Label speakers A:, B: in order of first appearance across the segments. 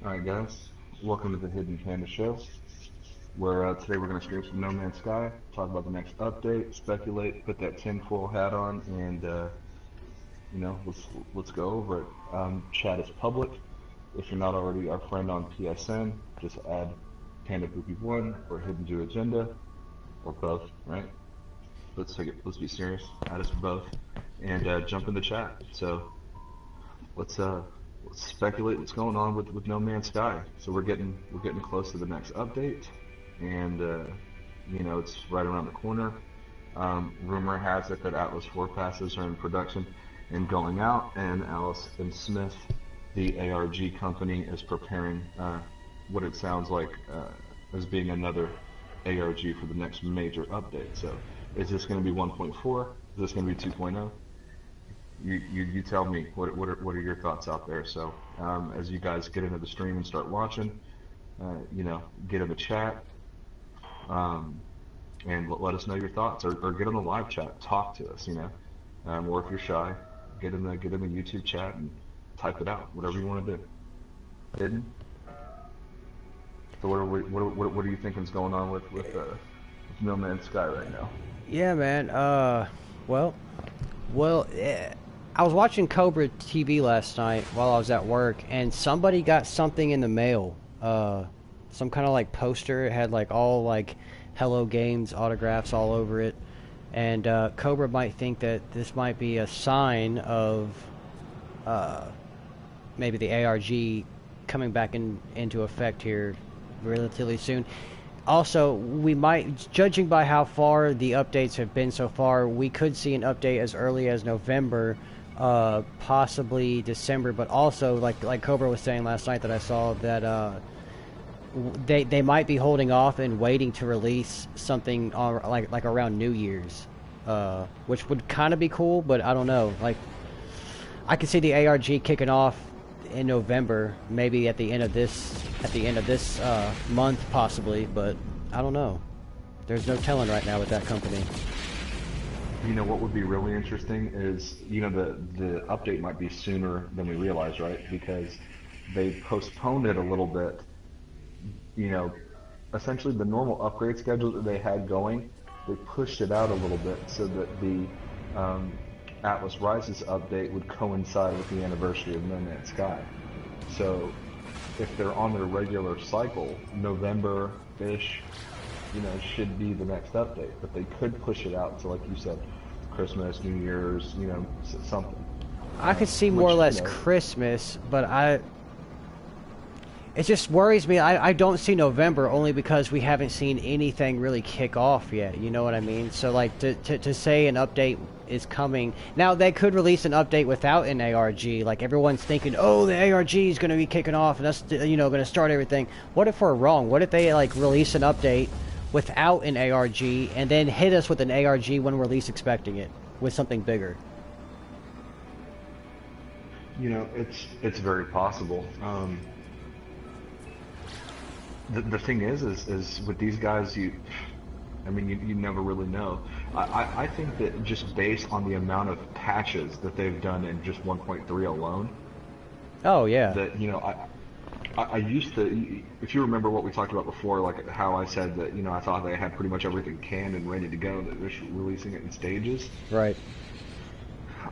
A: Alright guys, welcome to the Hidden Panda Show, where today we're going to scrape some No Man's Sky, talk about the next update, speculate, put that tinfoil hat on, and let's go over it. Chat is public. If you're not already our friend on PSN, just add PandaPoopy1 or Hiddenjewagenda, or both, right? Let's be serious. Add us both, and jump in the chat. So let's speculate what's going on with No Man's Sky. So we're getting close to the next update, and it's right around the corner. Rumor has it that Atlas 4 passes are in production and going out, and Alice and Smith, the ARG company, is preparing what it sounds like as being another ARG for the next major update. So is this going to be 1.4? Is this going to be 2.0? You tell me, what are your thoughts out there? So as you guys get into the stream and start watching, get in the chat, and let us know your thoughts, or get on the live chat, talk to us, or if you're shy, get in the YouTube chat and type it out, whatever you want to do. Hidden? So what are you thinking is going on with No Man's Sky right now?
B: Yeah, man. Well, I was watching Cobra TV last night while I was at work, and somebody got something in the mail. Some kind of like poster. It had like all like Hello Games autographs all over it. And Cobra might think that this might be a sign of maybe the ARG coming back into effect here relatively soon. Also, we might, judging by how far the updates have been so far, we could see an update as early as November, possibly December. But also, like Cobra was saying last night that I saw, that they might be holding off and waiting to release something on like around New Year's, which would kind of be cool. But I don't know. Like, I could see the ARG kicking off in November, maybe at the end of this month possibly, but I don't know. There's no telling right now with that company.
A: What would be really interesting is, the update might be sooner than we realize, right? Because they postponed it a little bit. Essentially the normal upgrade schedule that they had going, they pushed it out a little bit so that the Atlas Rises update would coincide with the anniversary of No Man's Sky. So if they're on their regular cycle, November-ish, should be the next update. But they could push it out to, like you said, Christmas, New Year's, something.
B: I could see more or less Christmas, but it just worries me. I don't see November, only because we haven't seen anything really kick off yet. You know what I mean? So like to say an update is coming. Now they could release an update without an ARG. Like everyone's thinking, oh, the ARG is going to be kicking off, and that's going to start everything. What if we're wrong? What if they like release an update without an ARG and then hit us with an ARG when we're least expecting it with something bigger?
A: It's very possible. The thing is with these guys, you never really know. I think that just based on the amount of patches that they've done in just 1.3 alone.
B: Oh yeah.
A: That I used to, if you remember what we talked about before, like how I said that I thought they had pretty much everything canned and ready to go, that they're releasing it in stages.
B: Right.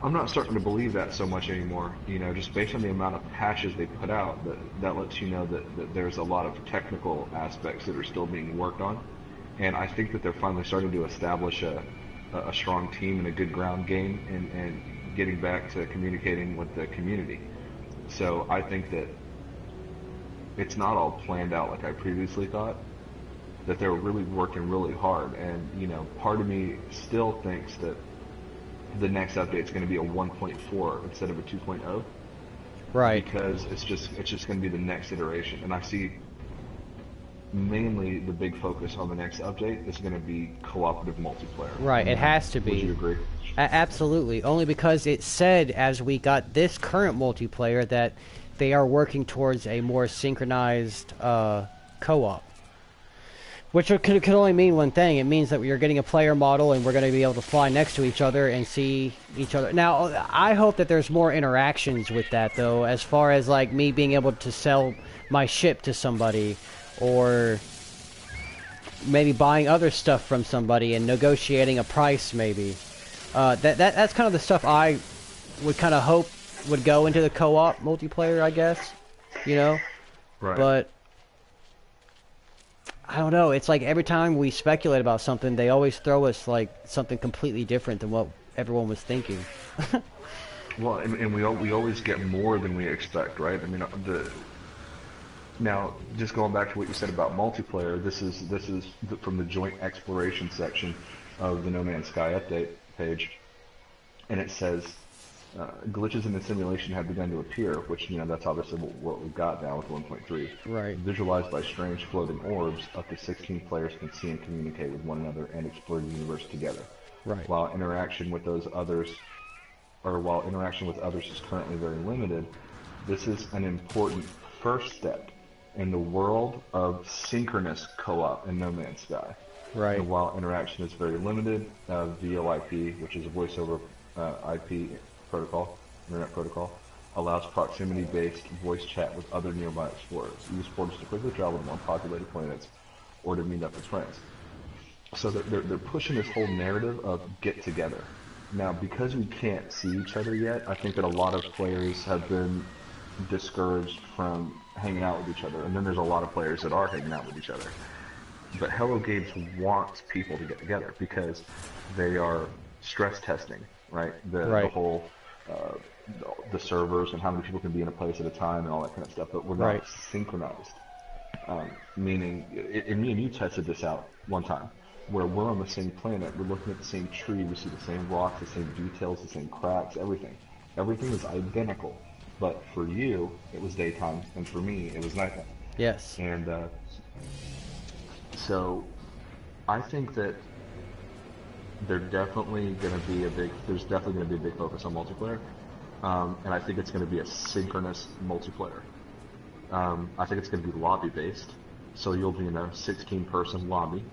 A: I'm not starting to believe that so much anymore. Just based on the amount of patches they put out, that lets you know that there's a lot of technical aspects that are still being worked on. And I think that they're finally starting to establish a strong team and a good ground game, and getting back to communicating with the community. So I think that it's not all planned out like I previously thought, that they're really working really hard. And, part of me still thinks that the next update is going to be a 1.4 instead of a 2.0.
B: Right.
A: Because it's just going to be the next iteration. And I see mainly the big focus on the next update is going to be cooperative multiplayer.
B: Right, it has to be.
A: Would you agree?
B: Absolutely. Only because it said, as we got this current multiplayer, that they are working towards a more synchronized co-op. Which could only mean one thing. It means that you're getting a player model and we're going to be able to fly next to each other and see each other. Now, I hope that there's more interactions with that, though, as far as, like, me being able to sell my ship to somebody, or maybe buying other stuff from somebody and negotiating a price, maybe. That's kind of the stuff I would kind of hope would go into the co-op multiplayer, I guess. You know?
A: Right.
B: But I don't know. It's like every time we speculate about something, they always throw us like something completely different than what everyone was thinking.
A: Well, and we always get more than we expect, right? I mean, now just going back to what you said about multiplayer, this is from the joint exploration section of the No Man's Sky update page, and it says glitches in the simulation have begun to appear, which, you know, that's obviously what we've got now with 1.3.
B: Right.
A: Visualized by strange floating orbs, up to 16 players can see and communicate with one another and explore the universe together.
B: Right.
A: While interaction with others is currently very limited, this is an important first step in the world of synchronous co-op in No Man's Sky.
B: Right.
A: And while interaction is very limited, VoIP, which is a voice over IP protocol, internet protocol, allows proximity-based voice chat with other nearby explorers. Use portals to quickly travel to more populated planets or to meet up with friends. So they're pushing this whole narrative of get together. Now, because we can't see each other yet, I think that a lot of players have been discouraged from hanging out with each other, and then there's a lot of players that are hanging out with each other. But Hello Games wants people to get together because they are stress testing, right? The whole the servers and how many people can be in a place at a time and all that kind of stuff. But we're not synchronized, meaning me and you tested this out one time, where we're on the same planet, we're looking at the same tree, we see the same rocks, the same details, the same cracks, everything. Everything is identical. But for you, it was daytime, and for me, it was nighttime.
B: Yes.
A: And so I think that there's definitely going to be a big focus on multiplayer, and I think it's going to be a synchronous multiplayer. I think it's going to be lobby based, so you'll be in a 16-person lobby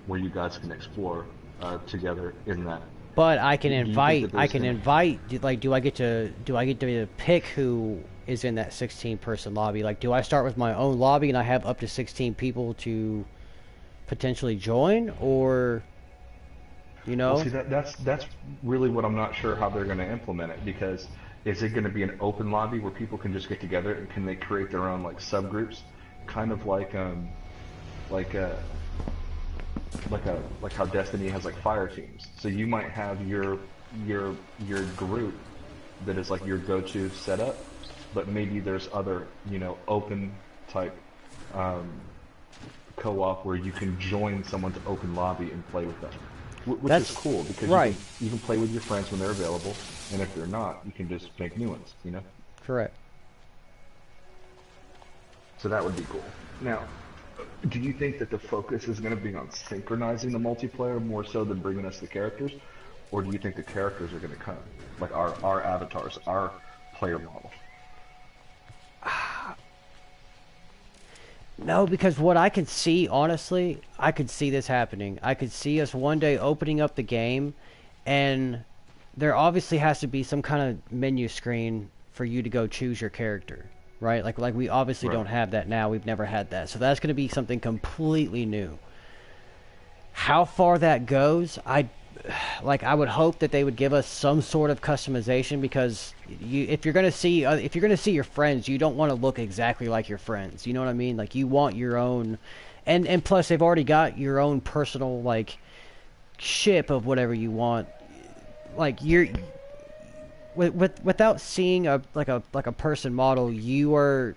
A: where you guys can explore together in that.
B: But I can invite. Like, do I get to pick who is in that 16-person lobby? Like, do I start with my own lobby and I have up to 16 people to potentially join, or, you know?
A: Well, see, that's really what I'm not sure how they're going to implement it, because is it going to be an open lobby where people can just get together, and can they create their own like subgroups, kind of like how Destiny has like fire teams. So you might have your group that is like your go-to setup, but maybe there's other, you know, open type co-op where you can join someone's open lobby and play with them, which is cool, because you can play with your friends when they're available, and if they're not, you can just make new ones, you know?
B: Correct.
A: So that would be cool. Now, do you think that the focus is going to be on synchronizing the multiplayer more so than bringing us the characters? Or do you think the characters are going to come? Like our avatars, our player model?
B: No, because what I could see, honestly, I could see this happening. I could see us one day opening up the game, and there obviously has to be some kind of menu screen for you to go choose your character. Right? Like we obviously don't have that now. We've never had that. So that's going to be something completely new. How far that goes, I would hope that they would give us some sort of customization, because if you're going to see your friends, you don't want to look exactly like your friends. You know what I mean? Like, you want your own, and plus they've already got your own personal like ship of whatever you want. Like, without seeing a person model, you are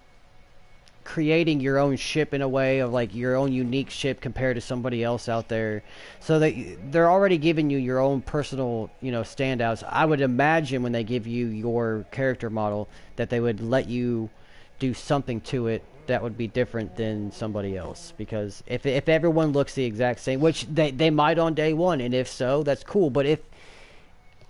B: creating your own ship in a way of like your own unique ship compared to somebody else out there. So that they're already giving you your own personal, you know, standouts. I would imagine when they give you your character model that they would let you do something to it that would be different than somebody else. Because if everyone looks the exact same, which they might on day one, and if so, that's cool. But if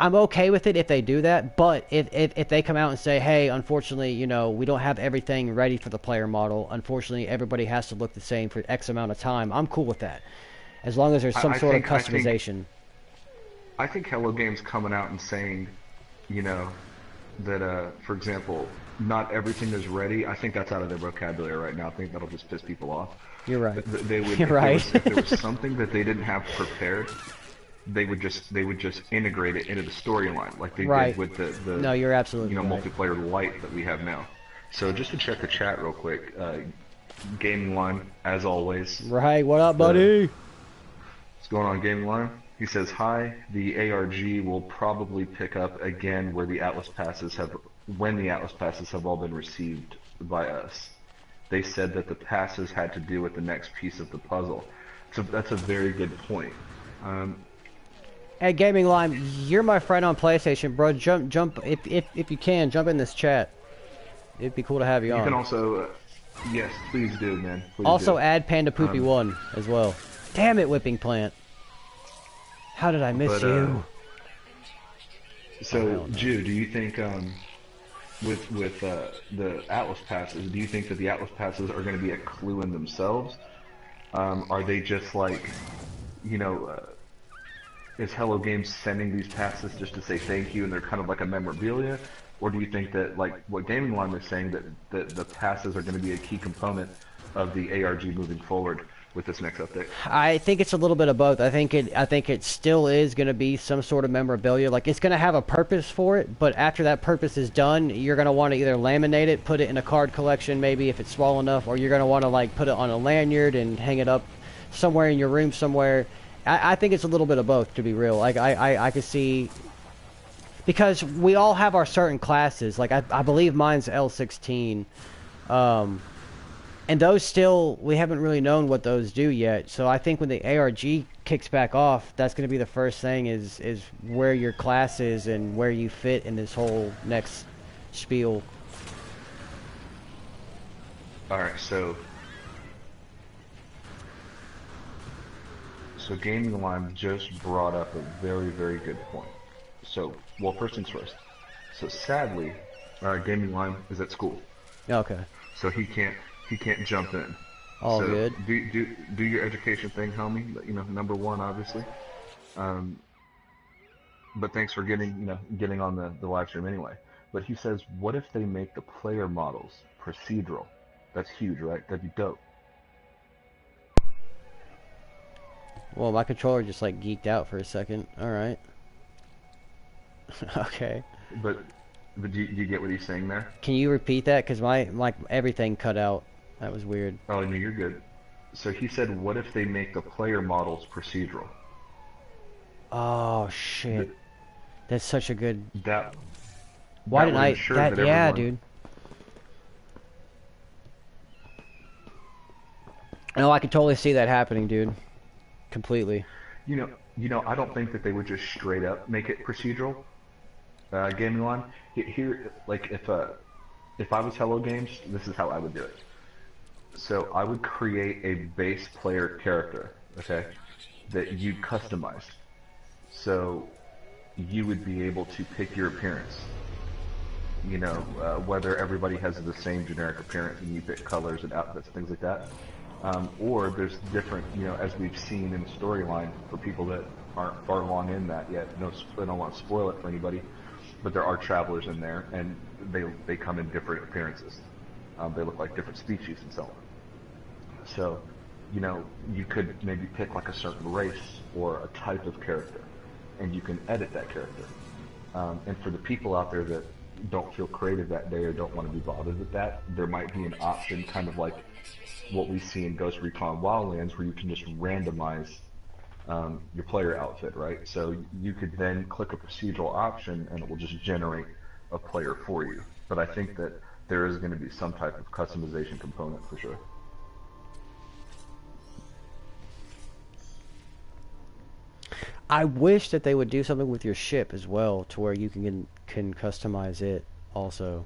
B: I'm okay with it if they do that, but if they come out and say, hey, unfortunately, you know, we don't have everything ready for the player model. Unfortunately, everybody has to look the same for X amount of time. I'm cool with that, as long as there's some
A: I
B: sort of
A: think
B: customization.
A: I think Hello Games coming out and saying, you know, that for example, not everything is ready. I think that's out of their vocabulary right now. I think that'll just piss people off.
B: You're right.
A: They would
B: You're right.
A: if there was something that they didn't have prepared, they would just integrate it into the storyline like they did
B: Right.
A: with the
B: No, you're absolutely right.
A: multiplayer light that we have now. So just to check the chat real quick, Gaming Line, as always.
B: Right. What up, buddy?
A: What's going on, Gaming Line? He says, hi, the ARG will probably pick up again when the Atlas passes have all been received by us. They said that the passes had to do with the next piece of the puzzle. So that's a very good point.
B: Hey, Gaming Line, you're my friend on PlayStation, bro. Jump, if you can, jump in this chat. It'd be cool to have you on.
A: You can also, yes, please do, man. Please
B: also
A: do.
B: add Panda Poopy 1 as well. Damn it, Whipping Plant. How did I miss you?
A: So, Jew, do you think with the Atlas passes, do you think that the Atlas passes are going to be a clue in themselves? Are they just like, you know, is Hello Games sending these passes just to say thank you and they're kind of like a memorabilia? Or do you think that, like what Gaming Line was saying, that the passes are going to be a key component of the ARG moving forward with this next update?
B: I think it's a little bit of both. I think it still is going to be some sort of memorabilia. Like, it's going to have a purpose for it, but after that purpose is done, you're going to want to either laminate it, put it in a card collection maybe if it's small enough, or you're going to want to like put it on a lanyard and hang it up somewhere in your room somewhere. I think it's a little bit of both, to be real. Like, I could see, because we all have our certain classes. Like, I believe mine's L16. And those still, we haven't really known what those do yet. So I think when the ARG kicks back off, that's going to be the first thing is where your class is and where you fit in this whole next spiel.
A: Alright, so Gaming Line just brought up a very, very good point. So, well, first things first. So sadly, Gaming Line is at school.
B: Okay.
A: So he can't jump in.
B: All
A: so
B: good.
A: Do your education thing, homie. You know, number one, obviously. But thanks for getting on the live stream anyway. But he says, what if they make the player models procedural? That's huge, right? That'd be dope.
B: Well, my controller just like geeked out for a second. All right. Okay.
A: But do you get what he's saying there?
B: Can you repeat that? Because like everything cut out. That was weird.
A: Oh, no, you're good. So he said, what if they make the player models procedural?
B: Oh shit. That's such a good.
A: Why didn't I?
B: Yeah, dude. No, I could totally see that happening, dude. Completely.
A: You know, I don't think that they would just straight up make it procedural. Gaming Line. Here, like if I was Hello Games, this is how I would do it. So I would create a base player character, okay, that you customize. So you would be able to pick your appearance. You know, whether everybody has the same generic appearance and you pick colors and outfits, things like that. Or there's different, you know, as we've seen in the storyline for people that aren't far along in that yet. No, I don't want to spoil it for anybody, but there are travelers in there, and they come in different appearances. They look like different species and so on. So, you know, you could maybe pick like a certain race or a type of character, and you can edit that character. And for the people out there that don't feel creative that day or don't want to be bothered with that, there might be an option kind of like what we see in Ghost Recon Wildlands where you can just randomize your player outfit, right? So you could then click a procedural option and it will just generate a player for you. But I think that there is going to be some type of customization component for sure.
B: I wish that they would do something with your ship as well, to where you can customize it also.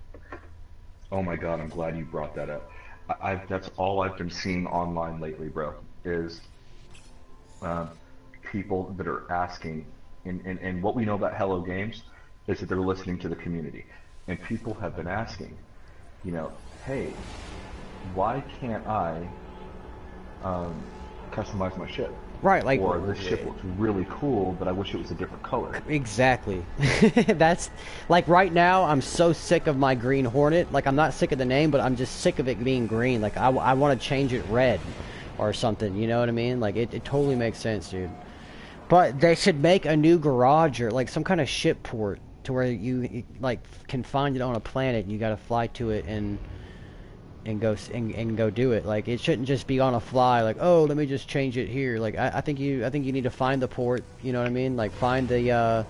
A: Oh my god, I'm glad you brought that up. That's all I've been seeing online lately, bro, is people that are asking And what we know about Hello Games is that they're listening to the community. And people have been asking, you know, hey, why can't I customize my ship?
B: Right, like,
A: or this ship looks really cool, but I wish it was a different color.
B: Exactly. That's like right now I'm so sick of my Green Hornet. Like I'm not sick of the name, but I'm just sick of it being green. Like I want to change it red or something, you know what I mean? Like it totally makes sense, dude. But they should make a new garage or like some kind of ship port to where you like can find it on a planet and you got to fly to it and go do it. Like it shouldn't just be on a fly. Like, oh, let me just change it here. Like I think you need to find the port. You know what I mean? Like find the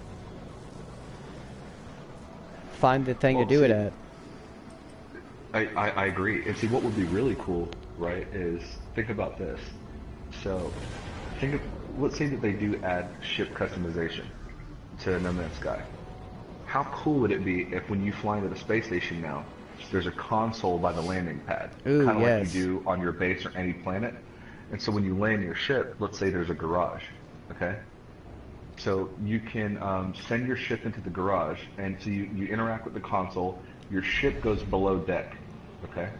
B: thing to do it at.
A: I agree. And see, what would be really cool, right? Is think about this. So let's say that they do add ship customization to No Man's Sky. How cool would it be if when you fly into the space station now, there's a console by the landing pad, kind of like you do on your base or any planet. And so when you land your ship, let's say there's a garage, okay? So you can send your ship into the garage, and so you interact with the console. Your ship goes below deck, okay?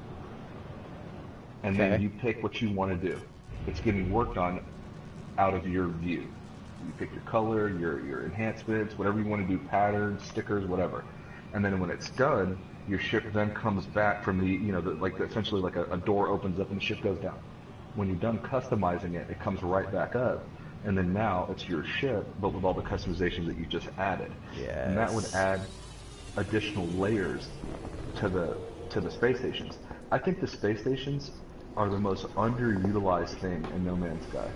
A: And then you pick what you want to do. It's getting worked on out of your view. You pick your color, your enhancements, whatever you want to do, patterns, stickers, whatever. And then when it's done, your ship then comes back from the, you know, essentially like a door opens up and the ship goes down. When you're done customizing it, it comes right back up, and then now it's your ship, but with all the customizations that you just added.
B: Yes.
A: And that would add additional layers to the space stations. I think the space stations are the most underutilized thing in No Man's Sky.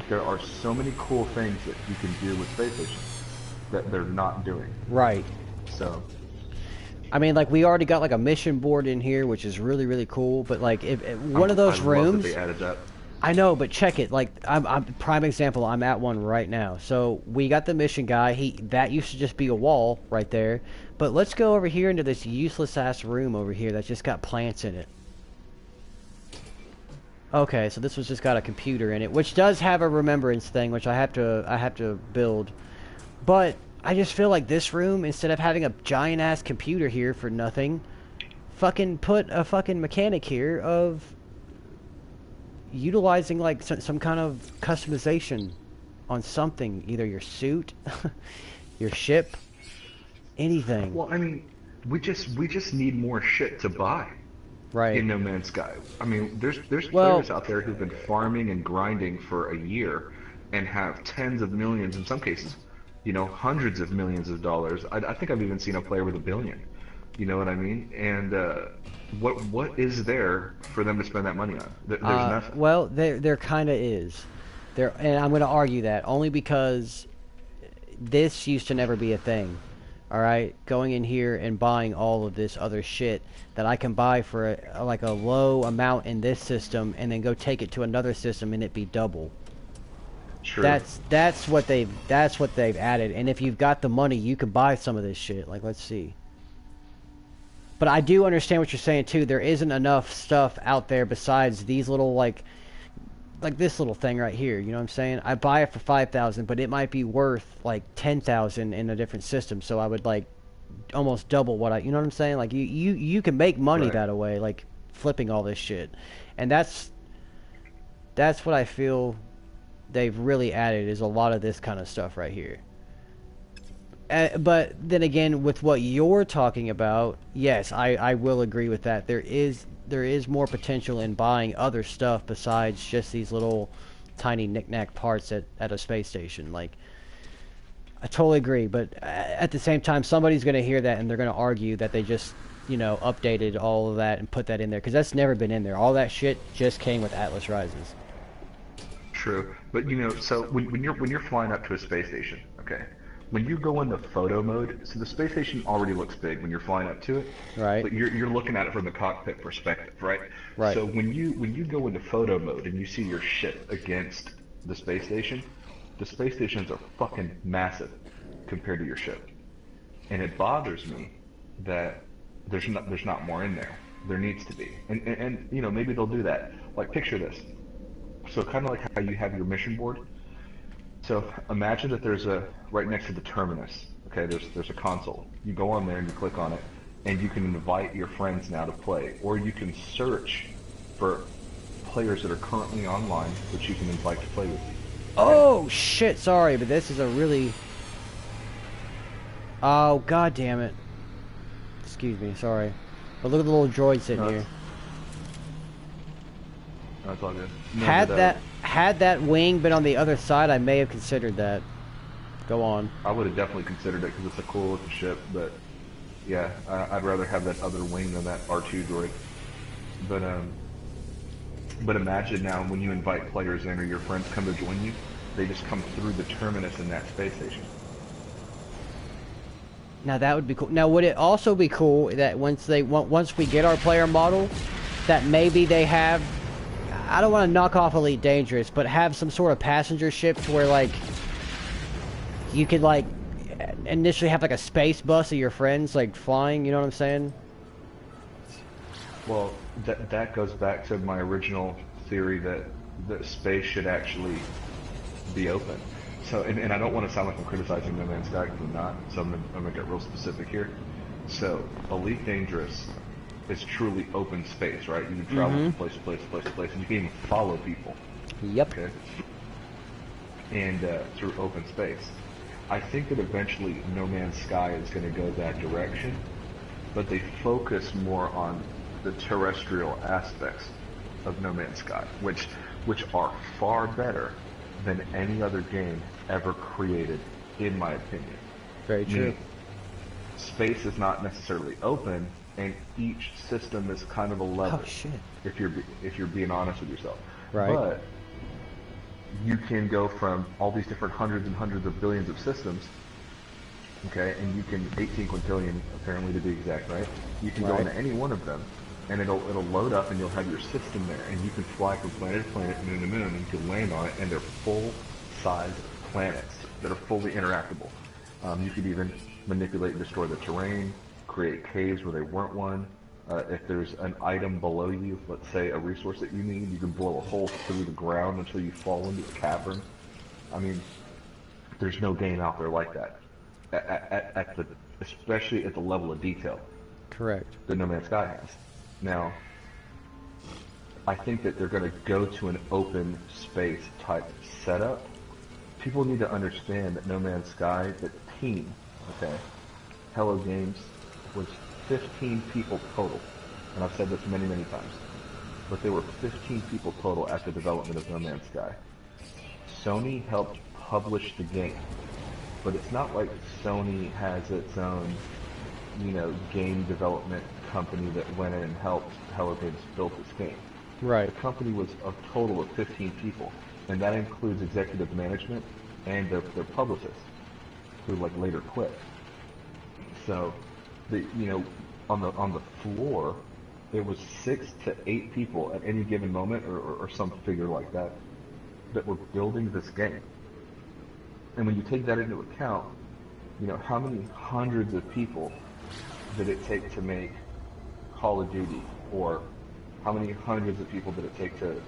A: There are so many cool things that you can do with space stations that they're not doing.
B: Right.
A: So,
B: I mean, like we already got like a mission board in here, which is really really cool. But like, if one of those rooms,
A: they added that.
B: I know, but check it. Like, I'm prime example. I'm at one right now. So we got the mission guy. That used to just be a wall right there. But let's go over here into this useless ass room over here that's just got plants in it. Okay, so this was just got a computer in it, which does have a remembrance thing, which I have to build. But I just feel like this room, instead of having a giant ass computer here for nothing, fucking put a fucking mechanic here of utilizing like some kind of customization on something, either your suit, your ship, anything.
A: Well, I mean, we just need more shit to buy.
B: Right.
A: In No Man's Sky. I mean, there's players out there who've been farming and grinding for a year and have tens of millions, in some cases, you know, hundreds of millions of dollars. I think I've even seen a player with $1 billion. You know what I mean? And what is there for them to spend that money on? There's nothing.
B: Well, there kind of is. And I'm going to argue that only because this used to never be a thing. All right, going in here and buying all of this other shit that I can buy for like a low amount in this system, and then go take it to another system and it be double.
A: Sure.
B: That's what they've added. And if you've got the money, you can buy some of this shit. Like, let's see. But I do understand what you're saying too. There isn't enough stuff out there besides these little like this little thing right here, you know what I'm saying? I buy it for 5,000, but it might be worth like 10,000 in a different system. So I would like almost double what you know what I'm saying? Like you can make money that way, like flipping all this shit, and that's what I feel they've really added is a lot of this kind of stuff right here. But then again, with what you're talking about, yes, I will agree with that. There is more potential in buying other stuff besides just these little tiny knick-knack parts at a space station. Like, I totally agree, but at the same time, somebody's going to hear that and they're going to argue that they just, you know, updated all of that and put that in there, because that's never been in there. All that shit just came with Atlas Rises.
A: True, but you know, so when you're flying up to a space station, okay, when you go into photo mode, so the space station already looks big when you're flying up to it,
B: right?
A: But you're looking at it from the cockpit perspective, right?
B: Right.
A: So when you go into photo mode and you see your ship against the space stations are fucking massive compared to your ship, and it bothers me that there's not more in there. There needs to be, and you know, maybe they'll do that. Like, picture this. So kind of like how you have your mission board. So imagine that there's right next to the terminus. Okay, there's a console. You go on there and you click on it, and you can invite your friends now to play, or you can search for players that are currently online that you can invite to play with you.
B: Oh shit! Sorry, but this is a really. Oh god damn it! Excuse me, sorry. But look at the little droid sitting here.
A: That's all good.
B: Had that wing been on the other side, I may have considered that. Go on.
A: I would have definitely considered it because it's a cool looking ship, but yeah, I'd rather have that other wing than that R2 droid. But imagine now when you invite players in or your friends come to join you, they just come through the terminus in that space station.
B: Now that would be cool. Now would it also be cool that once we get our player model, that maybe they have, I don't want to knock off Elite Dangerous, but have some sort of passenger ships where like you could like initially have like a space bus of your friends like flying, you know what I'm saying?
A: Well, that goes back to my original theory that space should actually be open. So, and I don't want to sound like I'm criticizing No Man's Sky because I'm not, so I'm gonna get real specific here. So, Elite Dangerous is truly open space, right? You can travel from place to place to place to place, and you can even follow people.
B: Yep.
A: Okay. And through open space. I think that eventually No Man's Sky is going to go that direction, but they focus more on the terrestrial aspects of No Man's Sky, which are far better than any other game ever created, in my opinion.
B: Very true.
A: Space is not necessarily open, and each system is kind of a level.
B: Oh shit!
A: If you're being honest with yourself,
B: right?
A: But you can go from all these different hundreds and hundreds of billions of systems, okay, and you can 18 quintillion apparently to be exact, right? You can go into any one of them, and it'll load up, and you'll have your system there, and you can fly from planet to planet, moon to moon, and you can land on it, and they're full-size planets that are fully interactable. You could even manipulate and destroy the terrain, create caves where they weren't one. If there's an item below you, let's say a resource that you need, you can blow a hole through the ground until you fall into a cavern. I mean, there's no game out there like that, especially at the level of detail.
B: Correct.
A: That No Man's Sky has. Now, I think that they're going to go to an open space type setup. People need to understand that No Man's Sky, the team, okay, Hello Games, was 15 people total, and I've said this many, many times, but there were 15 people total at the development of No Man's Sky. Sony helped publish the game, but it's not like Sony has its own, game development company that went in and helped Hello Games build this game.
B: Right.
A: The company was a total of 15 people, and that includes executive management and their publicists, who later quit. So, on the floor, there was 6 to 8 people at any given moment, or some figure like that, that were building this game. And when you take that into account, how many hundreds of people did it take to make Call of Duty, or how many hundreds of people did it take to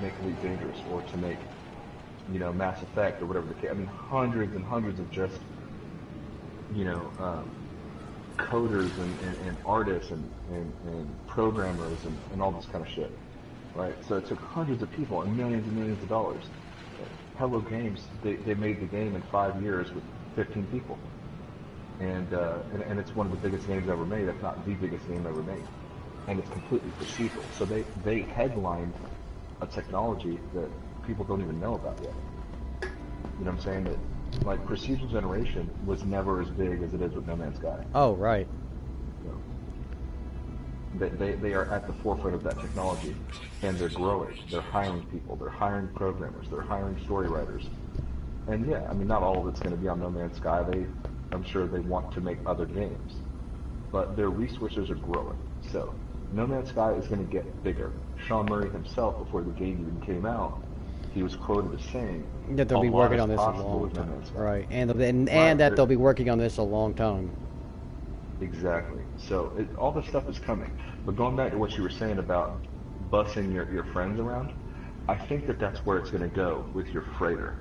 A: make Elite Dangerous, or to make, Mass Effect, or whatever the case. I mean, hundreds and hundreds of just, coders and artists and programmers and all this kind of shit, right? So it took hundreds of people and millions of dollars. Hello Games, they made the game in 5 years with 15 people, and it's one of the biggest games ever made, if not the biggest game ever made, and it's completely procedural. So they headlined a technology that people don't even know about yet. You know what I'm saying? That procedural generation was never as big as it is with No Man's Sky.
B: Oh, right.
A: They are at the forefront of that technology, and they're growing. They're hiring people. They're hiring programmers. They're hiring story writers. And yeah, I mean, not all of it's going to be on No Man's Sky. I'm sure they want to make other games, but their resources are growing. So No Man's Sky is going to get bigger. Sean Murray himself, before the game even came out, he was quoted as saying
B: that they'll be working on this a long time, right? And that they'll be working on this a long time.
A: Exactly. So all this stuff is coming. But going back to what you were saying about busing your friends around, I think that's where it's going to go with your freighter.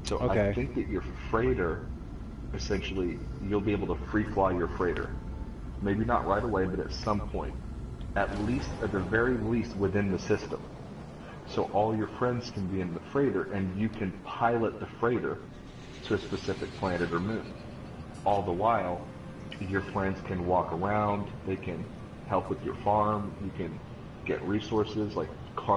A: So I
B: Okay.
A: think that your freighter, essentially, you'll be able to free fly your freighter. Maybe not right away, but at some point. At least, at the very least, within the system. So all your friends can be in the freighter, and you can pilot the freighter to a specific planet or moon. All the while, your friends can walk around, they can help with your farm, you can get resources like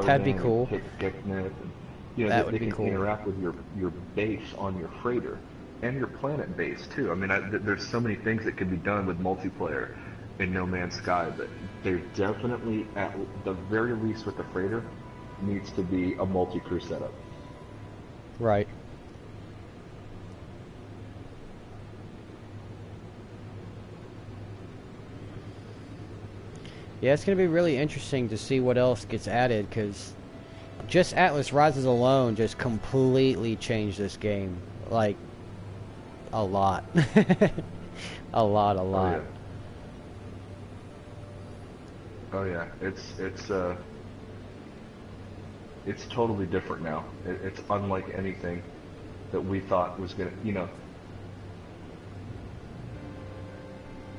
B: That'd be
A: carting and
B: cool.
A: picnic, and you know
B: That
A: they
B: would be
A: can
B: cool.
A: interact with your base on your freighter and your planet base too. I mean, there's so many things that can be done with multiplayer in No Man's Sky, but there definitely, at the very least with the freighter, needs to be a multi-crew setup.
B: Right. Yeah, it's going to be really interesting to see what else gets added, because just Atlas Rises alone just completely changed this game. Like, a lot. A lot, a
A: Oh
B: lot.
A: yeah, oh yeah. It's totally different now. It's unlike anything that we thought was gonna.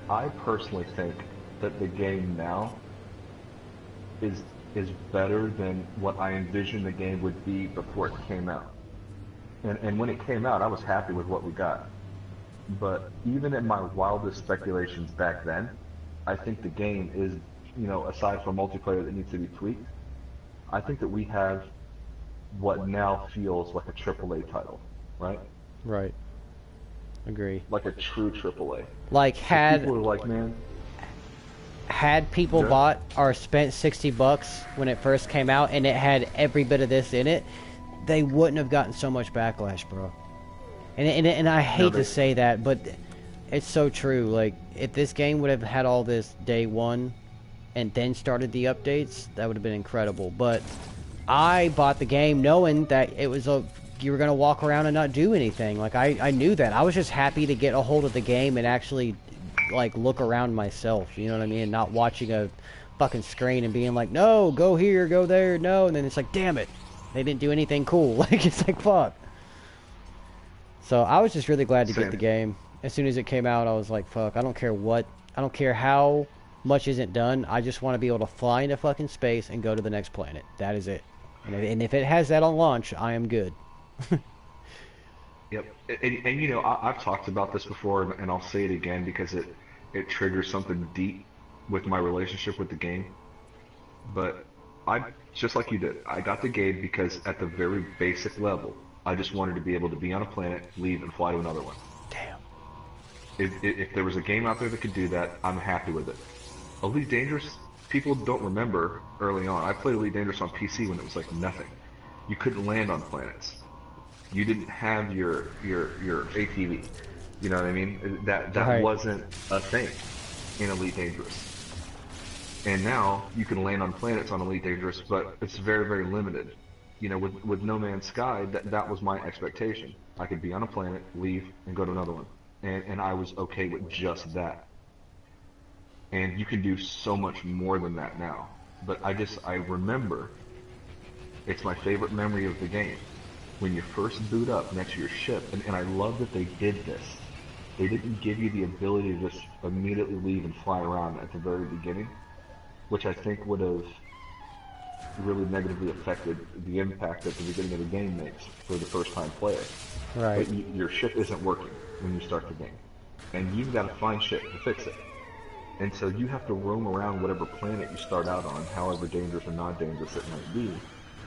A: I personally think that the game now is is better than what I envisioned the game would be before it came out. And when it came out, I was happy with what we got. But even in my wildest speculations back then, I think the game is, aside from multiplayer that needs to be tweaked, I think that we have what now feels like a AAA title, right?
B: Right. Agree.
A: Like a true AAA.
B: Like,
A: So people are like, man,
B: had people
A: yeah,
B: bought or spent $60 when it first came out and it had every bit of this in it, they wouldn't have gotten so much backlash, bro. And I
A: no,
B: hate to
A: they,
B: say that, but it's so true. Like, if this game would have had all this day one and then started the updates, that would have been incredible. But I bought the game knowing that it was you were gonna walk around and not do anything. Like, I knew that. I was just happy to get a hold of the game and actually like look around myself. You know what I mean? Not watching a fucking screen and being like, no, go here, go there, no, and then it's like, damn it, they didn't do anything cool. Like, it's like, fuck. So I was just really glad to get the
A: same.
B: game. As soon as it came out, I was like, fuck, I don't care how much isn't done. I just want to be able to fly into fucking space and go to the next planet. That is it. And if it has that on launch, I am good.
A: Yep. And I've talked about this before, and I'll say it again because it triggers something deep with my relationship with the game. But I, just like you did, I got the game because at the very basic level, I just wanted to be able to be on a planet, leave, and fly to another one.
B: Damn.
A: If there was a game out there that could do that, I'm happy with it. Elite Dangerous, people don't remember early on. I played Elite Dangerous on PC when it was like nothing. You couldn't land on planets. You didn't have your ATV. You know what I mean? That
B: Right.
A: wasn't a thing in Elite Dangerous. And now you can land on planets on Elite Dangerous, but it's very, very limited. With No Man's Sky, that was my expectation. I could be on a planet, leave, and go to another one. And I was okay with just that. And you can do so much more than that now. But I remember, it's my favorite memory of the game. When you first boot up next to your ship, and I love that they did this. They didn't give you the ability to just immediately leave and fly around at the very beginning, which I think would have really negatively affected the impact that the beginning of the game makes for the first time player.
B: Right.
A: But your ship isn't working when you start the game, and you've got to find shit to fix it. And so you have to roam around whatever planet you start out on, however dangerous or not dangerous it might be,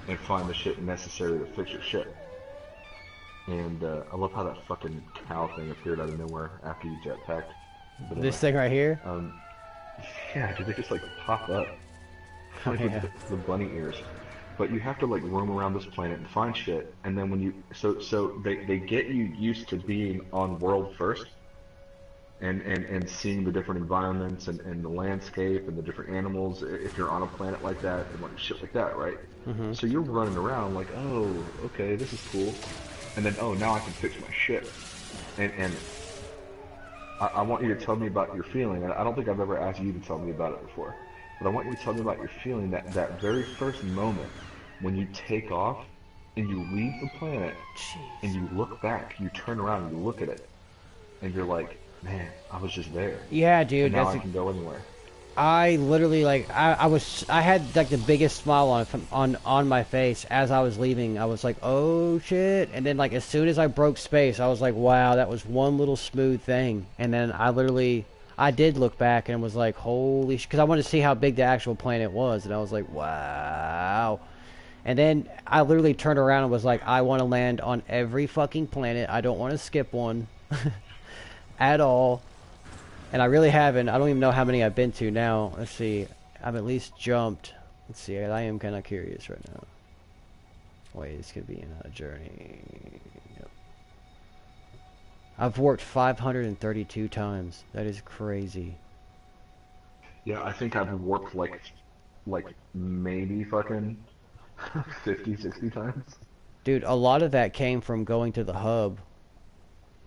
A: and find the shit necessary to fix your ship. And I love how that fucking cow thing appeared out of nowhere after you jetpacked. But
B: This
A: anyway,
B: thing right here.
A: um, yeah, dude, they just like pop up,
B: Oh
A: like with
B: yeah.
A: the bunny ears. But you have to like roam around this planet and find shit, and then when you so they get you used to being on world first, and seeing the different environments and the landscape and the different animals if you're on a planet like that and like shit like that, right?
B: Mhm.
A: So you're running around like, oh, okay, this is cool, and then oh, now I can fix my ship, and I want you to tell me about your feeling. I don't think I've ever asked you to tell me about it before, but I want you to tell me about your feeling that very first moment when you take off and you leave the planet, and you look back, you turn around and you look at it, and you're like, man, I was just there.
B: Yeah, dude.
A: And now I can go anywhere.
B: I literally like I had like the biggest smile on my face as I was leaving. I was like, oh shit! And then like as soon as I broke space, I was like, wow, that was one little smooth thing. And then I did look back and was like, holy shit, because I wanted to see how big the actual planet was, and I was like, wow. And then I literally turned around and was like, I want to land on every fucking planet. I don't want to skip one at all. And I really haven't. I don't even know how many I've been to now. Let's see. I've at least jumped. Let's see. I am kind of curious right now. Wait, this could be a journey. Yep. I've warped 532 times. That is crazy.
A: Yeah, I think I've warped like maybe fucking 50, 60 times.
B: Dude, a lot of that came from going to the hub.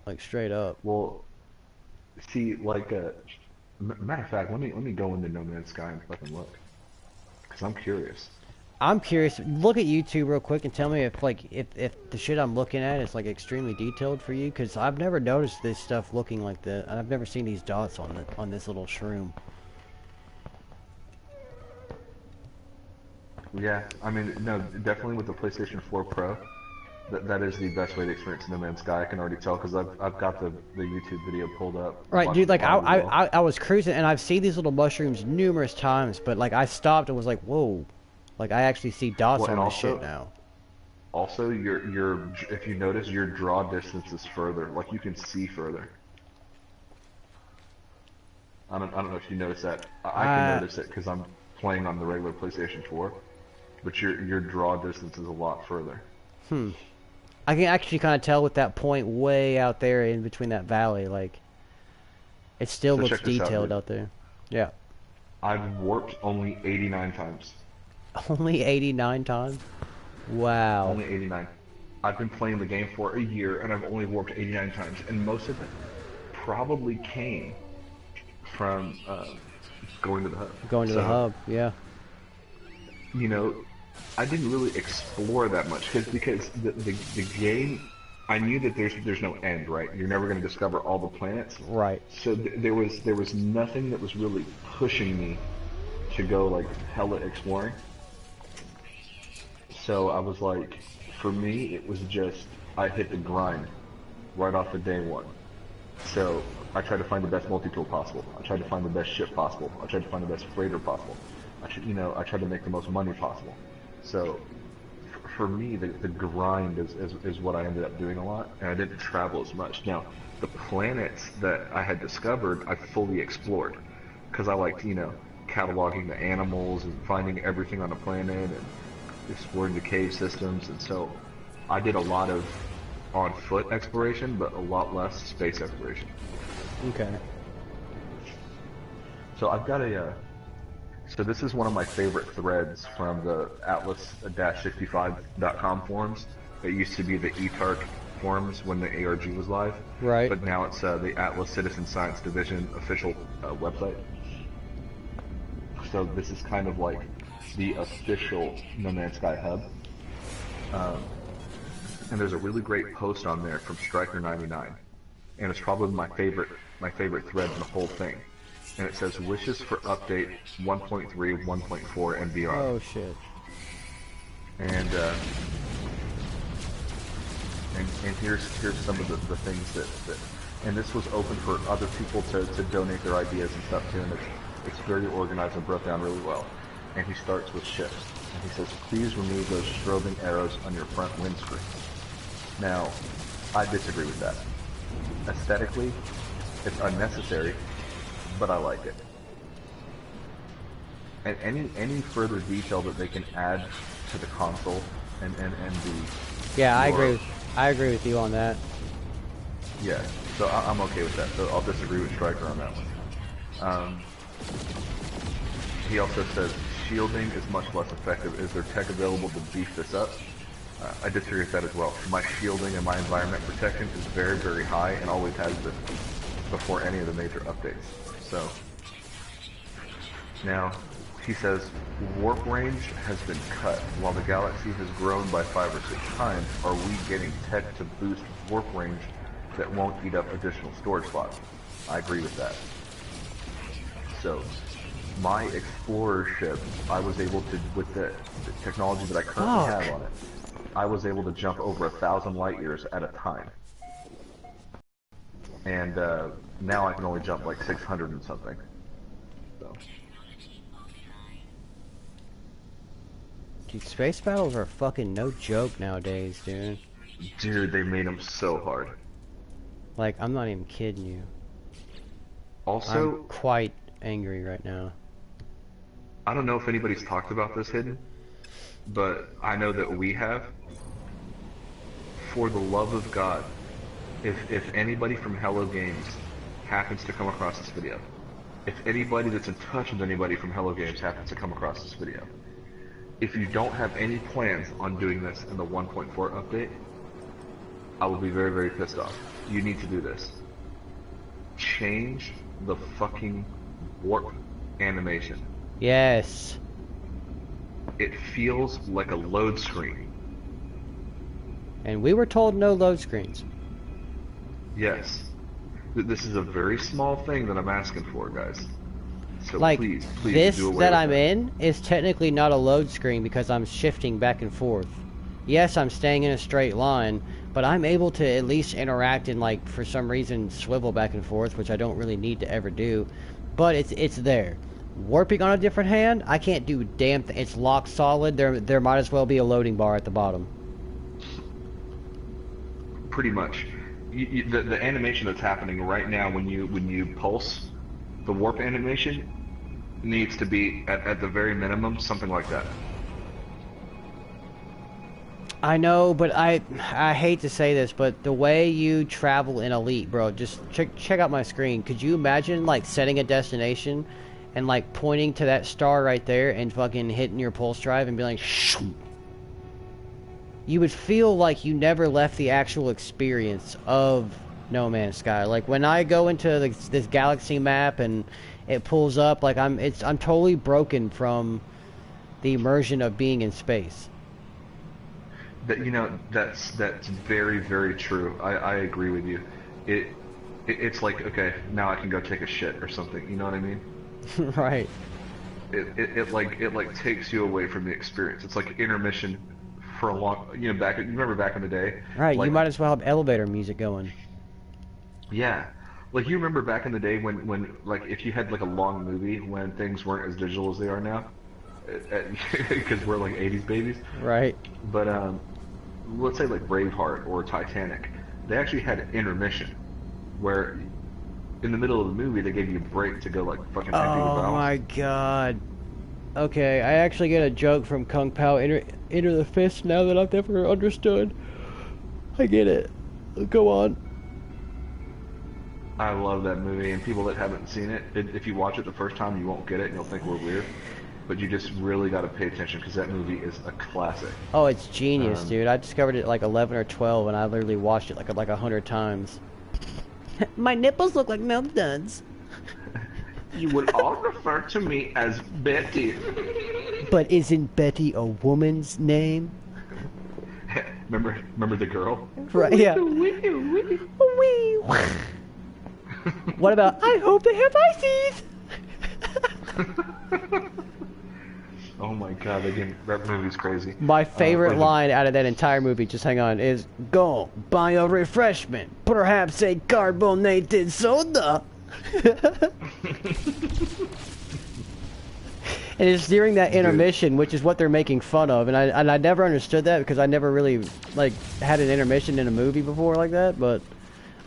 B: Like straight up.
A: Well, see, like, matter of fact, let me go into No Man's Sky and fucking look, cause I'm curious.
B: I'm curious. Look at YouTube real quick and tell me if the shit I'm looking at is like extremely detailed for you, cause I've never noticed this stuff looking like that. I've never seen these dots on this little shroom.
A: Yeah, I mean, no, definitely with the PlayStation 4 Pro. That is the best way to experience No Man's Sky. I can already tell because I've got the YouTube video pulled up.
B: Right, dude. Like I was cruising and I've seen these little mushrooms numerous times, but like I stopped and was like, whoa, like I actually see dots on this shit now.
A: Also, your if you notice, your draw distance is further. Like you can see further. I don't know if you notice that. I can notice it because I'm playing on the regular PlayStation 4, but your draw distance is a lot further.
B: I can actually kind of tell with that point way out there in between that valley, like, it still looks detailed out there. Yeah.
A: I've warped only 89 times.
B: Only 89 times? Wow.
A: Only 89. I've been playing the game for a year, and I've only warped 89 times, and most of it probably came from going to the hub.
B: Going to the hub, yeah.
A: You know, I didn't really explore that much because the game, I knew that there's no end, right? You're never going to discover all the planets,
B: right?
A: So there was nothing that was really pushing me to go like hella exploring. So I was like, for me, it was just I hit the grind right off the day one. So I tried to find the best multi-tool possible. I tried to find the best ship possible. I tried to find the best freighter possible. I tried to make the most money possible. So, for me, the grind is what I ended up doing a lot, and I didn't travel as much. Now, the planets that I had discovered, I fully explored, because I liked, cataloging the animals and finding everything on the planet and exploring the cave systems, and so I did a lot of on-foot exploration, but a lot less space exploration.
B: Okay.
A: So I've got So this is one of my favorite threads from the Atlas-65.com forums. It used to be the eTark forums when the ARG was live.
B: Right.
A: But now it's the Atlas Citizen Science Division official website. So this is kind of like the official No Man's Sky hub. And there's a really great post on there from Striker99. And it's probably my favorite thread in the whole thing. And it says wishes for update 1.3, 1.4, and beyond.
B: Oh shit!
A: And here's some of the things that and this was open for other people to donate their ideas and stuff too. And it's very organized and broke down really well. And he starts with ships. And he says, please remove those strobing arrows on your front windscreen. Now, I disagree with that. Aesthetically, it's unnecessary. But I like it. And any further detail that they can add to the console and the
B: I agree with you on that.
A: Yeah, so I'm okay with that. So I'll disagree with Striker on that one. He also says shielding is much less effective. Is there tech available to beef this up? I disagree with that as well. My shielding and my environment protection is very, very high and always has been before any of the major updates. So, now, He says, warp range has been cut. While the galaxy has grown by 5 or 6 times, are we getting tech to boost warp range that won't eat up additional storage slots? I agree with that. So, my Explorer ship, I was able to, with the technology that I currently have on it, I was able to jump over 1,000 light years at a time. And now I can only jump like 600 and something. So.
B: Dude, space battles are fucking no joke nowadays, dude.
A: Dude, they made them so hard.
B: Like, I'm not even kidding you.
A: Also,
B: I'm quite angry right now.
A: I don't know if anybody's talked about this, Hidden, but I know that we have. For the love of God, if anybody from Hello Games happens to come across this video, if anybody that's in touch with anybody from Hello Games happens to come across this video, if you don't have any plans on doing this in the 1.4 update, I will be very, very pissed off. You need to do this. Change the fucking warp animation.
B: Yes.
A: It feels like a load screen.
B: And we were told no load screens.
A: Yes. This is a very small thing that I'm asking for, guys. So
B: like,
A: please
B: this
A: do away
B: that
A: with
B: I'm in is technically not a load screen because I'm shifting back and forth. Yes, I'm staying in a straight line, but I'm able to at least interact and, like, for some reason, swivel back and forth, which I don't really need to ever do. But it's there. Warping on a different hand, I can't do a damn thing. It's locked solid. There might as well be a loading bar at the bottom.
A: Pretty much. The animation that's happening right now when you pulse, the warp animation needs to be at the very minimum something like that.
B: I know, but I hate to say this, but the way you travel in Elite, bro, just check out my screen. Could you imagine, like, setting a destination and, like, pointing to that star right there and fucking hitting your pulse drive and be like, shoo? You would feel like you never left the actual experience of No Man's Sky. Like, when I go into this galaxy map and it pulls up, like, I'm totally broken from the immersion of being in space.
A: That, you know, that's very, very true. I agree with you. It's like, okay, now I can go take a shit or something. You know what I mean?
B: Right.
A: It like takes you away from the experience. It's like intermission for a long, you know, you remember back in the day?
B: Right,
A: like,
B: you might as well have elevator music going.
A: Yeah. Like, you remember back in the day when like, if you had, like, a long movie when things weren't as digital as they are now? Because we're, like, 80s babies.
B: Right.
A: But, let's say, like, Braveheart or Titanic, they actually had an intermission where in the middle of the movie they gave you a break to go, like, fucking empty the bowels.
B: Oh my god. Okay, I actually get a joke from Kung Pao, Enter the Fist, now that I've never understood. I get it. Go on.
A: I love that movie, and people that haven't seen it, if you watch it the first time, you won't get it, and you'll think we're weird. But you just really got to pay attention, because that movie is a classic.
B: Oh, it's genius, dude. I discovered it at like 11 or 12, and I literally watched it like 100 times. My nipples look like milk duds.
A: You would all refer to me as Betty.
B: But isn't Betty a woman's name?
A: Remember the girl?
B: Right, yeah. What about, I hope they have ices?
A: Oh my god, that movie's crazy.
B: My favorite line out of that entire movie, just hang on, is, go, buy a refreshment, perhaps a carbonated soda. And it's during that intermission, which is what they're making fun of, and I never understood that because I never really, like, had an intermission in a movie before like that, but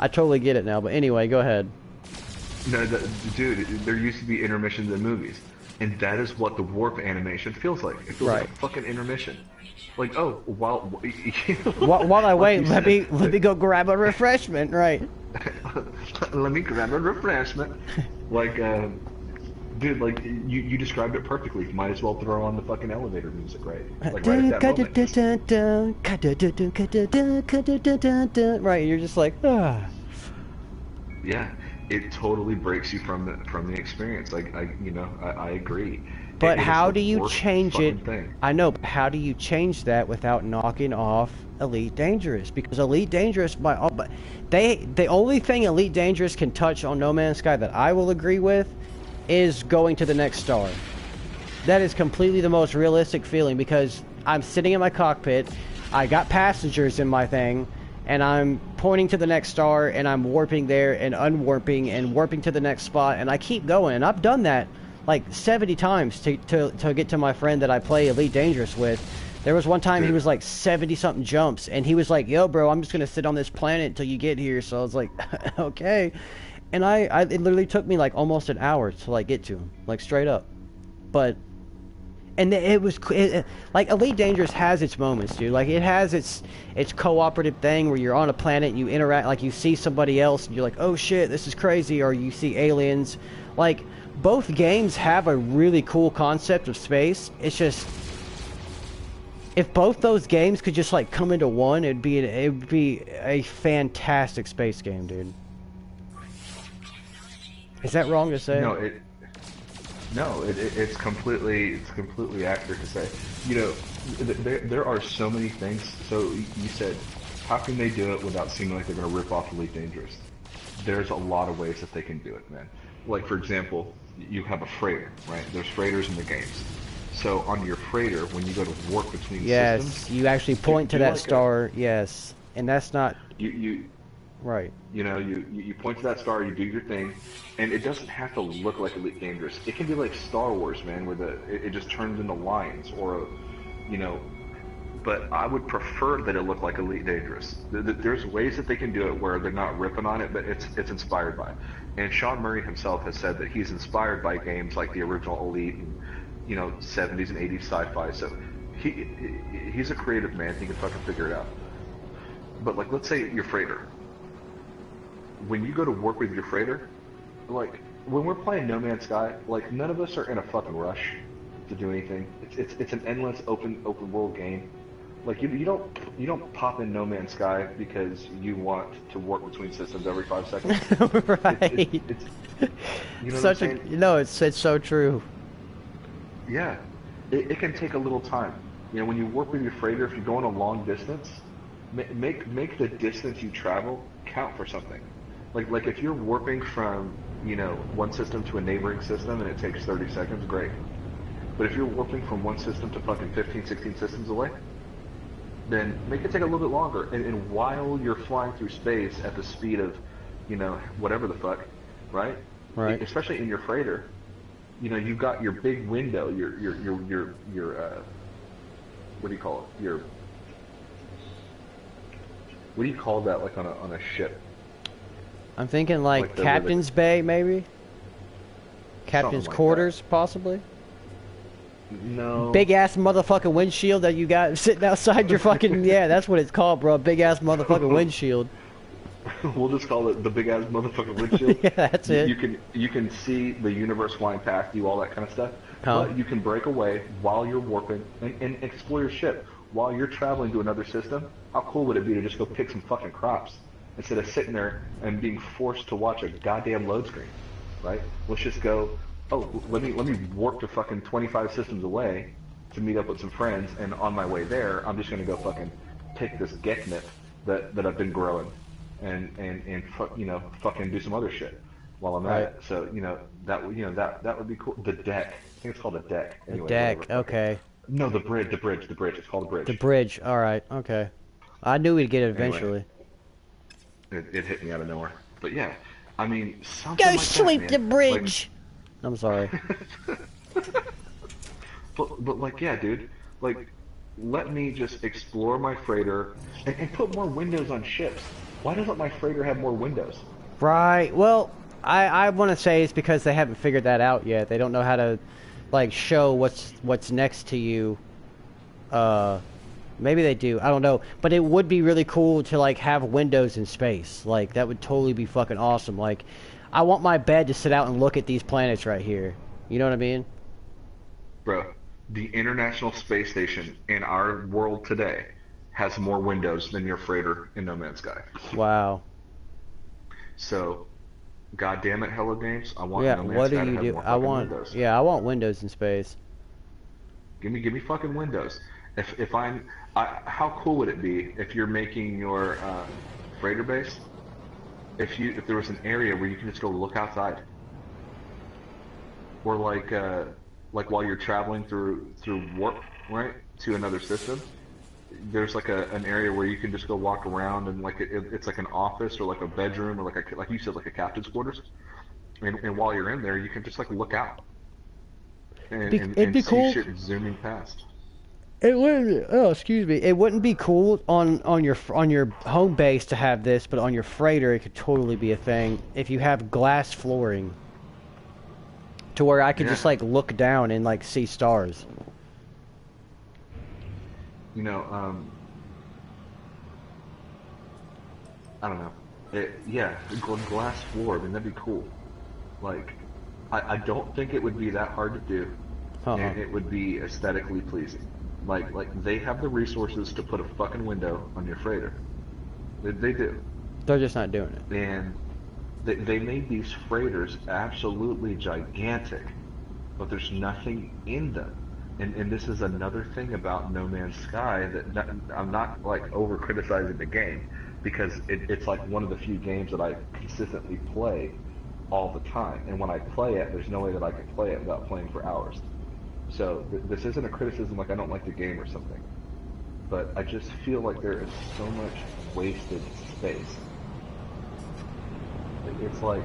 B: I totally get it now. But anyway, go ahead.
A: No, dude, there used to be intermissions in movies, and that is what the warp animation feels like. It feels like a fucking intermission. Like, oh,
B: while I wait, let me go grab a refreshment, right?
A: Let me grab a refreshment. Like, dude, like, you described it perfectly. Might as well throw on the fucking elevator music, right? Like, right at that moment.
B: Right, you're just like, ah.
A: Yeah, it totally breaks you from the experience. Like, I agree.
B: But
A: It is
B: how
A: the
B: do you
A: worst
B: change it?
A: fucking thing.
B: I know, but how do you change that without knocking off Elite Dangerous? Because Elite Dangerous, but the only thing Elite Dangerous can touch on No Man's Sky that I will agree with is going to the next star. That is completely the most realistic feeling, because I'm sitting in my cockpit, I got passengers in my thing, and I'm pointing to the next star, and I'm warping there and unwarping and warping to the next spot, and I keep going, and I've done that like 70 times to get to my friend that I play Elite Dangerous with. There was one time he was like 70 something jumps, and he was like, yo bro, I'm just gonna sit on this planet until you get here. So I was like, okay. And it literally took me like almost an hour to like get to him, like straight up. But and like Elite Dangerous has its moments, dude. Like it has its cooperative thing where you're on a planet and you interact, like you see somebody else and you're like, oh shit, this is crazy, or you see aliens. Like both games have a really cool concept of space. It's just, if both those games could just like come into one, it'd be a fantastic space game, dude. Is that wrong to say?
A: No, it's completely accurate to say. You know, there are so many things. So you said, how can they do it without seeming like they're going to rip off Elite Dangerous? There's a lot of ways that they can do it, man. Like for example, you have a freighter, right? There's freighters in the games. So on your freighter, when you go to warp between systems,
B: you actually point to that star. Yes, and that's not
A: you.
B: Right.
A: You know, you point to that star, you do your thing, and it doesn't have to look like Elite Dangerous. It can be like Star Wars, man, where it just turns into lines, or, you know, but I would prefer that it look like Elite Dangerous. There's ways that they can do it where they're not ripping on it, but it's inspired by it. And Sean Murray himself has said that he's inspired by games like the original Elite and, you know, 70s and 80s sci-fi, so he's a creative man, he can fucking figure it out. But like, let's say your freighter. When you go to work with your freighter, like when we're playing No Man's Sky, like none of us are in a fucking rush to do anything. It's an endless open world game. Like you don't pop in No Man's Sky because you want to work between systems every 5 seconds.
B: Right.
A: It's you know
B: such
A: what I'm saying?
B: no, it's so true.
A: Yeah, it can take a little time. You know, when you work with your freighter, if you're going a long distance, make the distance you travel count for something. Like if you're warping from, you know, one system to a neighboring system and it takes 30 seconds, great. But if you're warping from one system to fucking 15, 16 systems away, then make it take a little bit longer. And while you're flying through space at the speed of, you know, whatever the fuck, right?
B: Right.
A: Especially in your freighter, you know, you've got your big window, your what do you call it? What do you call that, like on a ship?
B: I'm thinking like Captain's Bay, maybe? Captain's Quarters, possibly?
A: No.
B: Big ass motherfucking windshield that you got sitting outside your fucking... Yeah, that's what it's called, bro. Big ass motherfucking windshield.
A: We'll just call it the big ass motherfucking windshield.
B: Yeah, that's it.
A: You can see the universe flying past you, all that kind of stuff. But you can break away while you're warping and explore your ship. While you're traveling to another system, how cool would it be to just go pick some fucking crops instead of sitting there and being forced to watch a goddamn load screen, right? Let's just go, oh, let me warp to fucking 25 systems away to meet up with some friends, and on my way there, I'm just gonna go fucking pick this geknip that I've been growing and you know, fucking do some other shit while I'm at it. So, you know, that would be cool. The deck. I think it's called a deck. Anyway,
B: the deck, okay.
A: No, the bridge. It's called the bridge.
B: The bridge, alright, okay. I knew we'd get it eventually.
A: Anyway, it hit me out of nowhere. But yeah, I mean, something
B: Go
A: like
B: sweep
A: that,
B: the
A: man.
B: bridge! Like, I'm sorry.
A: but like, yeah, dude. Like, let me just explore my freighter and put more windows on ships. Why doesn't my freighter have more windows?
B: Right, well, I want to say it's because they haven't figured that out yet. They don't know how to, like, show what's next to you. Maybe they do, I don't know. But it would be really cool to, like, have windows in space. Like, that would totally be fucking awesome. Like, I want my bed to sit out and look at these planets right here. You know what I mean?
A: Bro, the International Space Station in our world today has more windows than your freighter in No Man's Sky.
B: Wow.
A: So, goddamn it, Hello Games, I want
B: Yeah,
A: No Man's
B: what do
A: Sky to
B: you
A: have
B: do?
A: more
B: I
A: fucking
B: want
A: windows.
B: Yeah, I want windows in space.
A: Give me fucking windows. If how cool would it be if you're making your freighter base? If there was an area where you can just go look outside, or like while you're traveling through warp, right, to another system, there's like an area where you can just go walk around, and like it's like an office or like a bedroom or like you said, like a captain's quarters, and while you're in there you can just like look out
B: It'd
A: and
B: be
A: see
B: cool.
A: shit zooming past.
B: It would. Oh, excuse me. It wouldn't be cool on your home base to have this, but on your freighter, it could totally be a thing. If you have glass flooring, to where I could
A: Yeah.
B: just like look down and like see stars.
A: You know, I don't know. Yeah, glass floor. I mean, that'd be cool. Like, I don't think it would be that hard to do, and it would be aesthetically pleasing. Like they have the resources to put a fucking window on your freighter. They do.
B: They're just not doing it.
A: And they made these freighters absolutely gigantic, but there's nothing in them. And this is another thing about No Man's Sky that I'm not like over criticizing the game, because it's like one of the few games that I consistently play all the time. And when I play it, there's no way that I can play it without playing for hours. So this isn't a criticism like I don't like the game or something, but I just feel like there is so much wasted space. It's like,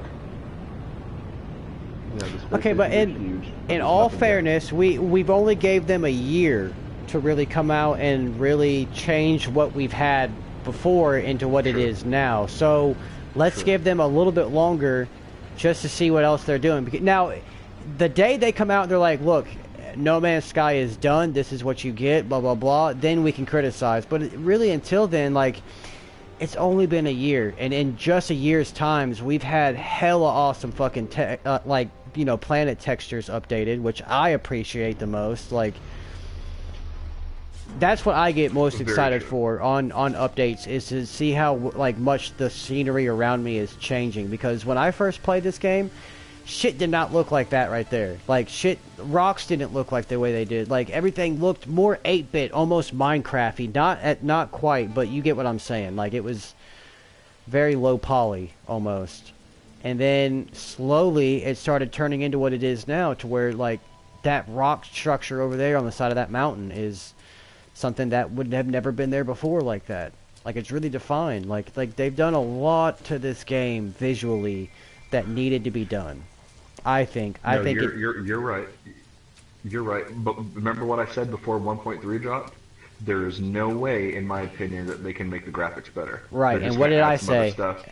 A: you know, this place
B: Okay,
A: is
B: but
A: huge,
B: in
A: there's
B: all
A: nothing there.
B: fairness, we've only gave them a year to really come out and really change what we've had before into what it
A: True.
B: is now. So let's
A: True.
B: give them a little bit longer just to see what else they're doing. Because now, the day they come out and they're like, look, No Man's Sky is done, this is what you get, blah, blah, blah, then we can criticize. But really, until then, like, it's only been a year. And in just a year's times, we've had hella awesome fucking, like, you know, planet textures updated, which I appreciate the most. Like, that's what I get most
A: Very
B: excited
A: true.
B: for on updates, is to see how like much the scenery around me is changing. Because when I first played this game, shit did not look like that right there. Like shit, rocks didn't look like the way they did. Like everything looked more 8-bit, almost Minecrafty. Not quite, but you get what I'm saying. Like it was very low poly almost. And then slowly it started turning into what it is now, to where like that rock structure over there on the side of that mountain is something that would have never been there before like that. Like it's really defined. Like they've done a lot to this game visually that needed to be done. I think.
A: No, you're right. You're right. But remember what I said before 1.3 dropped? There is no way, in my opinion, that they can make the graphics better.
B: Right.
A: They're
B: And
A: just
B: what
A: gonna
B: did
A: add
B: I
A: some other
B: say?
A: stuff.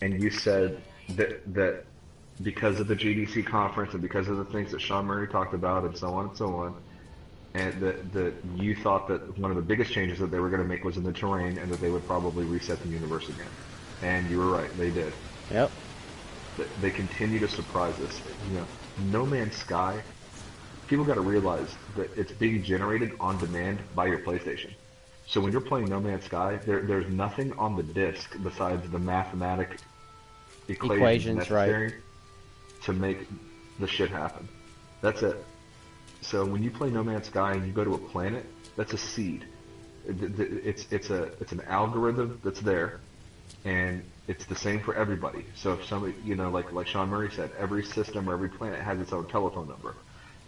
A: And you said that because of the GDC conference and because of the things that Sean Murray talked about and so on and so on, and that you thought that one of the biggest changes that they were going to make was in the terrain, and that they would probably reset the universe again. And you were right, they did.
B: Yep.
A: They continue to surprise us. You know, No Man's Sky, people got to realize that it's being generated on demand by your PlayStation. So when you're playing No Man's Sky, there's nothing on the disc besides the mathematic equations necessary
B: right.
A: to make the shit happen. That's it. So when you play No Man's Sky and you go to a planet, that's a seed. It's an algorithm that's there, and it's the same for everybody. So if somebody, you know, like Sean Murray said, every system or every planet has its own telephone number.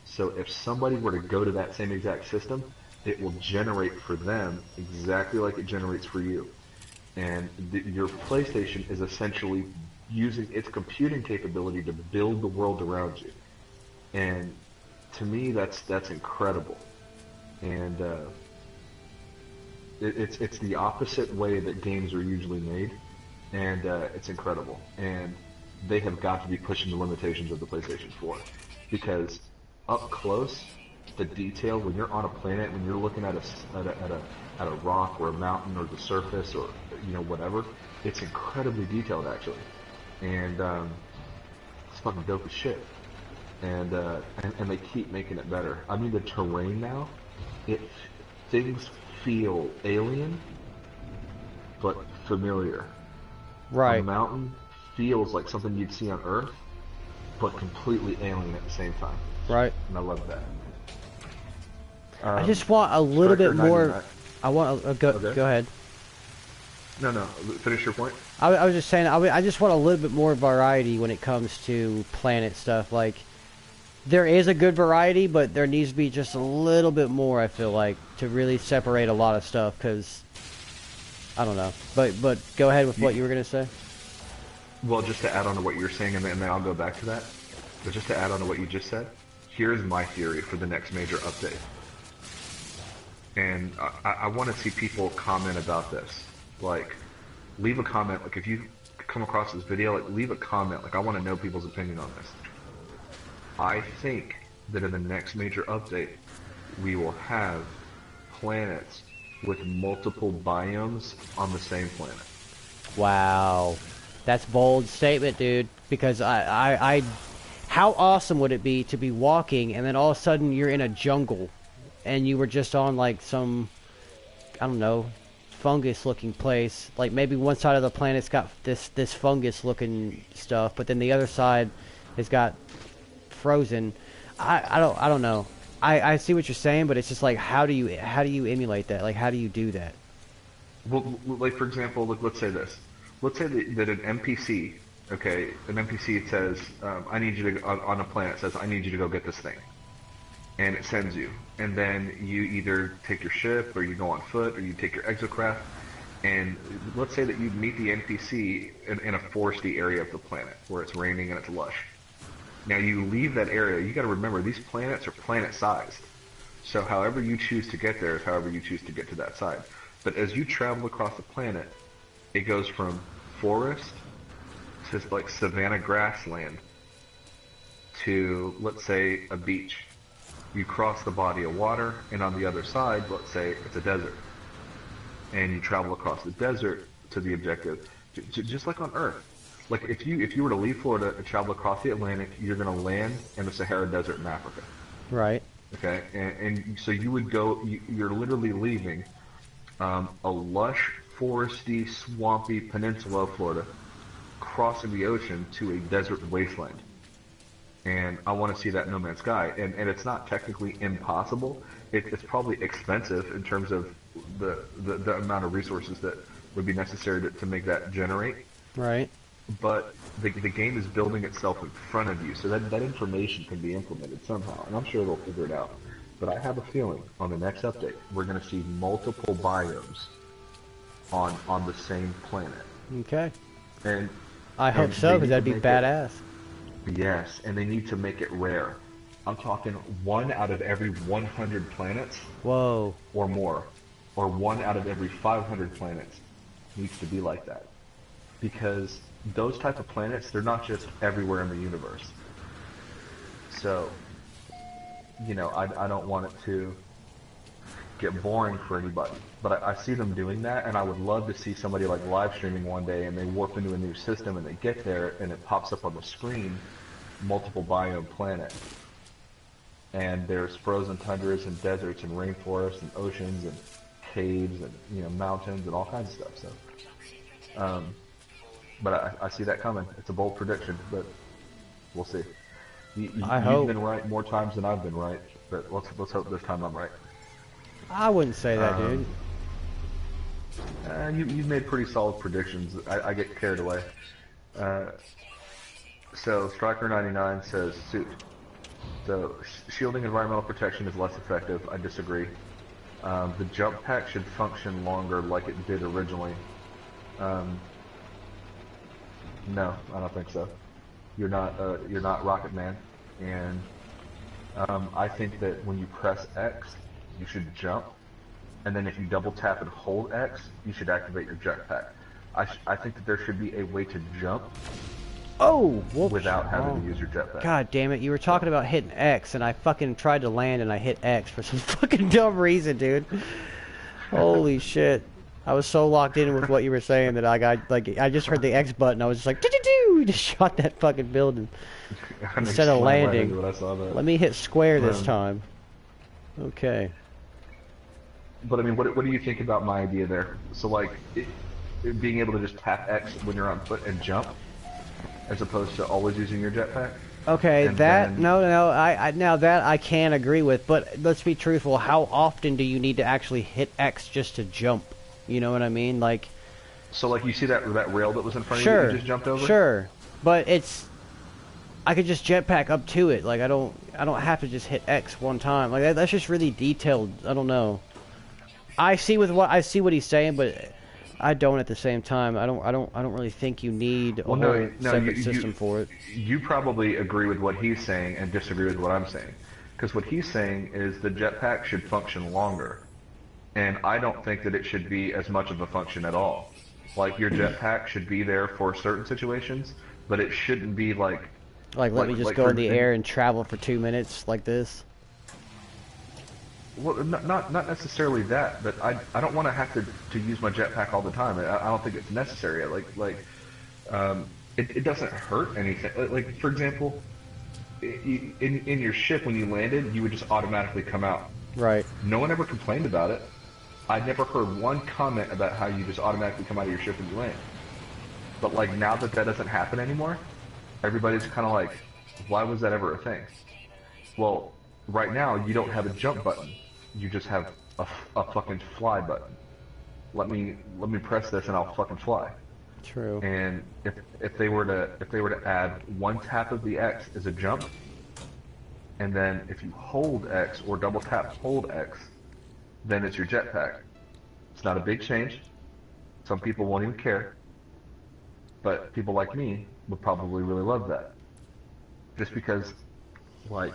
A: So if somebody were to go to that same exact system, it will generate for them exactly like it generates for you. And your PlayStation is essentially using its computing capability to build the world around you. And to me, that's incredible. And it's the opposite way that games are usually made, and it's incredible. And they have got to be pushing the limitations of the PlayStation 4, because up close, the detail when you're on a planet, when you're looking at a rock or a mountain or the surface or whatever, it's incredibly detailed actually, and it's fucking dope as shit. And they keep making it better. I mean, the terrain now, things feel alien, but familiar.
B: Right.
A: A mountain feels like something you'd see on Earth, but completely alien at the same time.
B: Right.
A: And I love that.
B: I just want a little bit more. I want go ahead.
A: No, finish your point.
B: I was just saying, I just want a little bit more variety when it comes to planet stuff. Like, there is a good variety, but there needs to be just a little bit more, I feel like, to really separate a lot of stuff, because, I don't know. But go ahead with what you were going to say.
A: Well, just to add on to what you're saying, and then I'll go back to that. But just to add on to what you just said, here's my theory for the next major update. And I want to see people comment about this. Like, leave a comment. Like, if you come across this video, like, leave a comment. Like, I want to know people's opinion on this. I think that in the next major update, we will have planets with multiple biomes on the same planet.
B: Wow. That's a bold statement, dude. Because how awesome would it be to be walking and then all of a sudden you're in a jungle and you were just on like some, I don't know, fungus-looking place. Like maybe one side of the planet's got this fungus-looking stuff, but then the other side has got frozen. I don't know. I see what you're saying, but it's just like how do you emulate that? Like how do you do that?
A: Well, like for example, let's say this. Let's say that an NPC, okay, an NPC says, I need you to, on a planet says, I need you to go get this thing. And it sends you. And then you either take your ship, or you go on foot, or you take your exocraft. And let's say that you meet the NPC in a foresty area of the planet, where it's raining and it's lush. Now you leave that area, you gotta remember, these planets are planet-sized. So however you choose to get there is however you choose to get to that side. But as you travel across the planet, it goes from forest to like savanna grassland to, let's say, a beach. You cross the body of water, and on the other side, let's say it's a desert. And you travel across the desert to the objective, just like on Earth. Like if you were to leave Florida and travel across the Atlantic, you're going to land in the Sahara Desert in Africa.
B: Right.
A: Okay, and so you would go. You're literally leaving a lush, foresty, swampy peninsula of Florida, crossing the ocean to a desert wasteland. And I want to see that No Man's Sky. And it's not technically impossible. It's probably expensive in terms of the amount of resources that would be necessary to make that generate.
B: Right.
A: But the game is building itself in front of you, so that information can be implemented somehow. And I'm sure they'll figure it out. But I have a feeling on the next update, we're going to see multiple biomes on the same planet.
B: Okay.
A: And
B: I hope so, because that'd be badass.
A: Yes, and they need to make it rare. I'm talking 1 out of every 100 planets.
B: Whoa.
A: Or more. Or 1 out of every 500 planets needs to be like that. Because those type of planets, they're not just everywhere in the universe. So, you know, I don't want it to get boring for anybody. But I see them doing that, and I would love to see somebody like live streaming one day, and they warp into a new system, and they get there, and it pops up on the screen, multiple biome planet. And there's frozen tundras and deserts and rainforests and oceans and caves and, you know, mountains and all kinds of stuff. So, but I see that coming. It's a bold prediction, but we'll see. You've been right more times than I've been right, but let's hope this time I'm right.
B: I wouldn't say that, dude.
A: You've made pretty solid predictions. I get carried away. So Striker99 says suit. So shielding environmental protection is less effective. I disagree. The jump pack should function longer like it did originally. No, I don't think so. You're not Rocket Man, and I think that when you press X, you should jump, and then if you double tap and hold X, you should activate your jetpack. I think that there should be a way to jump.
B: Oh,
A: without having to use your jetpack.
B: God damn it! You were talking about hitting X, and I fucking tried to land, and I hit X for some fucking dumb reason, dude. Holy shit! I was so locked in with what you were saying that I just heard the X button. I was just like, doo-doo-doo! Just shot that fucking building instead of landing. Let me hit square this time. Okay.
A: But I mean, what do you think about my idea there? So like, being able to just tap X when you're on foot and jump, as opposed to always using your jetpack?
B: Okay,
A: And
B: that
A: then,
B: no, I now that I can agree with, but let's be truthful. How often do you need to actually hit X just to jump? You know what I mean? Like,
A: so like you see that rail that was in front of you that you
B: sure,
A: just jumped over?
B: sure, but I could just jetpack up to it. Like, I don't have to just hit X one time. Like that's just really detailed. I don't know. I see what he's saying, but I don't at the same time. I don't really think you need a
A: Well,
B: whole
A: no,
B: separate system for it.
A: you probably agree with what he's saying and disagree with what I'm saying. Because what he's saying is the jetpack should function longer, and I don't think that it should be as much of a function at all. Like your jetpack should be there for certain situations, but it shouldn't be
B: Like, let me just go in the air and travel for 2 minutes like this.
A: well, not necessarily that, but I don't want to have to use my jetpack all the time. I don't think it's necessary. It doesn't hurt anything. Like for example, in your ship when you landed, you would just automatically come out.
B: Right.
A: No one ever complained about it. I never heard one comment about how you just automatically come out of your ship when you land. But like now that doesn't happen anymore, everybody's kind of like, why was that ever a thing? Well, right now you don't have a jump button. You just have a fucking fly button. Let me press this and I'll fucking fly.
B: True.
A: And if they were to add one tap of the X as a jump, and then if you hold X or double tap hold X, then it's your jetpack. It's not a big change. Some people won't even care. But people like me would probably really love that. Just because, like,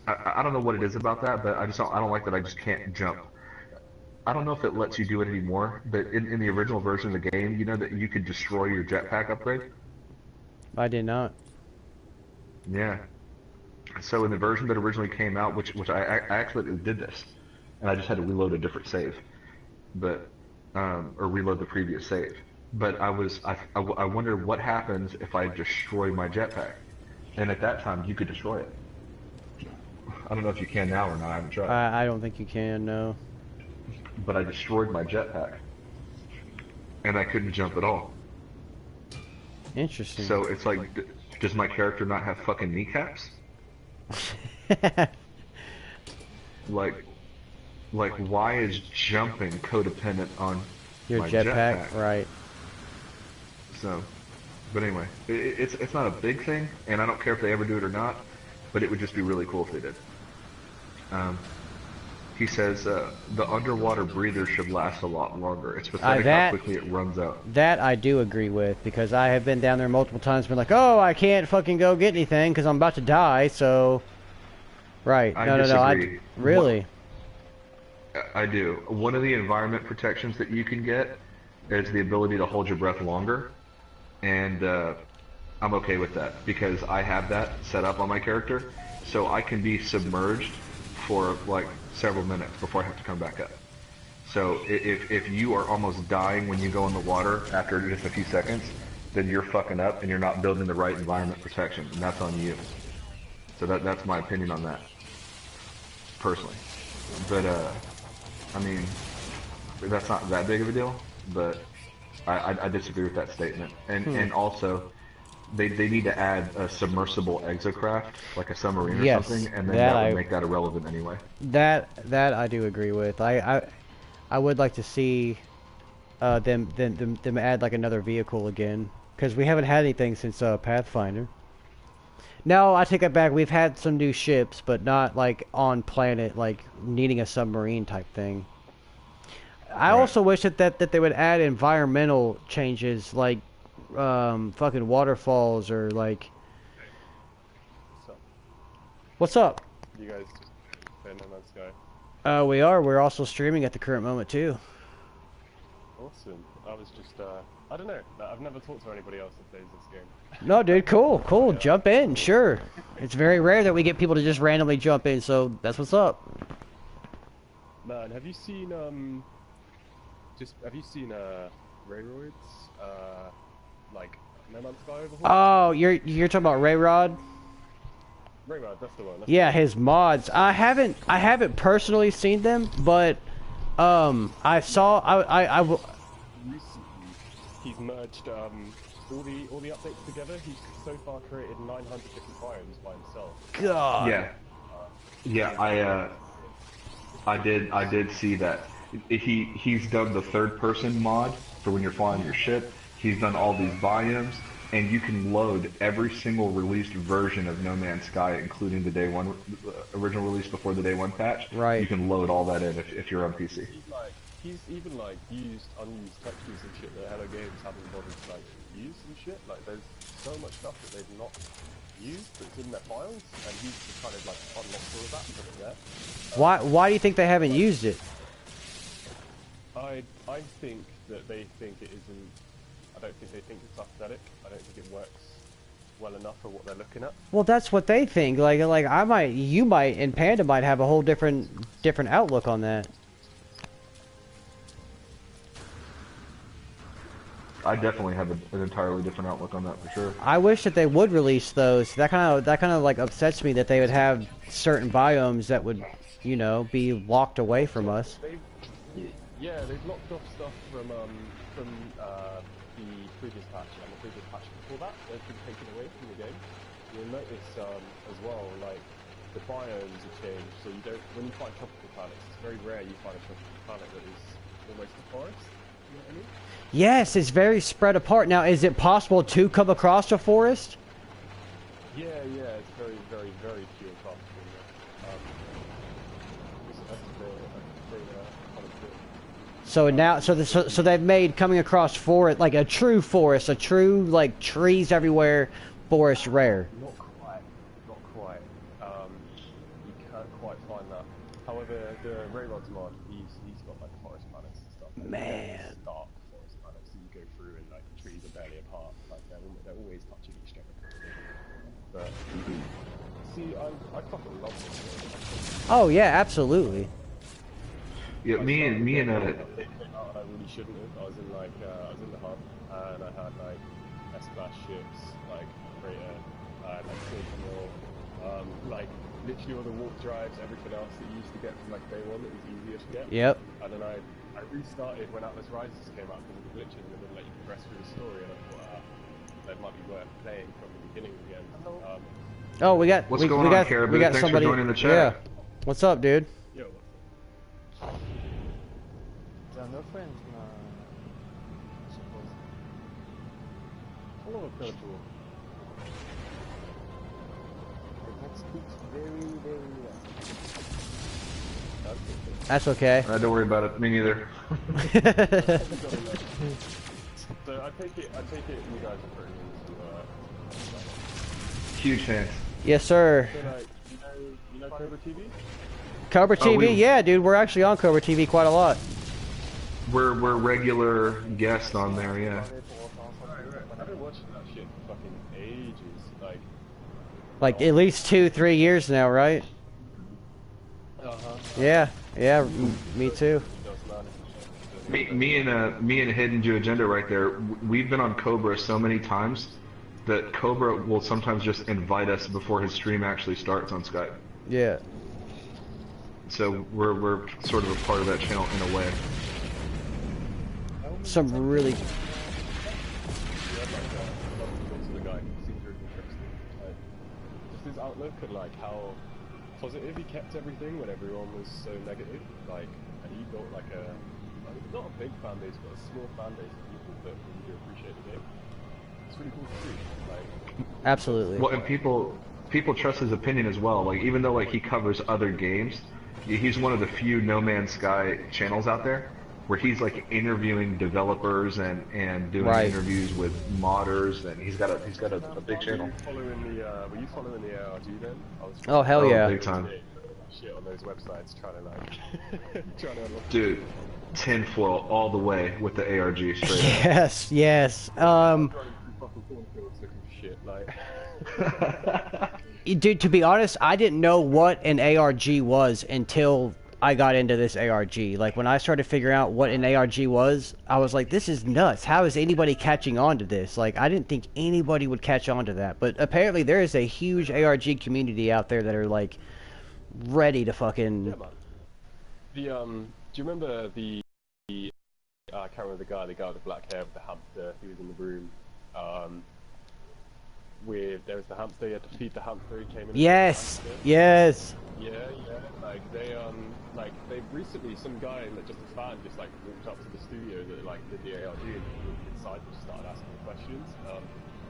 A: I don't know what it is about that, but I don't like that I just can't jump. I don't know if it lets you do it anymore, but in the original version of the game, you know that you could destroy your jetpack upgrade?
B: I did not.
A: Yeah. So in the version that originally came out, which I actually did this, and I just had to reload a different save, but or reload the previous save. But I wondered what happens if I destroy my jetpack, and at that time you could destroy it. I don't know if you can now or not. I haven't tried.
B: I don't think you can. No.
A: But I destroyed my jetpack, and I couldn't jump at all.
B: Interesting.
A: So it's like, does my character not have fucking kneecaps? Like, why is jumping codependent on
B: Your
A: my
B: jetpack, right?
A: So, but anyway, it's not a big thing, and I don't care if they ever do it or not, but it would just be really cool if they did. He says the underwater breather should last a lot longer. It's pathetic how quickly it runs out.
B: That I do agree with, because I have been down there multiple times, been like, oh, I can't fucking go get anything because I'm about to die. So, right?
A: I disagree.
B: Really.
A: I do. One of the environment protections that you can get is the ability to hold your breath longer, and I'm okay with that because I have that set up on my character, so I can be submerged for like several minutes before I have to come back up. So if you are almost dying when you go in the water after just a few seconds, then you're fucking up and you're not building the right environment protection, and that's on you. So that's my opinion on that, personally. But I mean, that's not that big of a deal, but I disagree with that statement. And also, they need to add a submersible exocraft, like a submarine or something, and then that would make that irrelevant anyway.
B: That I do agree with. I would like to see them add like another vehicle again, because we haven't had anything since Pathfinder. No, I take it back. We've had some new ships, but not like on planet, like needing a submarine type thing. I also wish that they would add environmental changes, like fucking waterfalls or like. What's up?
C: You guys playing No Man's Sky?
B: We are. We're also streaming at the current moment too.
C: Awesome. I was just I don't know. I've never talked to anybody else that plays this game.
B: No, dude, cool. Yeah. Jump in, sure. It's very rare that we get people to just randomly jump in, so that's what's up.
C: Man, have you seen Rayroids? Like No Man's Sky overhaul?
B: Oh, you're talking about Rayrod?
C: Rayrod, that's the one.
B: Yeah, his mods. I haven't personally seen them, but I saw
C: Recently, he's merged all the updates together, he's so far created 900 different biomes by himself.
B: God.
A: Yeah. Yeah, I did see that. He's done the third person mod for when you're flying your ship. He's done all these biomes, and you can load every single released version of No Man's Sky, including the day one original release before the day one patch.
B: Right.
A: You can load all that in if you're on PC.
C: He's even like used unused textures and shit that Hello Games haven't bothered to like use and shit. Like there's so much stuff that they've not used that's in their files, and he's just kind of like unlocked all of that and put it there.
B: Why do you think they haven't used it?
C: I think that they think it isn't. I don't think they think it's aesthetic. I don't think it works well enough for what they're looking at.
B: Well, that's what they think. Like I might, you might, and Panda might have a whole different outlook on that.
A: I definitely have an entirely different outlook on that for sure.
B: I wish that they would release those. That kind of like upsets me that they would have certain biomes that would, you know, be locked away from us.
C: Yeah, they've locked off stuff from the previous patch and the previous patch before that. They've been taken away from the game. You'll notice as well, like the biomes have changed. So you don't, when you find tropical planets, it's very rare you find a tropical planet that is almost a forest. You know what I mean?
B: Yes, it's very spread apart. Now, is it possible to come across a forest?
C: Yeah, it's very, very, very few and far between.
B: So now, so they've made coming across forest like a true forest, a true like trees everywhere, forest rare.
C: Not quite. You can't quite find that. However, the Rayrod's mod, he's got like forest planets and stuff.
B: Man.
C: Dark forest planets that you go through and like the trees are barely apart. Like they're always touching each other. But see, I fucking love this game.
B: Oh yeah, absolutely.
A: Yeah, me and
C: I really shouldn't have. I was in like I was in the hub and I had like S-class ships, like freighter, like Sentinel, like literally all the warp drives, everything else that you used to get from like day one that was easier to get.
B: Yep.
C: And then I restarted when Atlas Rises came out because of the glitching and then let you progress through the story, and I thought that might be worth playing from the beginning again.
B: Oh, we got
A: What's going on, Caribou?
B: we got
A: Thanks
B: somebody.
A: for joining the chat.
B: Yeah. What's up, dude?
C: Yo,
D: No friends, no. I suppose.
C: hello, Purple.
D: That speaks very, very well.
B: That's okay.
A: Don't worry about it. Me neither.
C: So I take it you guys are pretty into
A: Huge fans.
B: Yes, sir.
C: so like, you know Cobra TV?
B: Cobra TV, yeah, dude. We're actually on Cobra TV quite a lot.
A: We're regular guests on there, yeah.
C: Right. I've been watching that shit for fucking ages.
B: Like at least 2-3 years now, right? Yeah, me too.
A: Me and Hiddenjewagenda right there. We've been on Cobra so many times that Cobra will sometimes just invite us before his stream actually starts on Skype.
B: Yeah.
A: So we're sort of a part of that channel in a way.
B: Some really.
C: The guy seems really interesting. Just his outlook and like how positive he kept everything when everyone was so negative. Like, and he built like not a big fan base, but a small fan base of people that really do appreciate the game. It's really cool to see. Like,
B: Absolutely.
A: Well, and people trust his opinion as well. Like even though like he covers other games, he's one of the few No Man's Sky channels out there where he's like interviewing developers and doing interviews with modders, and he's got a big channel.
C: Were you following the ARG then?
B: Oh hell yeah.
A: Big time.
C: Shit on those websites trying to unlock.
A: Dude, tinfoil all the way with the ARG straight up.
B: Yes.
C: Shit, like.
B: Dude, to be honest, I didn't know what an ARG was until I got into this ARG. Like, when I started figuring out what an ARG was, I was like, this is nuts. How is anybody catching on to this? Like, I didn't think anybody would catch on to that. But apparently there is a huge ARG community out there that are, like, ready to fucking...
C: Yeah, man. Do you remember the... I can't remember the guy with the black hair with the hamster who was in the room. With there was the hamster, you had to feed the hamster. He came in.
B: Yes, yes.
C: Yeah, like they recently, some guy, like just a fan, just like walked up to the studio that like did the ARG and walked inside and just started asking questions.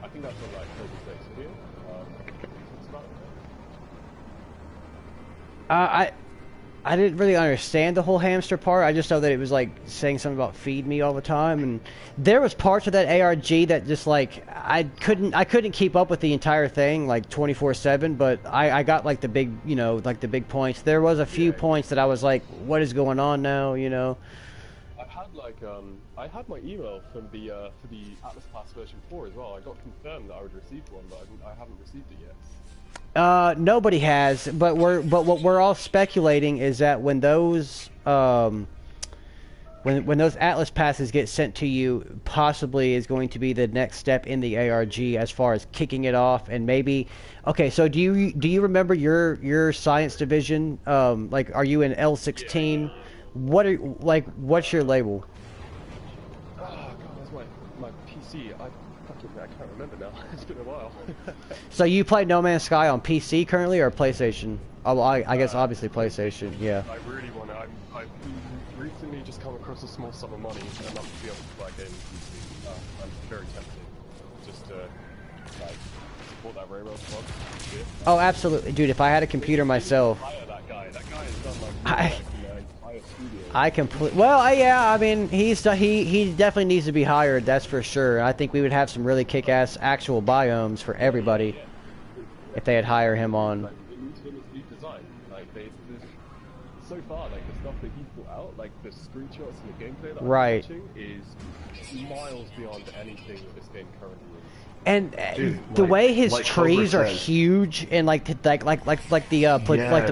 C: I think that's on like Kobe's next video. It's about it.
B: I didn't really understand the whole hamster part. I just know that it was like saying something about feed me all the time, and there was parts of that ARG that just like I couldn't keep up with the entire thing like 24/7. But I got like the big like the big points. There was a few points that I was like, what is going on now?
C: I had my email from the for the Atlas Pass version 4 as well. I got confirmed that I would receive one, but I haven't received it yet.
B: Nobody has, but what we're all speculating is that when those when those Atlas passes get sent to you, possibly is going to be the next step in the ARG as far as kicking it off, and maybe. Okay, so do you remember your science division? Like, are you in L16? Yeah. What's your label?
C: Oh god, that's my PC. I can't remember now. It's been a while.
B: So you play No Man's Sky on PC currently or PlayStation? Oh, I guess obviously PlayStation. Yeah.
C: I really want to. I've recently just come across a small sum of money enough to be able to play a game on PC. I'm very tempted just to like support that railroad club.
B: Oh, absolutely, dude. If I had a computer myself.
C: That guy has done like.
B: Yeah, I mean, he definitely needs to be hired, that's for sure. I think we would have some really kick-ass actual biomes for everybody if they'd hire him on.
C: Like, it needs to be designed. Like, so far, like, the stuff that he's put out, like, the screenshots and the gameplay that I'm watching is miles beyond anything that this game currently is.
B: And the way his trees are huge, and like the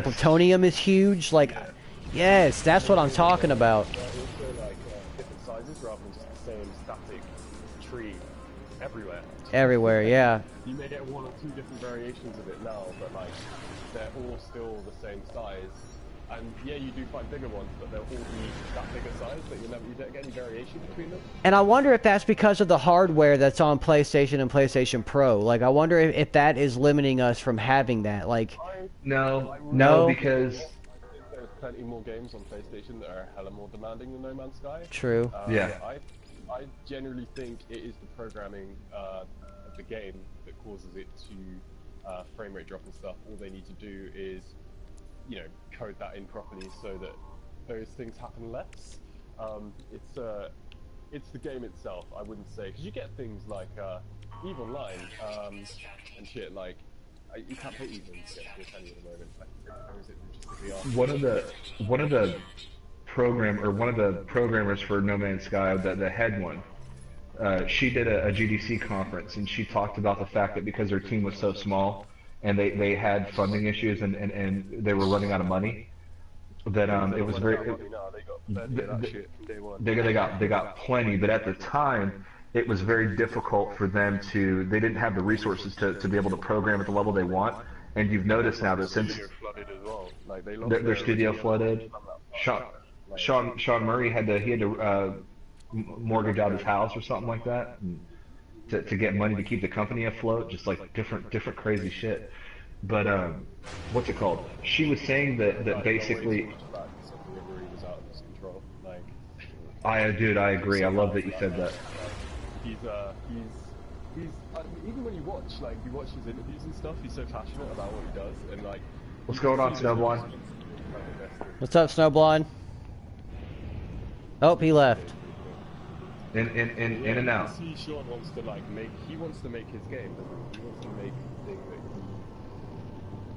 B: plutonium is huge, like. Yeah. Yes, that's what I'm talking about.
C: Also, like, different sizes rather than just the same static tree everywhere.
B: Everywhere, yeah.
C: You may get one or two different variations of it now, but like, they're all still the same size. And yeah, you do find bigger ones, but they'll all be that bigger size, but you don't get any variation between them.
B: And I wonder if that's because of the hardware that's on PlayStation and PlayStation Pro. Like, I wonder if that is limiting us from having that. Like,
A: no, because
C: plenty more games on PlayStation that are hella more demanding than No Man's Sky.
B: True.
A: Yeah.
C: I generally think it is the programming of the game that causes it to frame rate drop and stuff. All they need to do is, code that in properly so that those things happen less. It's the game itself, I wouldn't say, because you get things like EVE Online and shit like. You can't play even at the moment.
A: One of the programmers for No Man's Sky, the head one, she did a GDC conference, and she talked about the fact that because their team was so small and they had funding issues and they were running out of money, that it was very. They got plenty, but at the time. It was very difficult for them they didn't have the resources to be able to program at the level they want. And you've noticed now that since their studio flooded, Sean Murray had to mortgage out his house or something like that to get money to keep the company afloat, just like different crazy shit. But what's it called? She was saying that basically. I agree. I love that you said that.
C: He's even when you watch his interviews and stuff, he's so passionate about what he does, and like.
A: What's going on, Snowblind?
B: What's up, Snowblind? Oh, he left.
A: In and out.
C: Sean wants to wants to make his game. He wants to make the thing that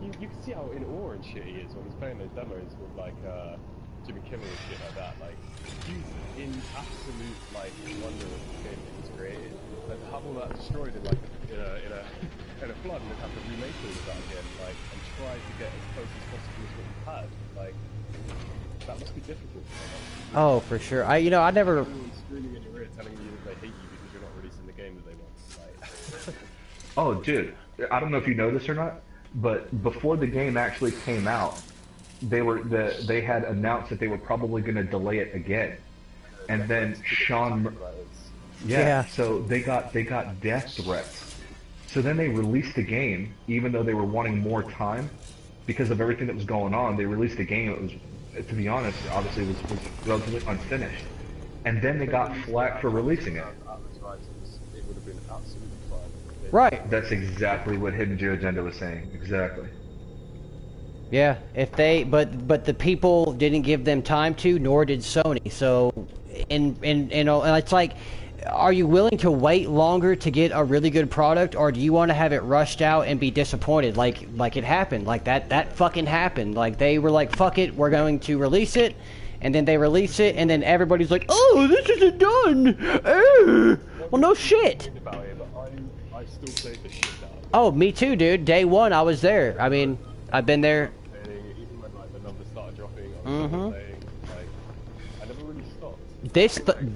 C: you can see how in awe and shit he is when he's playing those demos with like Jimmy Kimmel and shit like that. Like he's in absolute wonder of the game that he's created. And to have all that destroyed in in a flood and then have to remake all of that again, and try to get as close as possible as what you've had, that must be difficult.
B: Oh, for sure. I never.
C: Everyone's screaming in your ear telling you that they hate you because you're not releasing the game that they want.
A: Oh, dude, I don't know if you know this or not, but before the game actually came out, they had announced that they were probably going to delay it again, and then Sean
B: Yeah.
A: So they got death threats. So then they released the game, even though they were wanting more time, because of everything that was going on. They released a game. It was, to be honest, obviously was relatively unfinished. And then they got flack for releasing it.
C: It would have been absolutely fine.
B: Right.
A: That's exactly what Hiddenjewagenda was saying. Exactly.
B: Yeah, if they, but the people didn't give them time to, nor did Sony. So, and it's like, are you willing to wait longer to get a really good product, or do you want to have it rushed out and be disappointed, like it happened, like that fucking happened. Like they were like, fuck it, we're going to release it, and then they release it, and then everybody's like, oh, this isn't done. Well, no shit.
C: About it, but I still played the shit out of it.
B: Oh, me too, dude. Day one, I was there. I mean, I've been there.
C: Even when like the numbers started dropping, I was still playing. Like, I never really stopped.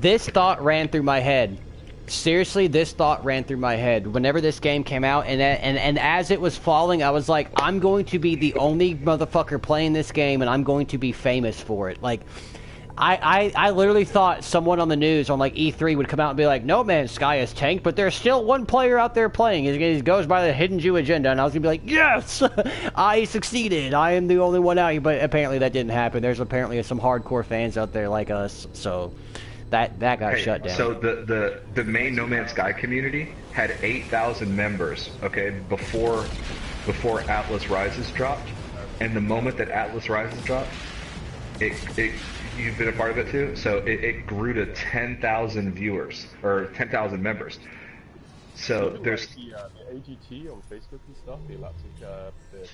B: This thought ran through my head. Seriously, this thought ran through my head whenever this game came out, and as it was falling, I was like, I'm going to be the only motherfucker playing this game, and I'm going to be famous for it. Like, I literally thought someone on the news on like E3 would come out and be like, no man, Sky is tanked, but there's still one player out there playing. He goes by the Hiddenjewagenda, and I was gonna be like, yes, I succeeded. I am the only one out here. But apparently that didn't happen. There's apparently some hardcore fans out there like us, so that got shut down.
A: So the main No Man's Sky community had 8,000 members. Okay, before Atlas Rises dropped, and the moment that Atlas Rises dropped, it you've been a part of it too, so it grew to 10,000 viewers, or 10,000 members. So there's
C: the AGT on Facebook and stuff, the Galactic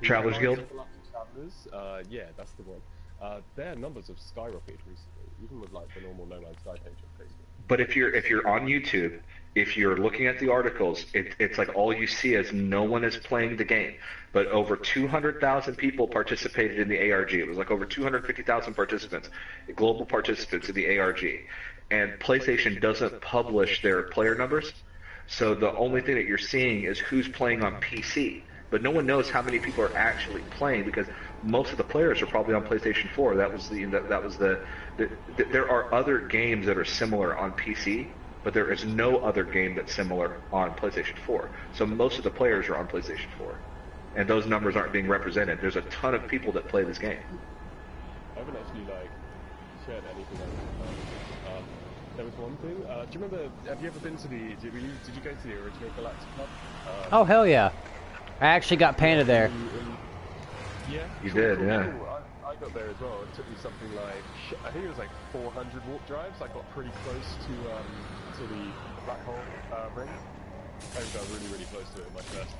A: Travelers Guild.
C: Travelers, yeah, that's the one. Their numbers have skyrocketed recently, even with like the normal No Man's Sky page on Facebook.
A: But if you're on YouTube, if you're looking at the articles, it's like all you see is no one is playing the game. But over 200,000 people participated in the ARG. It was like over 250,000 participants, global participants in the ARG. And PlayStation doesn't publish their player numbers, so the only thing that you're seeing is who's playing on PC. But no one knows how many people are actually playing, because most of the players are probably on PlayStation 4. There are other games that are similar on PC, but there is no other game that's similar on PlayStation 4. So most of the players are on PlayStation 4, and those numbers aren't being represented. There's a ton of people that play this game.
C: I haven't actually like shared anything else. There was one thing. Do you remember? Have you ever been to the? Did you go to the original Galactic Club?
B: Oh hell yeah! I actually got Panda there.
C: Yeah.
A: You did, yeah.
C: Cool. I got there as well. It took me something like, I think it was like 400 warp drives. I got pretty close to the black hole ring. I got really, really close to it in my first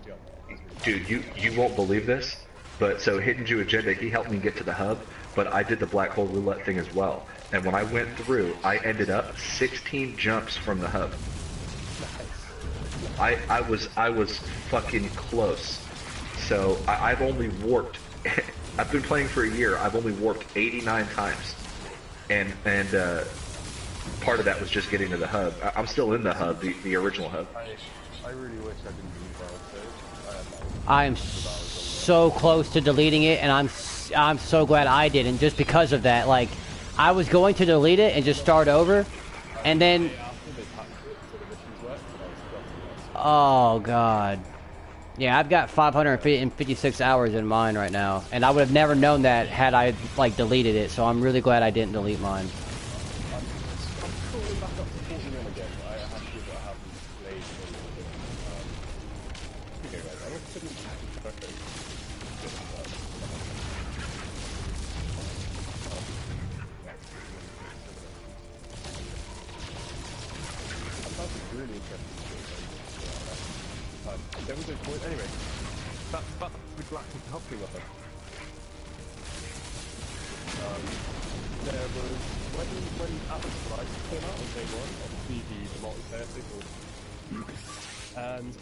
C: jump.
A: Dude, you won't believe this, but so Hiddenjewagenda, he helped me get to the hub, but I did the black hole roulette thing as well. And when I went through, I ended up 16 jumps from the hub. I was fucking close. So I've only warped. I've been playing for a year. I've only warped 89 times, and part of that was just getting to the hub. I'm still in the hub, the original hub.
C: I really wish I didn't do that.
B: I'm so close to deleting it, and I'm so glad I didn't, just because of that. Like, I was going to delete it and just start over, and then oh god. Yeah, I've got 556 hours in mine right now, and I would have never known that had I like deleted it. So I'm really glad I didn't delete mine.
C: I'm crawling back up to 41 again. I have to give it a happy play. Okay, guys, I'm gonna put this perfect. That's really interesting. There was a point, anyway, that's the Galactic helping weapon. There was, when Atlas Rise came out on day one, obviously the multiplayer thing, and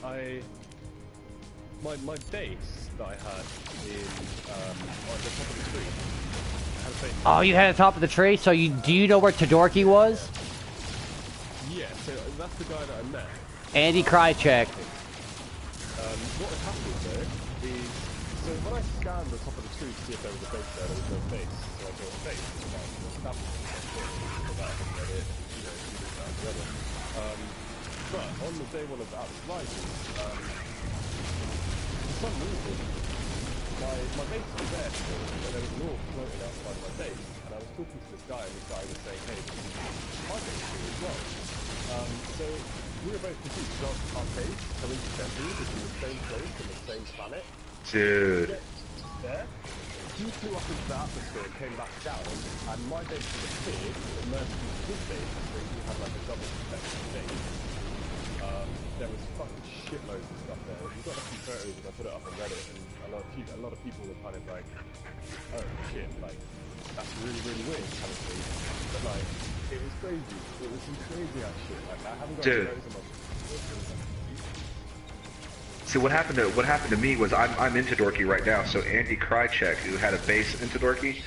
C: my base that I had on the top of the tree, had a base.
B: Oh, you had the top of the tree? So do you know where Todorki was?
C: Yeah, so that's the guy that I met.
B: Andy Krychek.
C: What had happened though is So when I scanned the top of the tree to see if there was a base there was no base. So I built a base. Like, established about it, you know, do this, that, and the other. But on the day one of Atlas Rising, for some reason, my base was there still, but there was an orb floating outside my base, and I was talking to this guy, and this guy was saying, hey, this is my base here as well. So we were both confused, because our base, coincidentally, was in the same place, on the same planet.
E: Dude.
C: There, he flew up into the atmosphere, came back down, and my base disappeared, immersed into his base, so he had like a double protection base. There was fucking shitloads of stuff there. We've got a few photos and I put it up on Reddit, and a lot of people were kind of like, oh shit, like, that's really, really weird kind of thing. But like, it was crazy. It was some crazy ass shit. Like, I haven't got
E: Dude.
C: photos of my.
E: See, what happened to me was I'm into Dorky right now, so Andy Krychek, who had a base into Dorky,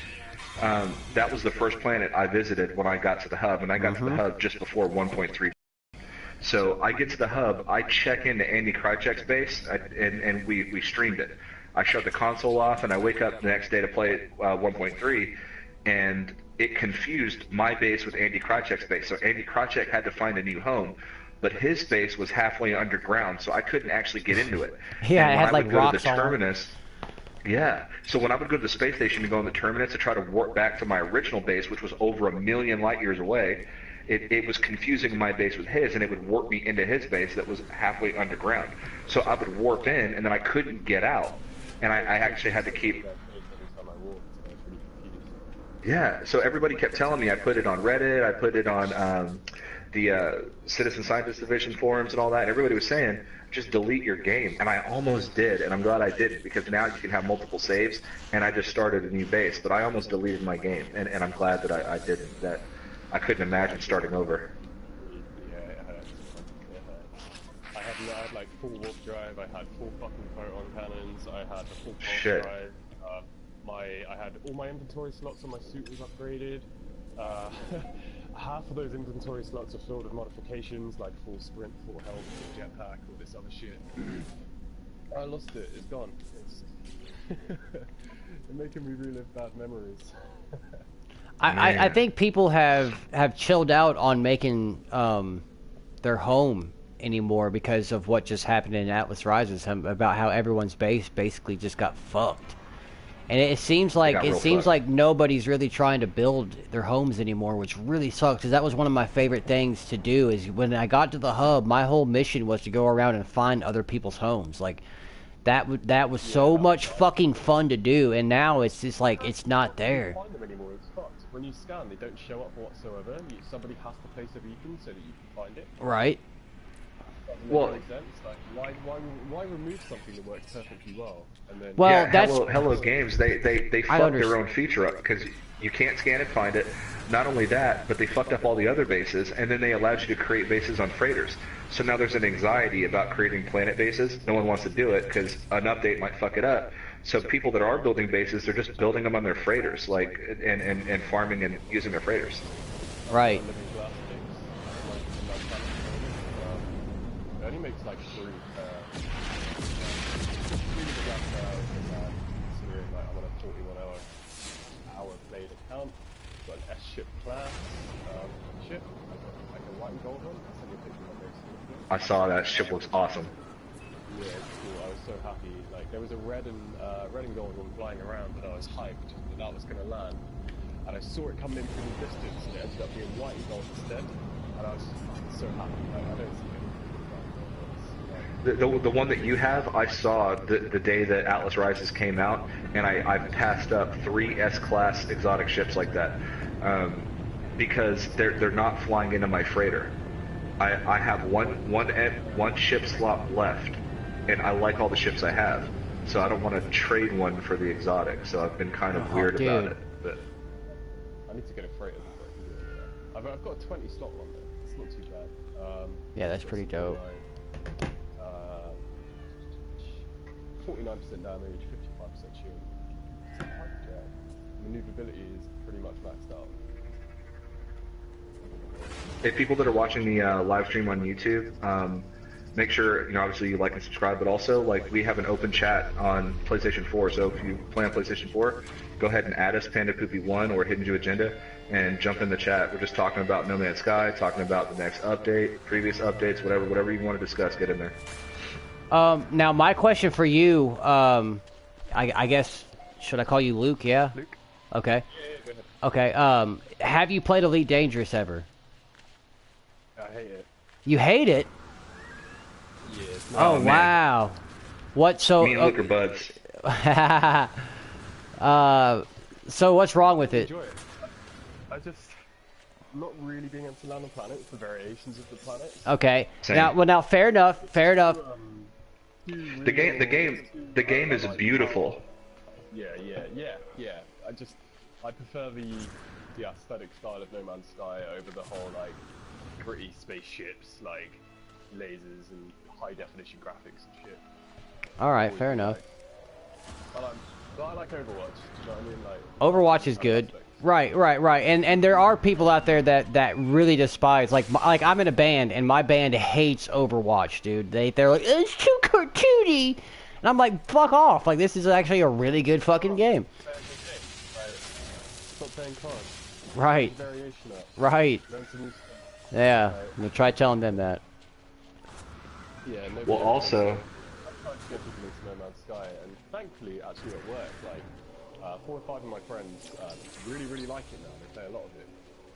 E: that was the first planet I visited when I got to the hub, and I got to the hub just before 1.3. So I get to the hub, I check into Andy Krychek's base, and we streamed it. I shut the console off, and I wake up the next day to play 1.3, and it confused my base with Andy Krychek's base. So Andy Krychek had to find a new home, but his base was halfway underground, so I couldn't actually get into it.
B: Yeah,
E: and
B: it
E: when
B: had
E: I
B: like
E: would go
B: rocks
E: to the
B: all
E: terminus, yeah. So when I would go to the space station to go on the terminus to try to warp back to my original base, which was over 1,000,000 light years away, it was confusing my base with his, and it would warp me into his base that was halfway underground. So I would warp in, and then I couldn't get out. And I actually had to keep... Yeah, so everybody kept telling me, I put it on Reddit, I put it on the Citizen Scientist Division forums and all that, and everybody was saying, just delete your game. And I almost did, and I'm glad I didn't, because now you can have multiple saves, and I just started a new base, but I almost deleted my game, and I'm glad that I didn't. That I couldn't imagine starting over.
C: Yeah, it hurt. I had like full warp drive, I had full fucking photon cannons, I had a full pulse
E: Shit.
C: drive, I had all my inventory slots on my suit was upgraded. Half of those inventory slots are filled with modifications like full sprint, full health, full jetpack, all this other shit. I lost it, it's gone. It's making me relive bad memories.
B: I think people have chilled out on making their home anymore because of what just happened in Atlas Rises, about how everyone's base basically just got fucked. And it seems like nobody's really trying to build their homes anymore, which really sucks, because that was one of my favorite things to do. Is when I got to the hub, my whole mission was to go around and find other people's homes. Like that was so much fucking fun to do, and now it's just like it's not there.
C: You can't find them anymore. It's fucked. When you scan, they don't show up whatsoever. Somebody has to place a beacon so that you can find it.
B: Right.
C: Well, doesn't make sense. Like, why remove something that works perfectly well? And then
B: that's
E: Hello Games. They fucked their own feature up because you can't scan and find it. Not only that, but they fucked up all the other bases, and then they allowed you to create bases on freighters. So now there's an anxiety about creating planet bases. No one wants to do it because an update might fuck it up. So people that are building bases, they're just building them on their freighters, like and farming and using their freighters.
B: Right.
C: It only makes like 3. Really big up considering like I'm on a 41 hour played account. Got an S ship class ship, like a white and gold one. I'll send you a picture of my base.
E: I saw that ship looks awesome.
C: Yeah, it's cool. I was so happy. Like there was a red and gold one flying around, and I was hyped that that was going to land. And I saw it coming in from the distance, and it ended up being white and gold instead. And I was so happy. Like, I don't see anything.
E: The one that you have, I saw the day that Atlas Rises came out, and I've passed up 3 S-class exotic ships like that because they're not flying into my freighter. I have one ship slot left, and I like all the ships I have, so I don't want to trade one for the exotic. So I've been kind of weird about it. But
C: I need to get a freighter before I can do it. I've got a 20 slot one though. It's not too bad.
B: Yeah, that's pretty dope.
C: 49% damage, 55% shield. It's a hard drive. Maneuverability is pretty much maxed out.
E: if people that are watching the live stream on YouTube, make sure, you know, obviously you like and subscribe, but also, like, we have an open chat on PlayStation 4, so if you play on PlayStation 4, go ahead and add us, PandaPoopy1 or Hiddenjewagenda, and jump in the chat. We're just talking about No Man's Sky, talking about the next update, previous updates, whatever you want to discuss, get in there.
B: Now my question for you, I guess, should I call you Luke? Yeah?
C: Luke?
B: Okay.
C: Yeah, go ahead.
B: Okay, have you played Elite Dangerous ever?
C: I hate it.
B: You hate it?
C: Yeah, it's
B: Oh,
E: man.
B: wow. What, so...
E: Me and Luke are buds.
B: So what's wrong with it?
C: enjoy it. I just not really being able to land on planets, the variations of the planets.
B: Okay.
E: Same.
B: Now, fair enough.
E: The game is beautiful.
C: Yeah. I prefer the aesthetic style of No Man's Sky over the whole like pretty spaceships, like lasers and high definition graphics and shit.
B: All right, fair enough.
C: I like Overwatch. Do you know what I mean? Like
B: Overwatch is good. Right. And there are people out there that really despise, like I'm in a band and my band hates Overwatch, dude. They're like, it's too cartoony, and I'm like, fuck off. Like, this is actually a really good fucking game.
C: Stop playing cards.
B: Right.
C: Variation up.
B: Right.
C: Learn some new stuff.
B: Yeah.
C: Right.
B: I'm gonna try telling them that.
C: Yeah.
E: Well, also,
C: I tried to get people into No Man's Sky, and thankfully, actually at work, like 4 or 5 of my friends really like it now. They play a lot of it.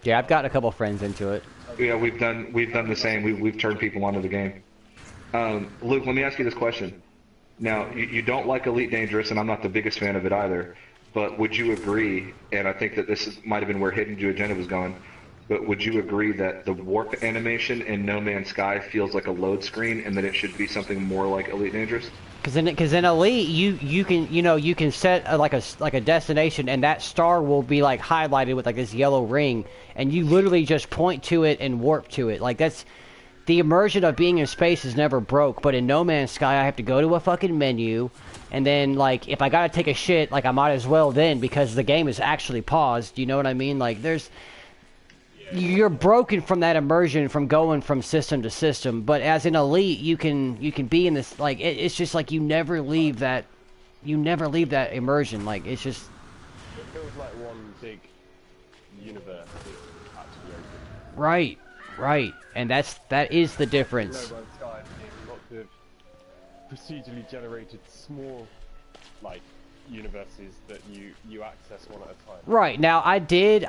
B: Yeah, I've got a couple friends into it.
E: yeah, we've done the same. We've turned people onto the game. Luke, let me ask you this question. Now, you don't like Elite Dangerous, and I'm not the biggest fan of it either. But would you agree? And I think that might have been where Hiddenjewagenda was going. But would you agree that the warp animation in No Man's Sky feels like a load screen, and that it should be something more like Elite Dangerous?
B: Because in Elite, you can set like a destination, and that star will be like highlighted with like this yellow ring, and you literally just point to it and warp to it. Like, that's the immersion of being in space is never broke. But in No Man's Sky, I have to go to a fucking menu, and then like if I gotta take a shit, like I might as well then, because the game is actually paused. You know what I mean? Like you're broken from that immersion from going from system to system. But as an Elite, you can be in this, like it's just like you never leave that immersion. Like, it's just,
C: It feels like one big universe that's actually open.
B: right, and that is the difference.
C: No Man's Sky being lots of procedurally generated small, like, universes that you access one at a time.
B: Right. Now, I did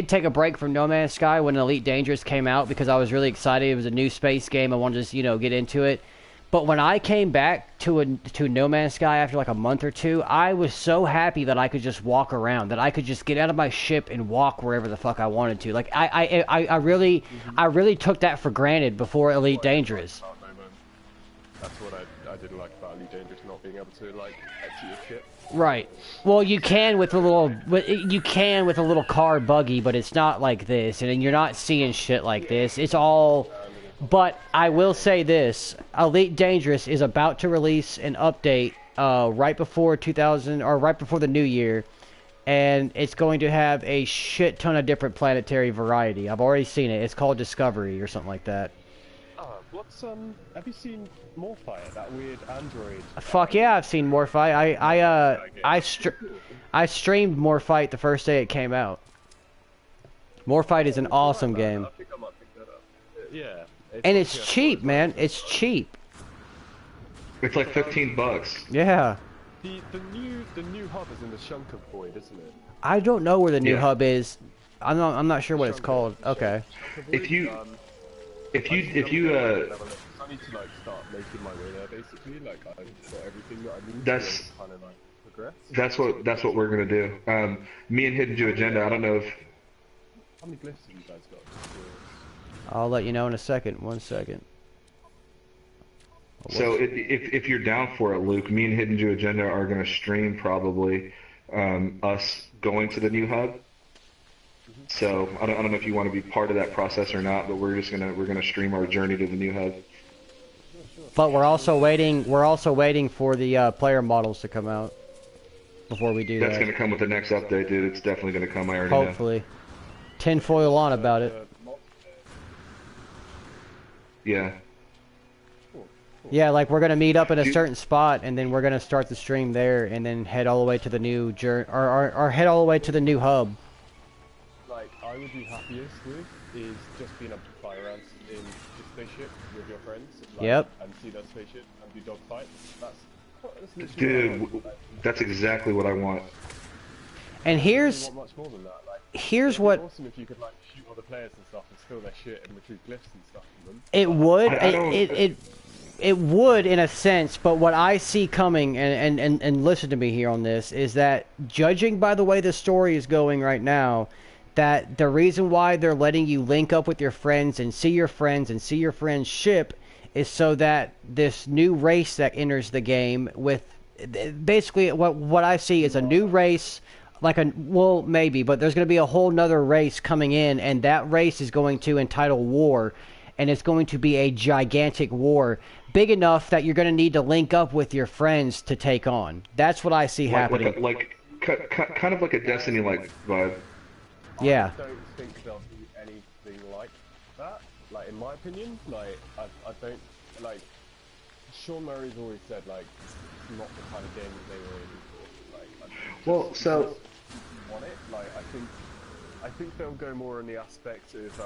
B: take a break from No Man's Sky when Elite Dangerous came out, because I was really excited. It was a new space game. I wanted to just, get into it. But when I came back to No Man's Sky after like a month or two, I was so happy that I could just walk around, that I could just get out of my ship and walk wherever the fuck I wanted to. Like, I really took that for granted before Elite Dangerous.
C: That's what I didn't like about Elite Dangerous, not being able to like exit your ship.
B: Right. Well, you can with a little car buggy, but it's not like this, and you're not seeing shit like this. It's all. But I will say this: Elite Dangerous is about to release an update right before the new year, and it's going to have a shit ton of different planetary variety. I've already seen it. It's called Discovery or something like that.
C: Have you seen Morphi, that weird android?
B: Fuck yeah, I've seen Morphi. I streamed Morphi the first day it came out. Morphi is an awesome game.
C: I think I might pick that up. Yeah.
B: And it's cheap, man. It's cheap.
E: It's like $15.
B: Yeah.
C: The new hub is in the Shunker Void, isn't it?
B: I don't know where the new
E: Yeah.
B: hub is. I'm not sure what it's called. Okay.
E: If you
C: I need to like start making my way there, basically. Like, I've got everything that I need
E: That's-
C: to kind of like progress.
E: That's what we're gonna do. Me and Hiddenjewagenda. I don't know if
C: How many glyphs have you guys got? Just curious.
B: I'll let you know in a second. 1 second.
E: so. If you're down for it, Luke, me and Hiddenjewagenda are gonna stream probably us going to the new hub. So I don't know if you want to be part of that process or not, but we're gonna stream our journey to the new hub.
B: But we're also waiting for the player models to come out before we do
E: That's
B: that.
E: gonna come with the next update, dude. It's definitely gonna come. I already know.
B: Hopefully. Tinfoil on about it.
E: Yeah.
C: Cool.
B: Yeah, like we're gonna meet up at a
E: Dude.
B: certain spot, and then we're gonna start the stream there, and then head all the way to the new or head all the way to the new hub.
C: Like, I would be happiest with is just being able to fly around in the spaceship with your friends. Like,
B: Yep.
C: And see that spaceship and do dogfights. That's literally
E: Dude,
C: what I want.
E: that's exactly what I want.
B: And
C: I
B: here's
C: want much more than that. Like,
B: here's
C: it'd be
B: what
C: awesome if you could like shoot other players and stuff and steal their shit and retrieve glyphs and stuff from them.
B: it would.
E: I don't-
B: It would in a sense, but what I see coming, and listen to me here on this, is that judging by the way the story is going right now, that the reason why they're letting you link up with your friends and see your friends' ship is so that this new race that enters the game with basically what I see is a new race, like well maybe, but there's going to be a whole nother race coming in, and that race is going to entitle War, and it's going to be a gigantic war, big enough that you're going to need to link up with your friends to take on. That's what I see happening.
E: Kind of like a Destiny-like vibe.
B: Yeah.
C: I don't think they'll do anything like that. Like, in my opinion, like, I don't, like, Sean Murray's always said, like, it's not the kind of game that they were aiming for. Like,
E: Well, so
C: want it. Like, I think they'll go more on the aspect of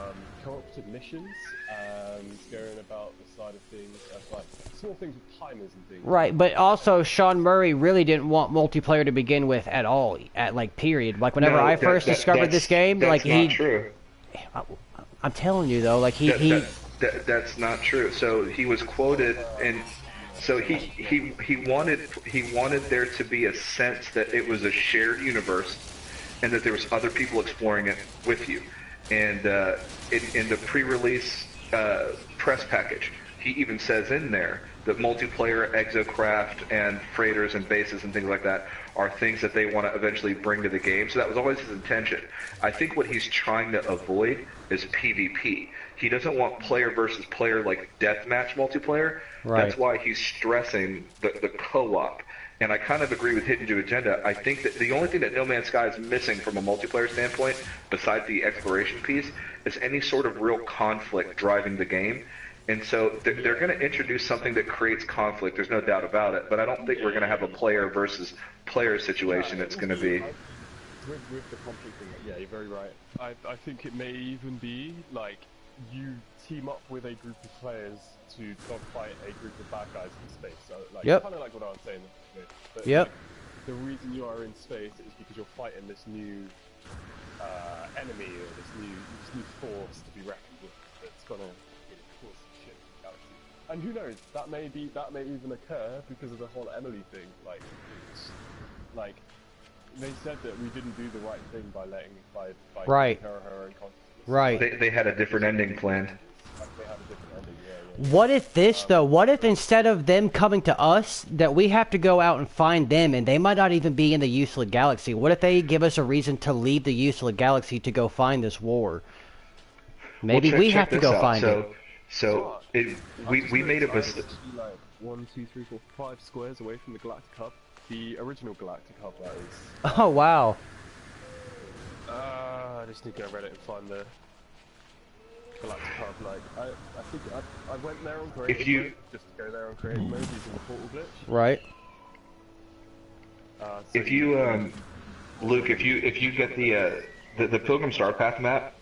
C: cooperative missions and going about the side of things as like small things with timers and things.
B: Right, but also Sean Murray really didn't want multiplayer to begin with at all, at like period. Like whenever I first discovered this game, like
E: that's not true.
B: I'm telling you though, like
E: that's not true. So he was quoted, and so he wanted there to be a sense that it was a shared universe, and that there was other people exploring it with you. And in the pre-release press package, he even says in there that multiplayer, exocraft, and freighters and bases and things like that are things that they want to eventually bring to the game. So that was always his intention. I think what he's trying to avoid is PvP. He doesn't want player versus player like deathmatch multiplayer.
B: Right.
E: That's why he's stressing the co-op. And I kind of agree with Hiddenjewagenda. I think that the only thing that No Man's Sky is missing from a multiplayer standpoint, besides the exploration piece, is any sort of real conflict driving the game. And so they're going to introduce something that creates conflict. There's no doubt about it. But I don't think we're going to have a player versus player situation. It's going to be...
C: With the conflict thing, yeah, you're very right. I think it may even be, like, you team up with a group of players to dogfight a group of bad guys in space. So, like, kind of like what I was saying. But, like, the reason you are in space is because you're fighting this new enemy or this new force to be reckoned with that's gonna cause some shit in the galaxy. And who knows? That may even occur because of the whole Emily thing. Like they said that we didn't do the right thing by letting her own consciousness.
B: Right.
E: They had a different ending planned.
C: Like they had a different ending.
B: What if this though? What if instead of them coming to us, that we have to go out and find them, and they might not even be in the Euclid Galaxy? What if they give us a reason to leave the Euclid Galaxy to go find this war? Maybe we have to go find it.
E: So we made a mistake.
C: Like 1, 2, 3, 4, 5 squares away from the Galactic Hub, the original Galactic Hub, that is.
B: Oh wow.
C: I just need to go Reddit and find the Galactic Hub. Like I think I went there on creative mode, just to go there on creative mode using the portal glitch.
B: Right.
C: So
E: If you Luke, if you get the Pilgrim Star Path map,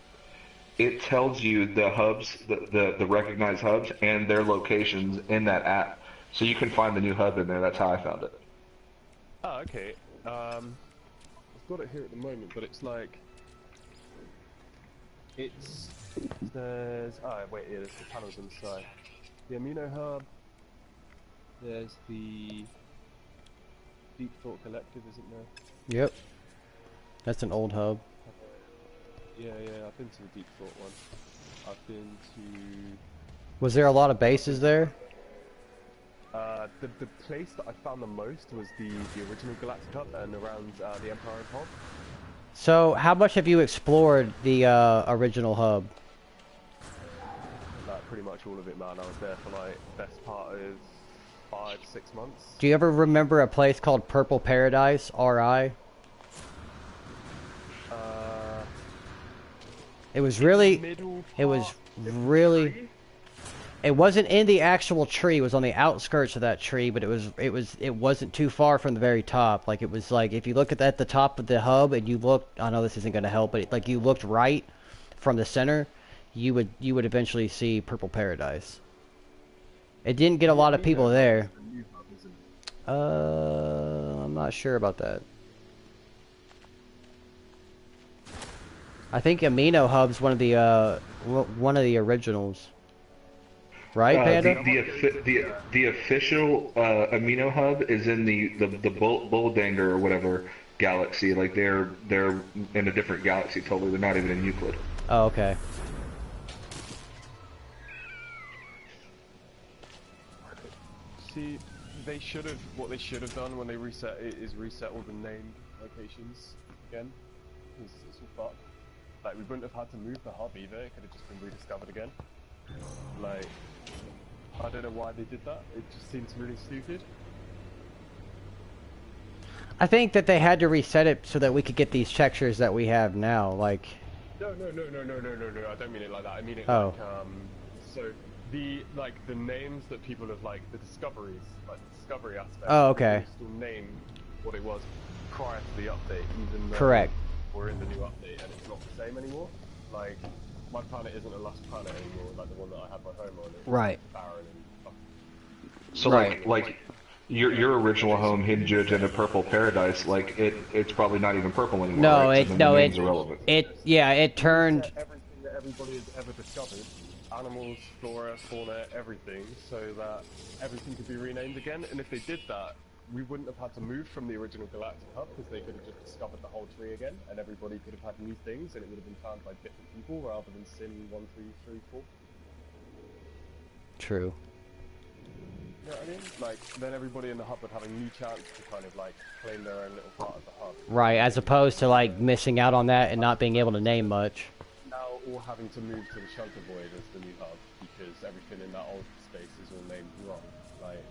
E: it tells you the hubs, the recognized hubs and their locations in that app, so you can find the new hub in there. That's how I found it.
C: Oh, okay. I've got it here at the moment, but it's like there's there's the panels on the side. The Amino Hub. There's the Deep Thought Collective, isn't there?
B: Yep. That's an old hub.
C: Yeah, I've been to the Deep Thought one. I've been to...
B: Was there a lot of bases there?
C: The place that I found the most was the original Galactic Hub and around the Empire of Hob.
B: So, how much have you explored the original hub?
C: Like, pretty much all of it, man. I was there for, like, best part of 5-6 months.
B: Do you ever remember a place called Purple Paradise, RI? It was really... It wasn't in the actual tree. It was on the outskirts of that tree, but it wasn't too far from the very top. Like it was like if you look at the top of the hub and you look, I know this isn't going to help, but like you looked right from the center, you would eventually see Purple Paradise. It didn't get a lot of people there. I'm not sure about that. I think Amino Hub's one of the originals. Right, Panda?
E: The official Amino Hub is in the Bulldanger or whatever galaxy. Like they're in a different galaxy totally. They're not even in Euclid.
B: Oh, okay.
C: See, what they should have done when they reset it is reset all the named locations again. Because it's all fucked. Like, we wouldn't have had to move the hub either, it could have just been rediscovered again. Like, I don't know why they did that, it just seems really stupid.
B: I think that they had to reset it so that we could get these textures that we have now, like...
C: No, I don't mean it like that, I mean it
B: like,
C: so, the names that people have, like, the discoveries, like, the discovery aspect...
B: Oh, okay.
C: Still name what it was prior to the update, even though...
B: Correct.
C: We're in the new update and it's not the same anymore. Like, my planet isn't a Lost Planet anymore, like the one that I had my home on. It's
B: right.
C: Barren and
E: so
B: right.
E: like your original home, Hiddenjewagenda Purple Paradise, like it's probably not even purple anymore.
B: No,
E: right?
B: it's
E: irrelevant.
B: It turned
C: everything that everybody has ever discovered, animals, flora, fauna, everything, so that everything could be renamed again. And if they did that, we wouldn't have had to move from the original Galactic Hub because they could have just discovered the whole tree again, and everybody could have had new things, and it would have been found by different people rather than Sim 1, 3, 3, 4.
B: True.
C: You know what I mean? Like, then everybody in the hub would have a new chance to kind of like claim their own little part of the hub.
B: Right, as opposed to like missing out on that and not being able to name much.
C: Now all having to move to the Shelter Void as the new hub because everything in that old space is all named wrong. Like.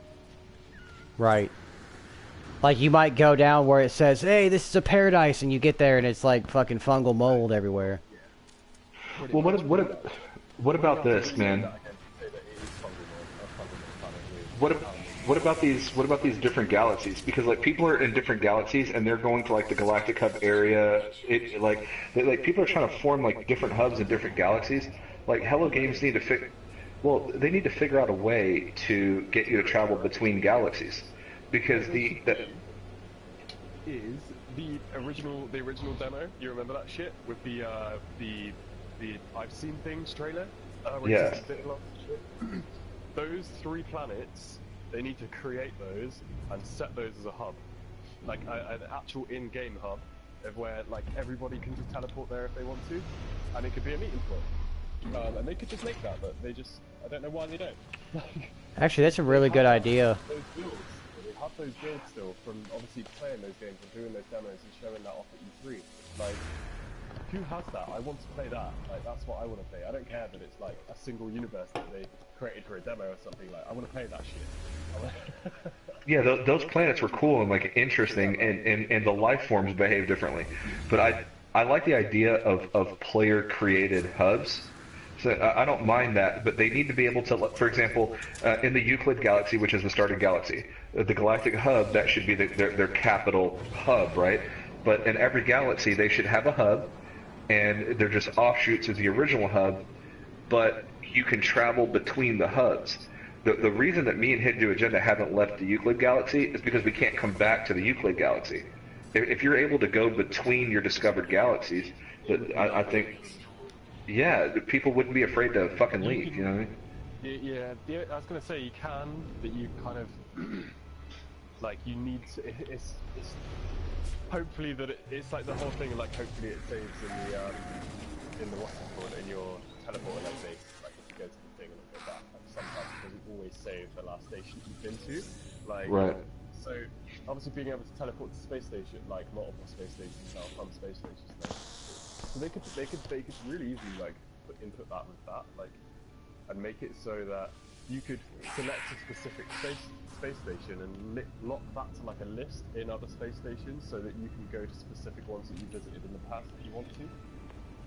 C: Right.
B: Like, you might go down where it says, hey, this is a paradise, and you get there and it's like fucking fungal mold everywhere.
E: Well, what about this, man? What about these different galaxies? Because like people are in different galaxies and they're going to like the Galactic Hub area. Like people are trying to form like different hubs in different galaxies. Like Hello Games need to they need to figure out a way to get you to travel between galaxies. Because the
C: original demo. You remember that shit with the I've Seen Things trailer?
E: Yeah.
C: Those 3 planets, they need to create those and set those as a hub, like an actual in-game hub, of where like everybody can just teleport there if they want to, and it could be a meeting point. And they could just make that, but I don't know why they don't.
B: Actually, that's a really good idea.
C: They have those builds still from obviously playing those games and doing those demos and showing that off at E3. Like, who has that? I want to play that. Like, that's what I want to play. I don't care that it's like a single universe that they created for a demo or something. Like, I want to play that shit.
E: Yeah, those planets were cool and like interesting, and the life forms behave differently. But I like the idea of player created hubs. So I don't mind that, but they need to be able to, for example, in the Euclid galaxy, which is the starting galaxy, the Galactic Hub, that should be their capital hub, right? But in every galaxy, they should have a hub, and they're just offshoots of the original hub, but you can travel between the hubs. The reason that me and Hiddenjewagenda haven't left the Euclid galaxy is because we can't come back to the Euclid galaxy. If you're able to go between your discovered galaxies, I think... Yeah, people wouldn't be afraid to fucking leave, you know what I mean?
C: Yeah, I was gonna say you can, but you kind of like you need to. It's hopefully that it's like the whole thing. Like hopefully it saves in the what's it called, in your teleporter like base. Like if you go to the thing and go back, like sometimes it doesn't always save the last station you've been to. Like so, obviously being able to teleport to space station, like multiple space stations now, from space stations now. So they could really easily like input that with that, like, and make it so that you could select a specific space station and lock that to like a list in other space stations, so that you can go to specific ones that you visited in the past if you want to.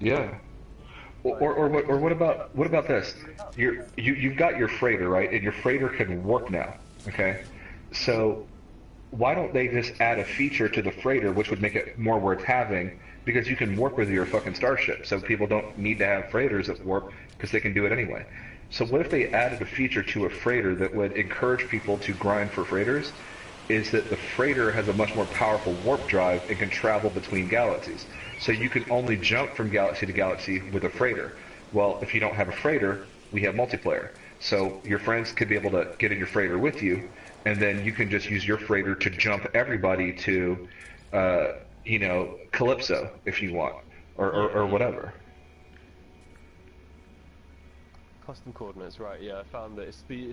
E: Yeah. Or what about this? You've got your freighter, right? And your freighter can warp now. Okay, so why don't they just add a feature to the freighter which would make it more worth having? Because you can warp with your fucking starship, so people don't need to have freighters that warp because they can do it anyway. So what if they added a feature to a freighter that would encourage people to grind for freighters? Is that the freighter has a much more powerful warp drive and can travel between galaxies. So you can only jump from galaxy to galaxy with a freighter. Well, if you don't have a freighter, we have multiplayer. So your friends could be able to get in your freighter with you, and then you can just use your freighter to jump everybody to, Calypso if you want, or whatever.
C: Custom coordinates, right? Yeah, I found that it's the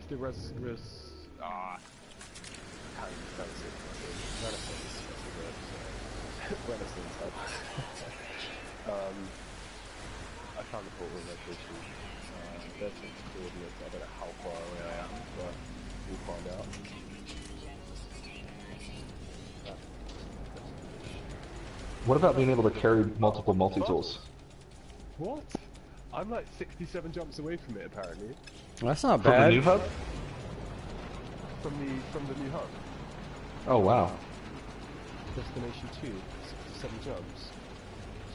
C: I found the portal location. There's some coordinates. I don't know how far away I am, but we'll find out.
E: What about being able to carry multiple multi-tools?
C: What? I'm like 67 jumps away from it, apparently.
B: Well, that's not
E: From
B: bad.
E: the new hub?
C: From the new hub.
E: Oh wow.
C: Destination 2, 67 jumps.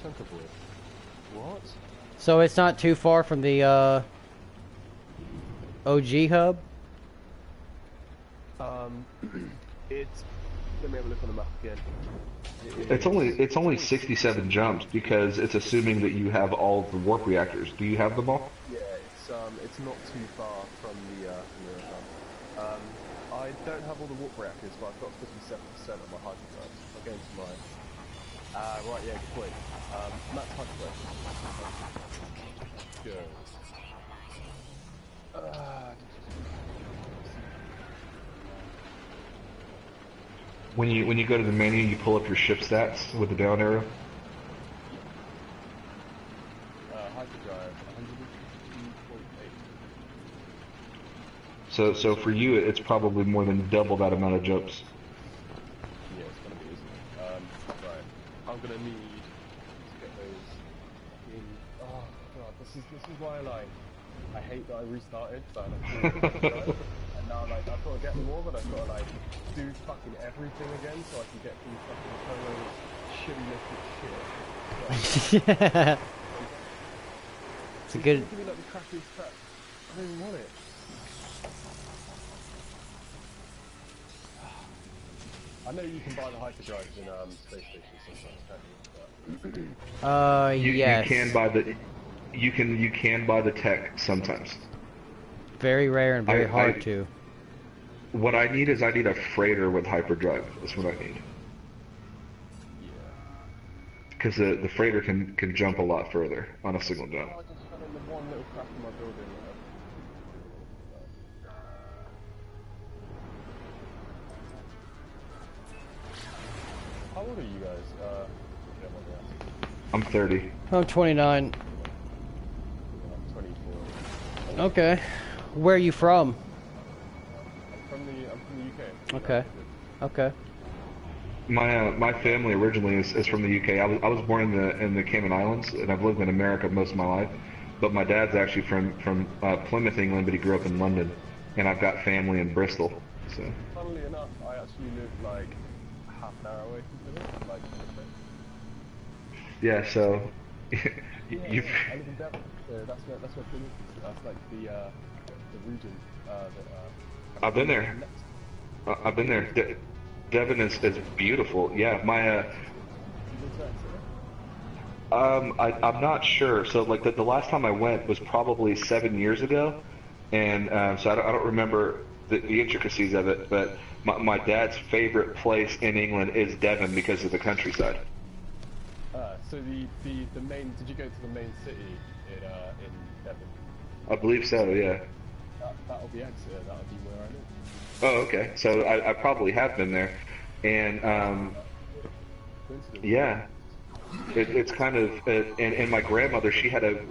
C: Chunker boy. What?
B: So it's not too far from the OG hub?
C: It's... Let me have a look on the map again.
E: It's only 67 jumps because it's assuming that you have all of the warp reactors. Do you have them all?
C: Yeah, it's not too far from the hub. I don't have all the warp reactors, but I've got 57% of my hyperdrive. I'll go into my... right, yeah, good point. Max hyperdrive. Go.
E: When you go to the menu, you pull up your ship stats with the down arrow.
C: Hyperdrive, 102.8.
E: So for you, it's probably more than double that amount of jumps.
C: Yeah, it's gonna be easy. Right. I'm gonna need to get those in. Oh god, this is why I hate that I restarted. So and now I've got to get them all, but I've got to do fucking everything again so I can get these fucking shitty shit.
B: Yeah. It's a good...
C: Give me like the crappiest crap. I don't even want it. I know you can buy the hyperdrives in space stations sometimes, can't you?
B: yes.
E: You can buy the tech sometimes.
B: Very rare and very hard to.
E: What I need is a freighter with hyperdrive. That's what I need.
C: Yeah.
E: Because the freighter can jump a lot further on a single jump.
C: I just fell in the one little crack in my building. How old are you guys?
E: I'm 30.
B: I'm 29.
C: I'm 24.
B: Okay. Where are you from?
C: I'm from the UK.
B: Okay. Okay.
E: My family originally is from the UK. I was born in the Cayman Islands, and I've lived in America most of my life. But my dad's actually from Plymouth, England, but he grew up in London, and I've got family in Bristol. So.
C: Funnily enough, I actually live like half an hour away from Plymouth, like.
E: Yeah. So.
C: I live in Devon. So that's where Plymouth is. That's like the region
E: I've been there. I've been there. Devon is beautiful. Yeah, my I'm not sure. So like the last time I went was probably 7 years ago, and so I don't remember the intricacies of it. But my dad's favorite place in England is Devon because of the countryside.
C: So the main, did you go to the main city in Devon?
E: I believe so. Yeah.
C: That'll be Exeter. That'll be where I live.
E: Oh, okay. So I probably have been there, and yeah, it's kind of and my grandmother,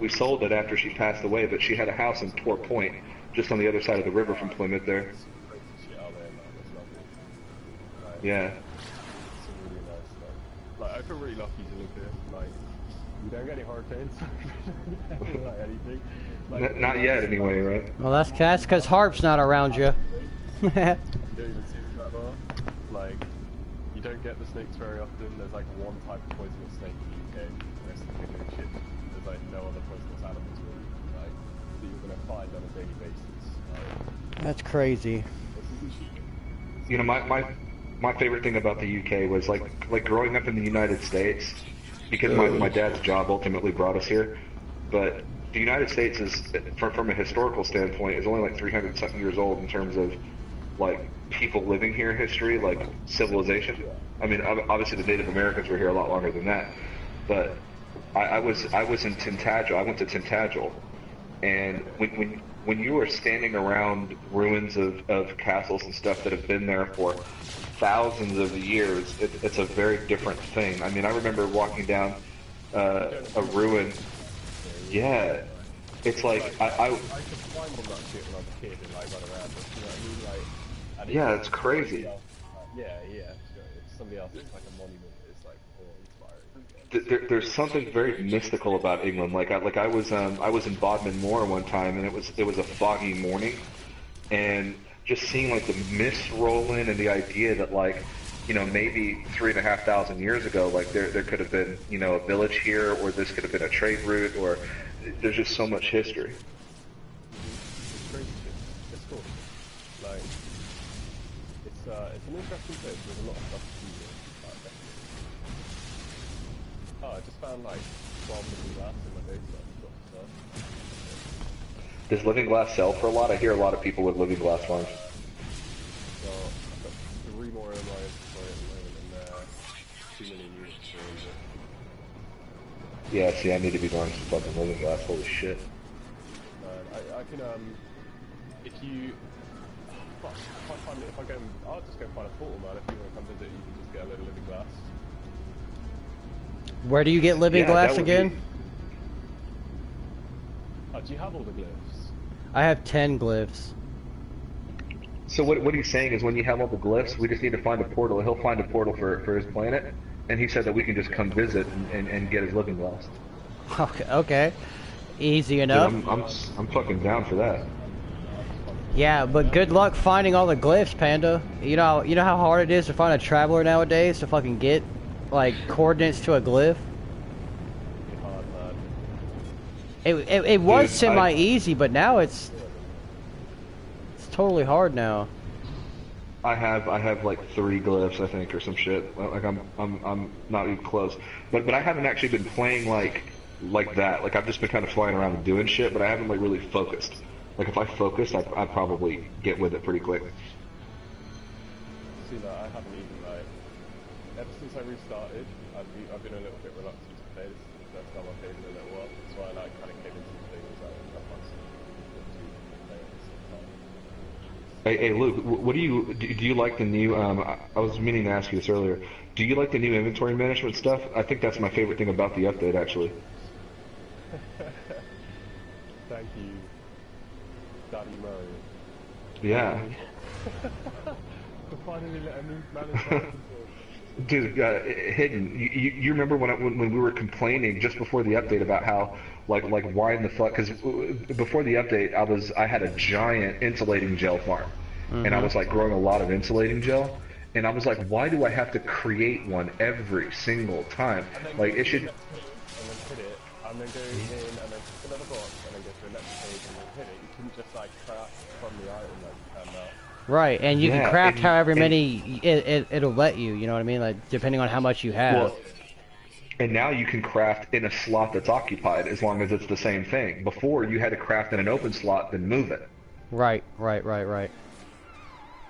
E: we sold it after she passed away, but she had a house in Tor Point, just on the other side of the river from Plymouth there. Yeah.
C: It's really nice. Like I feel really lucky to live here. Like You don't get any hurricanes. Like anything. Like,
E: Not yet, anyway, right?
B: Well, that's because Harp's not around you.
C: You don't even see them that far. Like, you don't get the snakes very often. There's like one type of poisonous snake in the UK. The rest of the shit. There's like no other poisonous animals really, like, that you're gonna find on a daily basis. Like,
B: That's crazy.
E: You know, my favorite thing about the UK was like growing up in the United States, because my dad's job ultimately brought us here. But the United States is, from a historical standpoint, is only like 300 something years old in terms of like people living here, history, like civilization. I mean, obviously the Native Americans were here a lot longer than that. But I was in Tintagel. I went to Tintagel, and when you are standing around ruins of castles and stuff that have been there for thousands of years, it's a very different thing. I mean, I remember walking down a ruin. Yeah, it's like I
C: could climb on that shit when I was a kid and like run around it, you know what I mean? Like, and
E: yeah, it's crazy.
C: It's somebody else. It's like a monument. It's like awe-inspiring.
E: There's something very mystical about England. Like I was in Bodmin Moor one time, and it was a foggy morning, and just seeing like the mist roll in, and the idea that like, you know, maybe 3,500 years ago, like there could have been, you know, a village here, or this could have been a trade route, or there's just so much history.
C: It's crazy shit. It's cool. Like, it's an interesting place. There's a lot of stuff to do here. Definitely. Oh, I just found like 12 living glass in my basement.
E: Does living glass sell for a lot? I hear a lot of people with living glass farms.
C: So I've got 3 more in my inventory at the moment, and 2 million units for it.
E: Yeah, see, I need to be buying some fucking living glass. Holy shit.
C: I can, if you, fuck, I'll just go find a portal, man. If you want to come visit, you can just get a load of living glass.
B: Where do you get living glass again?
C: Oh, do you have all the glyphs?
B: I have 10 glyphs.
E: So what he's saying is, when you have all the glyphs, we just need to find a portal. He'll find a portal for his planet, and he said that we can just come visit and get his living glass.
B: Okay. Easy enough.
E: Dude, I'm fucking down for that.
B: Yeah, but good luck finding all the glyphs, Panda. You know how hard it is to find a traveler nowadays to fucking get like coordinates to a glyph. It was semi easy, but now it's totally hard now.
E: I have like 3 glyphs, I think, or some shit. Like I'm not even close. But I haven't actually been playing like that. Like I've just been kind of flying around and doing shit, but I haven't like really focused. Like if I focused, I'd probably get with it pretty quick.
C: See, like, I haven't even like, ever since I restarted, I've been a little bit reluctant to play this. It's the first time I've played in a little while. That's why I like kind of came into the thing. Was like, I want to play at the same time.
E: Hey Luke, what do you like the new? I was meaning to ask you this earlier. Do you like the new inventory management stuff? I think that's my favorite thing about the update, actually.
C: Thank you, Daddy Mario.
E: Yeah.
C: To finally let a new manage.
E: Dude, Hidden, you remember when we were complaining just before the update about how like why in the fuck? Because before the update, I had a giant insulating gel farm, and I was like growing a lot of insulating gel, and I was like, why do I have to create one every single time? Like it should.
C: And then hit it, and then go in, and then pick another box, and then go to the next page, and then hit it. You couldn't just like craft from the item like you can now.
B: Right, and you can craft however
E: and,
B: many it'll let you. You know what I mean? Like depending on how much you have.
E: Well, and now you can craft in a slot that's occupied as long as it's the same thing. Before you had to craft in an open slot, then move it.
B: Right.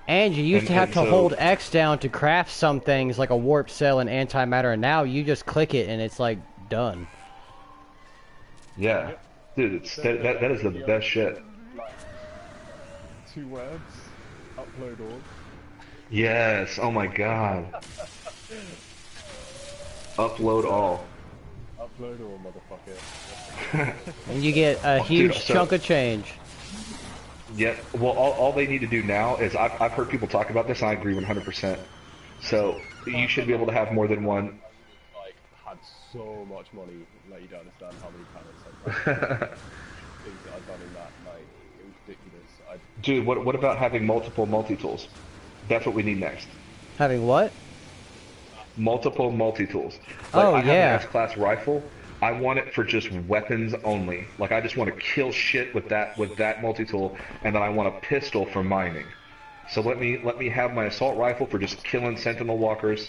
B: And you used to have to hold X down to craft some things like a warp cell and antimatter, and now you just click it and it's like done.
E: Yeah, dude, that is the best shit.
C: 2 words. Upload all.
E: Yes, oh my god. Upload all.
C: Upload all, motherfucker.
B: And you get a huge chunk of change.
E: Yeah, well, all they need to do now is, I've heard people talk about this, and I agree 100%. So, you should be able to have more than one.
C: Like, had so much money. Like, you don't understand how many planets things that I've done in that. Like, it was ridiculous.
E: Dude, what about having multiple multi-tools? That's what we need next.
B: Having what?
E: Multiple multi-tools. Like,
B: Oh,
E: I have
B: yeah.
E: an S-class rifle. I want it for just weapons only. Like, I just want to kill shit with that multi-tool, and then I want a pistol for mining. So let me have my assault rifle for just killing sentinel walkers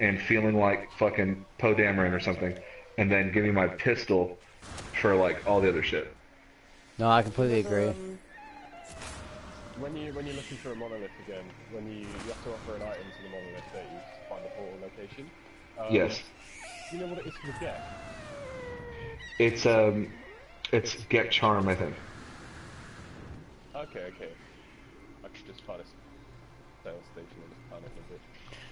E: and feeling like fucking Poe Dameron or something, and then give me my pistol for like all the other shit.
B: No, I completely agree.
C: When you're looking for a monolith again, when you have to offer an item to the monolith that you find the portal location.
E: Yes.
C: Do you know what it is for the get?
E: It's get charm, I think.
C: Okay. I could just find a sales station and just panic a bit.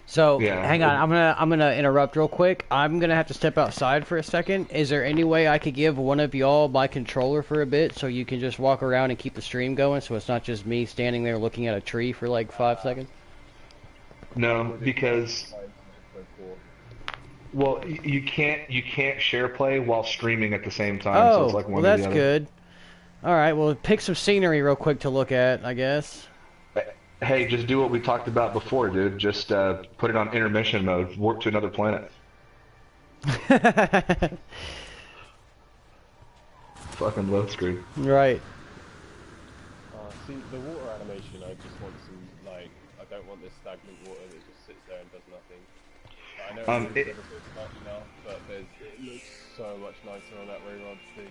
B: So,
E: Yeah.
B: hang on, I'm gonna interrupt real quick. I'm gonna have to step outside for a second. Is there any way I could give one of y'all my controller for a bit so you can just walk around and keep the stream going so it's not just me standing there looking at a tree for like 5 seconds?
E: No, because well, you can't share play while streaming at the same time. So
B: Oh,
E: it's like one
B: well
E: or the
B: that's
E: other.
B: good. Alright, well pick some scenery real quick to look at, I guess.
E: Hey, just do what we talked about before, dude. Just put it on intermission mode. Warp to another planet. Fucking load screen.
B: Right.
C: See, the water animation, I just want some, like, I don't want this stagnant water that just sits there and does nothing. I know it's ever so slightly now, but it looks so much nicer on that railroad thing.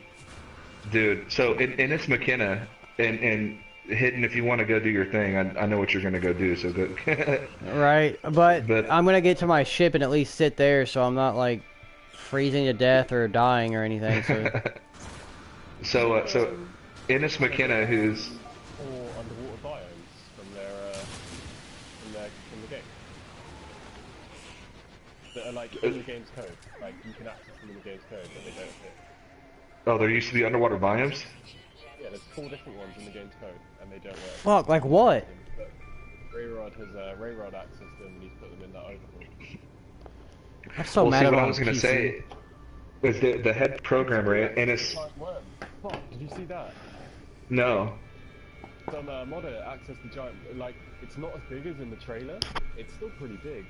E: Dude, so in Innis McKenna, and Hidden, if you want to go do your thing, I know what you're going to go do, so go.
B: Right, but
E: But-
B: I'm gonna get to my ship and at least sit there so I'm not like freezing to death or dying or anything. So
E: So Innis McKenna, who's
C: Or underwater biomes from the game. That are like in the game's code. Like you can access them in the game's code, but they don't fit.
E: oh, there used to be underwater biomes.
C: Yeah, there's 4 different ones in the game's code, and they don't work.
B: fuck, like what?
C: But Rayrod has Rayrod accessed them, and he's put them in that overhaul.
B: I'm so
E: Well,
B: mad
E: see,
B: at
E: what
B: all
E: I was
B: the
E: going to
B: PC.
E: say was the head programmer, Innis.
C: Giant worm. Fuck, did you see that?
E: No.
C: Some modder accessed the giant. Like, it's not as big as in the trailer. It's still pretty big.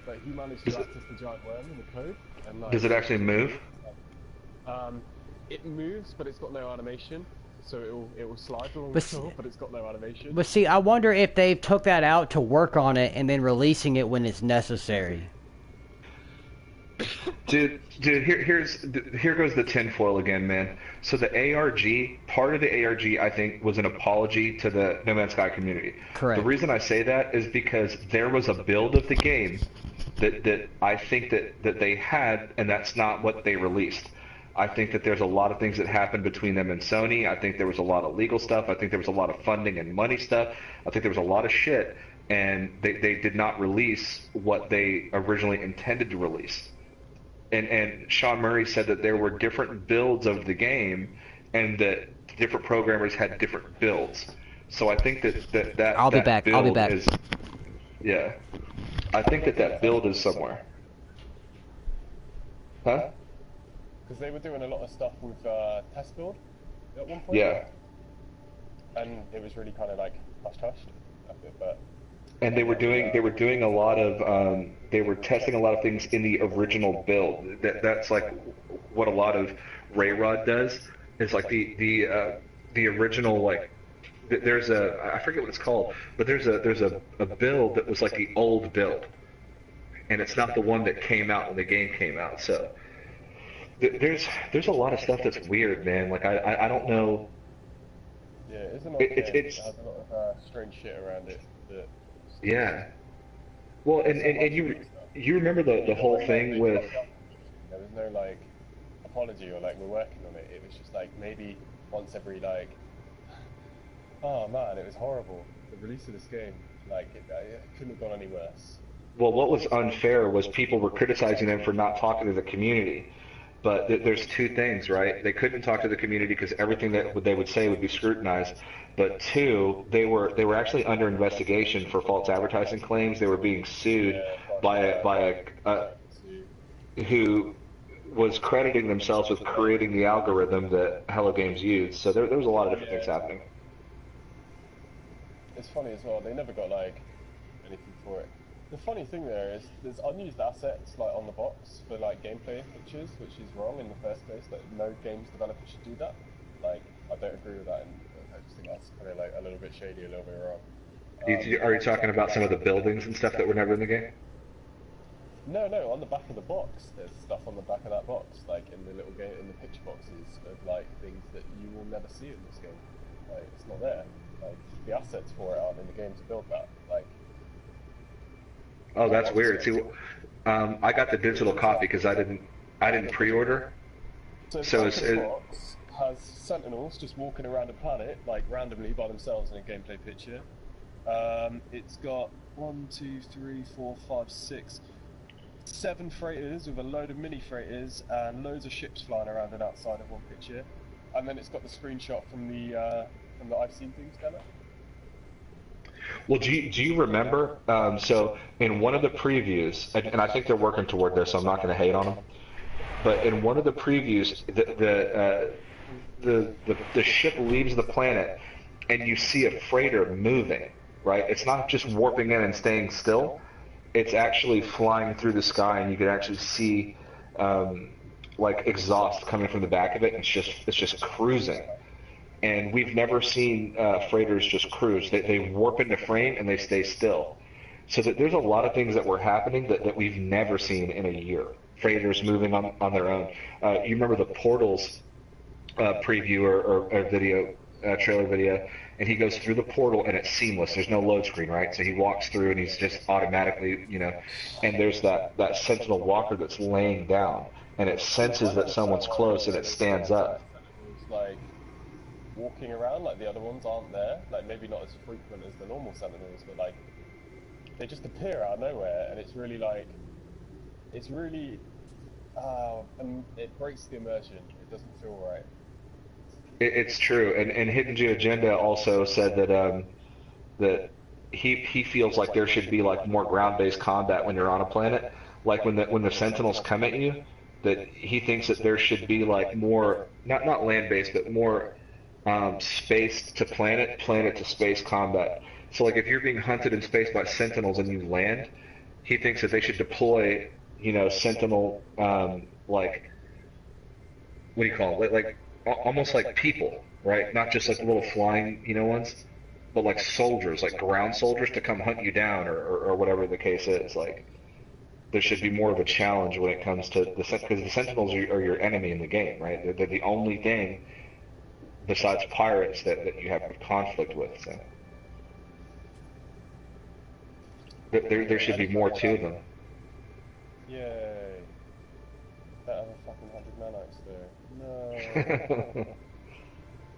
C: But he managed to access the giant worm in the code. And like,
E: Does it actually move?
C: It moves, but it's got no animation. So it will slide along
B: But
C: the floor, but it's got no animation.
B: But see, I wonder if they took that out to work on it and then releasing it when it's necessary.
E: Dude, here goes the tinfoil again, man. So the ARG, part of the ARG, I think, was an apology to the No Man's Sky community.
B: Correct.
E: The reason I say that is because there was a build of the game that I think that they had, and that's not what they released. I think that there's a lot of things that happened between them and Sony. I think there was a lot of legal stuff. I think there was a lot of funding and money stuff. I think there was a lot of shit, and they did not release what they originally intended to release. And Sean Murray said that there were different builds of the game, and that different programmers had different builds. So I think that
B: I'll be
E: that
B: back. I'll be
E: build
B: back.
E: is, yeah. I think that build is somewhere. Huh?
C: Because they were doing a lot of stuff with test build at one point.
E: Yeah.
C: And it was really kind of like hush-hushed a bit, but...
E: And they were doing a lot of they were testing a lot of things in the original build. That's like what a lot of Rayrod does. Is like the original, like there's I forget what it's called, but there's a build that was like the old build, and it's not the one that came out when the game came out. So there's a lot of stuff that's weird, man. Like I don't know.
C: Yeah, it's an old game. It has a lot of strange shit around it.
E: Yeah. Well, and you remember the whole thing with...
C: There was no, like, apology or, like, we're working on it. It was just, like, maybe once every, like... Oh, man, it was horrible. The release of this game, like, it couldn't have gone any worse.
E: Well, what was unfair was people were criticizing them for not talking to the community. But there's two things, right? They couldn't talk to the community because everything that they would say would be scrutinized. But two, they were actually under investigation for false advertising claims. They were being sued by a who was crediting themselves with creating the algorithm that Hello Games used. So there was a lot of different things happening.
C: It's funny as well. They never got like anything for it. The funny thing there is there's unused assets like on the box for like gameplay pictures, which is wrong in the first place. That no games developer should do that. Like I don't agree with that, and I just think that's kind of like a little bit shady, a little bit wrong.
E: Are you talking about some of the buildings and stuff that were never in the game?
C: No, on the back of the box, there's stuff on the back of that box, like in the little game, in the picture boxes of like things that you will never see in this game. Like it's not there. Like the assets for it aren't in the game to build that. Like.
E: Oh, that's weird. See, I got the digital copy because I didn't pre-order.
C: So it's box has sentinels just walking around a planet like randomly by themselves in a gameplay picture. It's got 1, 2, 3, 4, 5, 6, 7 freighters with a load of mini freighters and loads of ships flying around and outside of one picture. And then it's got the screenshot from the I've seen things demo.
E: Well, do you remember? So in one of the previews, and I think they're working toward this, so I'm not going to hate on them. But in one of the previews, the ship leaves the planet, and you see a freighter moving. Right? It's not just warping in and staying still. It's actually flying through the sky, and you can actually see like exhaust coming from the back of it. And it's just cruising. And we've never seen freighters just cruise. They warp into frame and they stay still. So there's a lot of things that were happening that we've never seen in a year. Freighters moving on their own. You remember the Portals preview or video, trailer video, and he goes through the portal and it's seamless. There's no load screen, right? So he walks through and he's just automatically, and there's that Sentinel walker that's laying down and it senses that someone's close and it stands up.
C: Like walking around like the other ones aren't there, like maybe not as frequent as the normal Sentinels, but like they just appear out of nowhere, and it's really it breaks the immersion. It doesn't feel right.
E: It's true, and Hiddenjewagenda also said that he feels like there should be like more ground-based combat when you're on a planet, like when the Sentinels come at you. That he thinks that there should be like more not land-based, but more space to planet to space combat. So like if you're being hunted in space by Sentinels and you land, he thinks that they should deploy Sentinel like what do you call it, like almost like people, right? Not just like little flying, ones, but like soldiers, like ground soldiers to come hunt you down or whatever the case is. Like, there should be more of a challenge when it comes to because the Sentinels are your enemy in the game, right? They're the only thing besides pirates that you have conflict with. So. There should be more to them.
C: Yay. That other fucking 100 nanites there.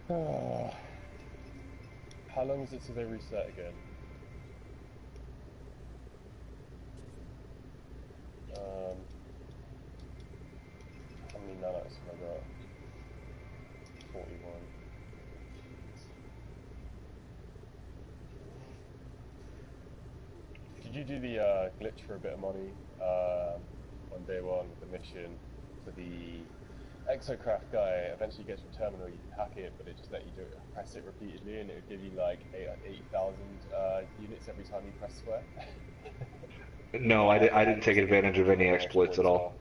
C: No. How long is it till they reset again? How many nanites have I got? 41. Did you do the glitch for a bit of money on day one with the mission for the Exocraft guy? Eventually gets your terminal, you can hack it, but it just let you press it repeatedly, and it would give you like 80,000 units every time you press square.
E: No, I didn't take advantage of any exploits at all.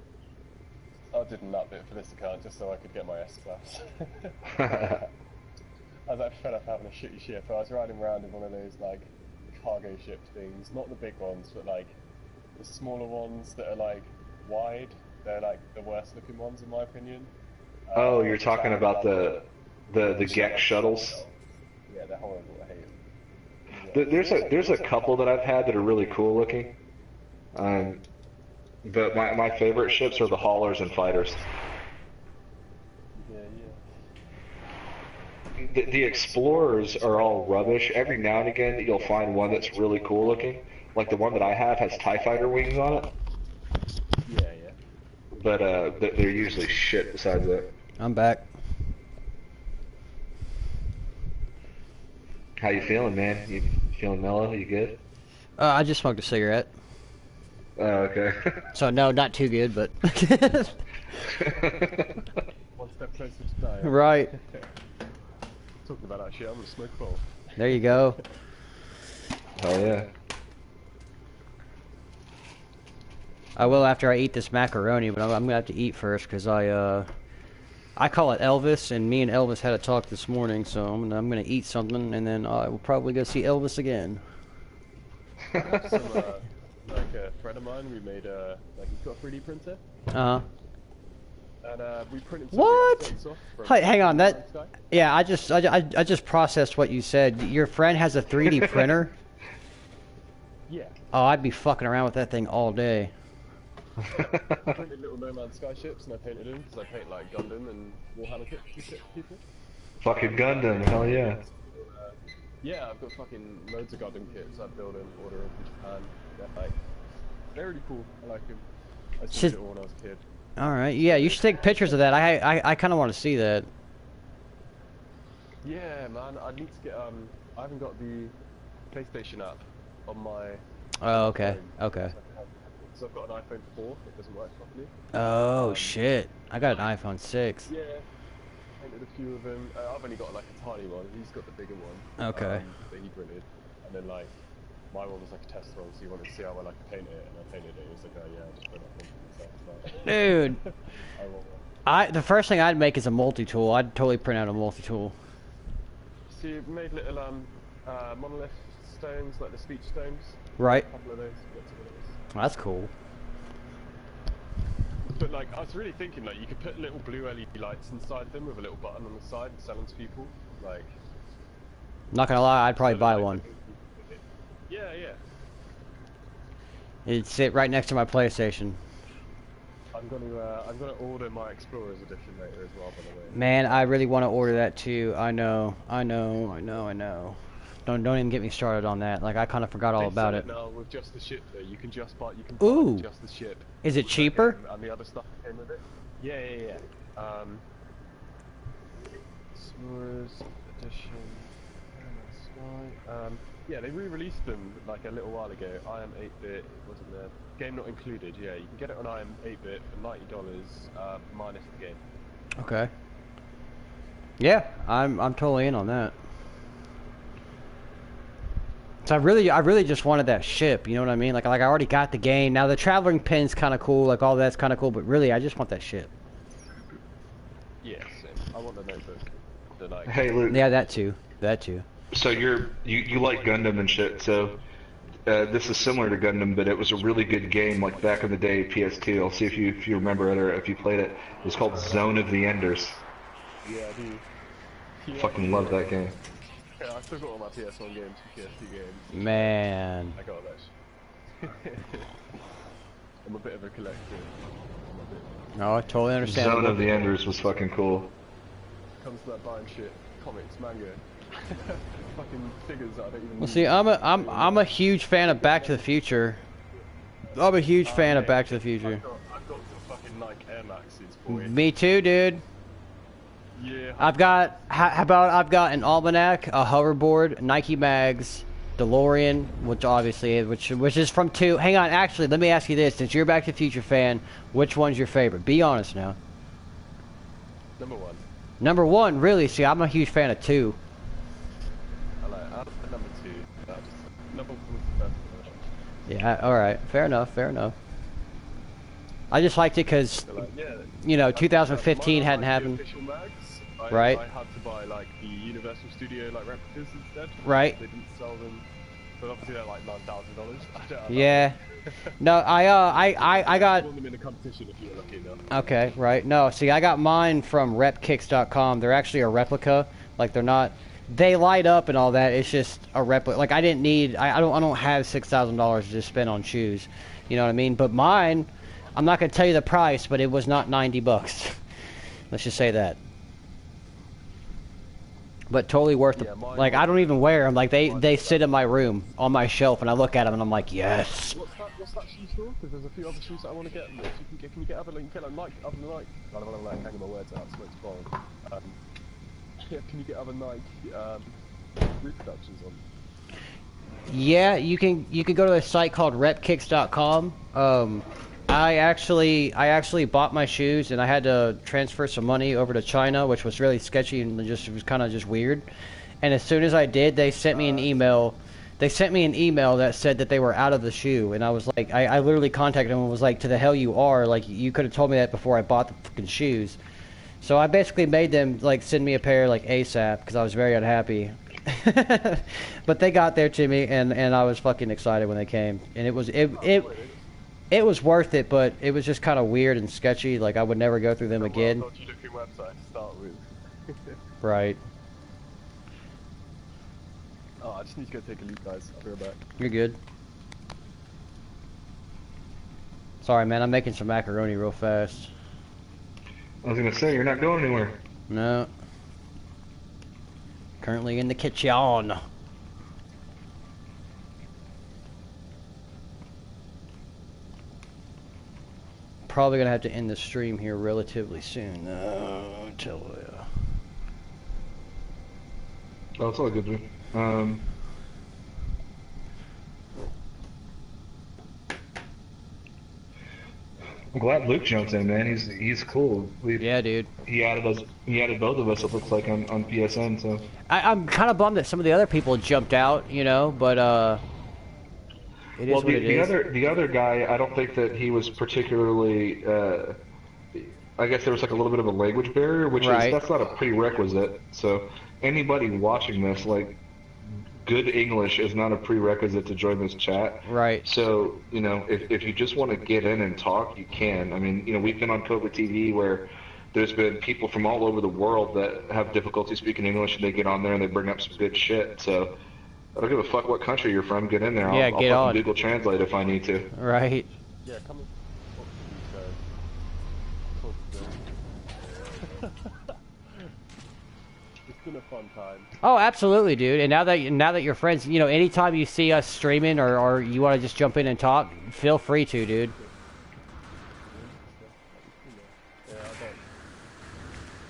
C: I did that bit for this account just so I could get my S-class. I was like fed up having a shitty ship. I was riding around in one of those like cargo ship things, not the big ones, but like the smaller ones that are like wide. They're like the worst looking ones in my opinion.
E: Oh, you're talking about the Gex shuttles?
C: Yeah, they're horrible. I hate them.
E: There's a couple that I've had that are really cool looking. But my favorite ships are the haulers and fighters.
C: Yeah.
E: The explorers are all rubbish. Every now and again you'll find one that's really cool looking. Like the one that I have has TIE fighter wings on it.
C: Yeah.
E: But they're usually shit besides that.
B: I'm back.
E: How you feeling, man? You feeling mellow? You good?
B: I just smoked a cigarette.
E: Oh, okay.
B: So no, not too good, but
C: One step closer to die.
B: Right.
C: Talking about that shit, I'm gonna smoke a bowl.
B: There you go.
A: Hell yeah.
B: I will after I eat this macaroni, but I'm gonna have to eat first because I call it Elvis, and me and Elvis had a talk this morning, so I'm gonna eat something, and then I will probably go see Elvis again.
C: Some, like a friend of mine, we made like he's got a 3D printer,
B: Uh-huh.
C: and we printed some
B: What?
C: assets off from
B: Hey, hang on, that...
C: Sky.
B: Yeah, I just processed what you said. Your friend has a 3D printer?
C: Yeah.
B: Oh, I'd be fucking around with that thing all day.
C: I printed little No Man's Sky ships, and I painted them because I paint like Gundam and Warhammer kits for people.
A: Fucking Gundam, hell yeah.
C: Yeah, I've got fucking loads of Gundam kits I build and order them from Japan. They're like, they're really cool. I like them. I used to
B: Should-
C: do it when I was a kid.
B: All right, yeah, you should take pictures of that. I kind of want to see that.
C: Yeah, man, I need to get I haven't got the PlayStation app on my.
B: Oh, okay,
C: phone,
B: okay.
C: So I've got an iPhone 4 that doesn't work properly.
B: Oh shit, I got an iPhone 6.
C: Yeah, painted a few of them. I've only got like a tiny one. He's got the bigger one.
B: Okay.
C: That he printed, and then like my one was like a test run, so he wanted to see how well I could paint it, and I painted it. He was like, oh yeah, just put it up himself.
B: Dude,
C: I want one.
B: the first thing I'd make is a multi-tool. I'd totally print out a multi-tool.
C: So you made little monolith stones, like the speech stones.
B: Right.
C: A couple of those. Got some of those.
B: That's cool.
C: But like, I was really thinking like you could put little blue LED lights inside them with a little button on the side and sell them to people. Like,
B: Not gonna lie, I'd probably
C: so,
B: buy
C: like,
B: one.
C: Yeah, yeah.
B: It'd sit right next to my PlayStation.
C: I'm gonna order my Explorers edition later as well, by the way.
B: Man, I really want to order that too. I know. Don't even get me started on that. Like, I kind of forgot all
C: They
B: about
C: sell
B: it.
C: now with just the ship though. You can just buy. You can
B: Ooh.
C: buy just the ship.
B: Is it
C: with,
B: cheaper?
C: and the other stuff that came with it. Yeah. Explorers edition. Yeah, they re-released them like a little while ago. I am 8-bit, wasn't there? Game not included. Yeah, you can get it on I am 8-bit for $90 minus the game.
B: Okay. Yeah, I'm totally in on that. So I really just wanted that ship, you know what I mean? Like I already got the game. Now the traveling pin's kind of cool, like all that's kind of cool, but really I just want that ship.
C: Yeah, same. I want the notebook. The like.
A: Hey Luke,
B: Yeah, that too.
A: so you like Gundam and shit, so this is similar to Gundam, but it was a really good game like back in the day, PS2. I'll see if you remember it or if you played it. It was called Zone of the Enders.
C: Yeah, I do. Yeah,
A: Fucking love that game.
C: Yeah, I still got all my PS1 games and PS2 games.
B: Man.
C: I got that shit. I'm a bit of a collector.
B: No, I totally understand.
A: Zone of the Enders was fucking cool.
C: Comes to that buying shit, comics, manga, fucking figures that I don't even.
B: Well,
C: need.
B: see, I'm a huge fan of Back to the Future. I'm a huge fan of Back to the Future.
C: I've got the fucking Nike Air Maxes, boy.
B: Me too, dude.
C: Yeah.
B: I've got I've got an almanac, a hoverboard, Nike mags, DeLorean, which obviously which is from 2. Hang on, actually, let me ask you this: since you're a Back to the Future fan, which one's your favorite? Be honest now.
C: Number 1.
B: Number 1, really? See, I'm a huge fan of 2.
C: I like number 2. Number 1 was the best.
B: Yeah, all right, fair enough. I just liked it because
C: So, like, yeah.
B: you know 2015 hadn't
C: Mine were, like, the
B: happened.
C: official mags.
B: Right.
C: I had to buy like the Universal Studio like replicas instead.
B: Right.
C: They didn't sell them, but obviously they're like $9,000.
B: Yeah. No, I got.
C: won them in a competition if you were lucky enough.
B: Okay, right. No, see, I got mine from repkicks.com. They're actually a replica. Like, they're not. They light up and all that. It's just a replica. Like, I didn't need. I don't have $6,000 to just spend on shoes. You know what I mean? But mine, I'm not gonna tell you the price, but it was not $90. Let's just say that. But totally worth
C: Yeah,
B: it.
C: mine
B: Like,
C: was-
B: I don't even wear them. Like, they sit in my room on my shelf, and I look at them and I'm like, yes.
C: What's that shoe store? Because there's a few other shoes that I want to get. Can you get other? You can get like Nike, other than Nike. I don't want to like hang my words out. Smoke's bomb. Yeah, can you get other Nike reproductions on?
B: Yeah, you can go to a site called repkicks.com. I actually bought my shoes, and I had to transfer some money over to China, which was really sketchy and just it was kind of just weird. And as soon as I did, they sent me an email. They sent me an email that said that they were out of the shoe, and I was like, I literally contacted them and was like, to the hell you are! Like, you could have told me that before I bought the fucking shoes. So I basically made them like send me a pair like ASAP because I was very unhappy. But they got there to me, and I was fucking excited when they came, and it was worth it, but it was just kind of weird and sketchy. Like, I would never go through them again.
C: Dodgy-looking website to start with.
B: Right.
C: Oh, I just need to go take a leak, guys. I'll be right back.
B: You're good. Sorry, man. I'm making some macaroni real fast.
E: I was gonna say, you're not going anywhere.
B: No. Currently in the kitchen. Probably gonna have to end the stream here relatively soon. Tell you.
E: Oh, it's all good, dude. I'm glad Luke jumped in, man. He's cool.
B: Yeah, dude.
E: He added both of us. It looks like on PSN. So
B: I'm kind of bummed that some of the other people jumped out, you know, but it is what it is.
E: The other guy, I don't think that he was particularly. I guess there was like a little bit of a language barrier, which
B: Right.
E: is that's not a prerequisite. So anybody watching this, like, good English is not a prerequisite to join this chat.
B: Right.
E: So, you know, if you just want to get in and talk, you can. I mean, you know, we've been on COVID TV where there's been people from all over the world that have difficulty speaking English, and they get on there and they bring up some good shit. So I don't give a fuck what country you're from. Get in there.
B: Yeah,
E: I'll
B: get on.
E: Google Translate if I need to.
B: Right.
C: Yeah, come and talk to these guys. Talk to them. It's been a fun time.
B: Oh, absolutely, dude. And now that you're friends, you know, anytime you see us streaming or you want to just jump in and talk, feel free to, dude.
C: Yeah,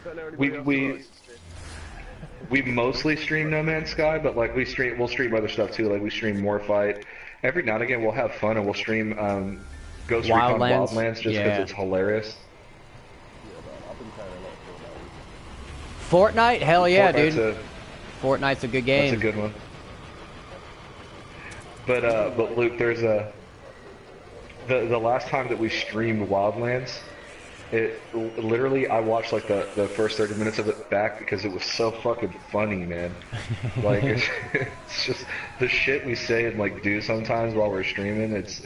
C: I don't know anybody else who likes to stream.
E: We mostly stream No Man's Sky, but like we'll stream other stuff too. Like we stream More Fight. Every now and again we'll have fun and we'll stream Ghost Recon
B: Wildlands?
E: Wildlands just because
B: Yeah.
E: it's hilarious.
C: Yeah, but I've been playing a lot of
B: Fortnite? Hell yeah,
E: Fortnite's
B: dude. Fortnite's a good game.
E: That's a good one. But Luke, there's the last time that we streamed Wildlands, it literally I watched like the first 30 minutes of it back because it was so fucking funny, man. Like it's just the shit we say and like do sometimes while we're streaming. It's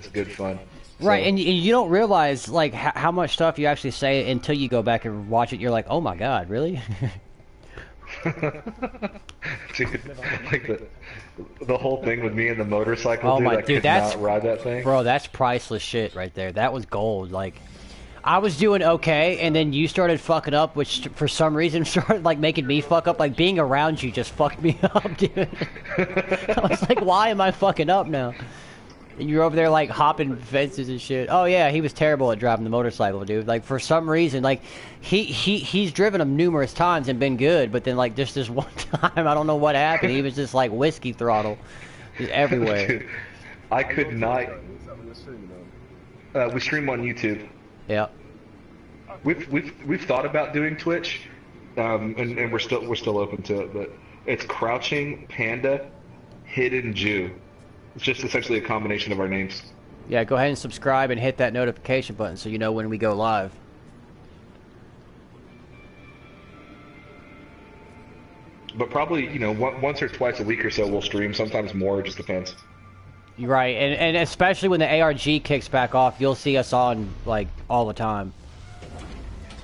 E: good fun.
B: Right,
E: So-
B: and you don't realize like how much stuff you actually say until you go back and watch it. You're like, oh my god, really?
E: Dude, like the whole thing with me and the motorcycle,
B: Oh
E: dude,
B: my-
E: I
B: dude,
E: could
B: that's-
E: not ride that thing.
B: Bro, that's priceless shit right there. That was gold. Like, I was doing okay, and then you started fucking up, which for some reason started like making me fuck up. Like being around you just fucked me up, dude. I was like, why am I fucking up now? And you're over there like hopping fences and shit. Oh yeah, he was terrible at driving the motorcycle, dude. Like for some reason, like he's driven them numerous times and been good, but then like just this one time, I don't know what happened. He was just like whiskey throttle, just everywhere.
E: Dude, I could not.
C: Is that what you're streaming on?
E: We stream on YouTube.
B: Yeah.
E: We've thought about doing Twitch, and we're still open to it. But it's Crouching Panda, Hidden Jew. It's just essentially a combination of our names.
B: Yeah, go ahead and subscribe and hit that notification button so you know when we go live.
E: But probably, you know, once or twice a week or so we'll stream. Sometimes more. It just depends.
B: You're right, and especially when the ARG kicks back off, you'll see us on like all the time.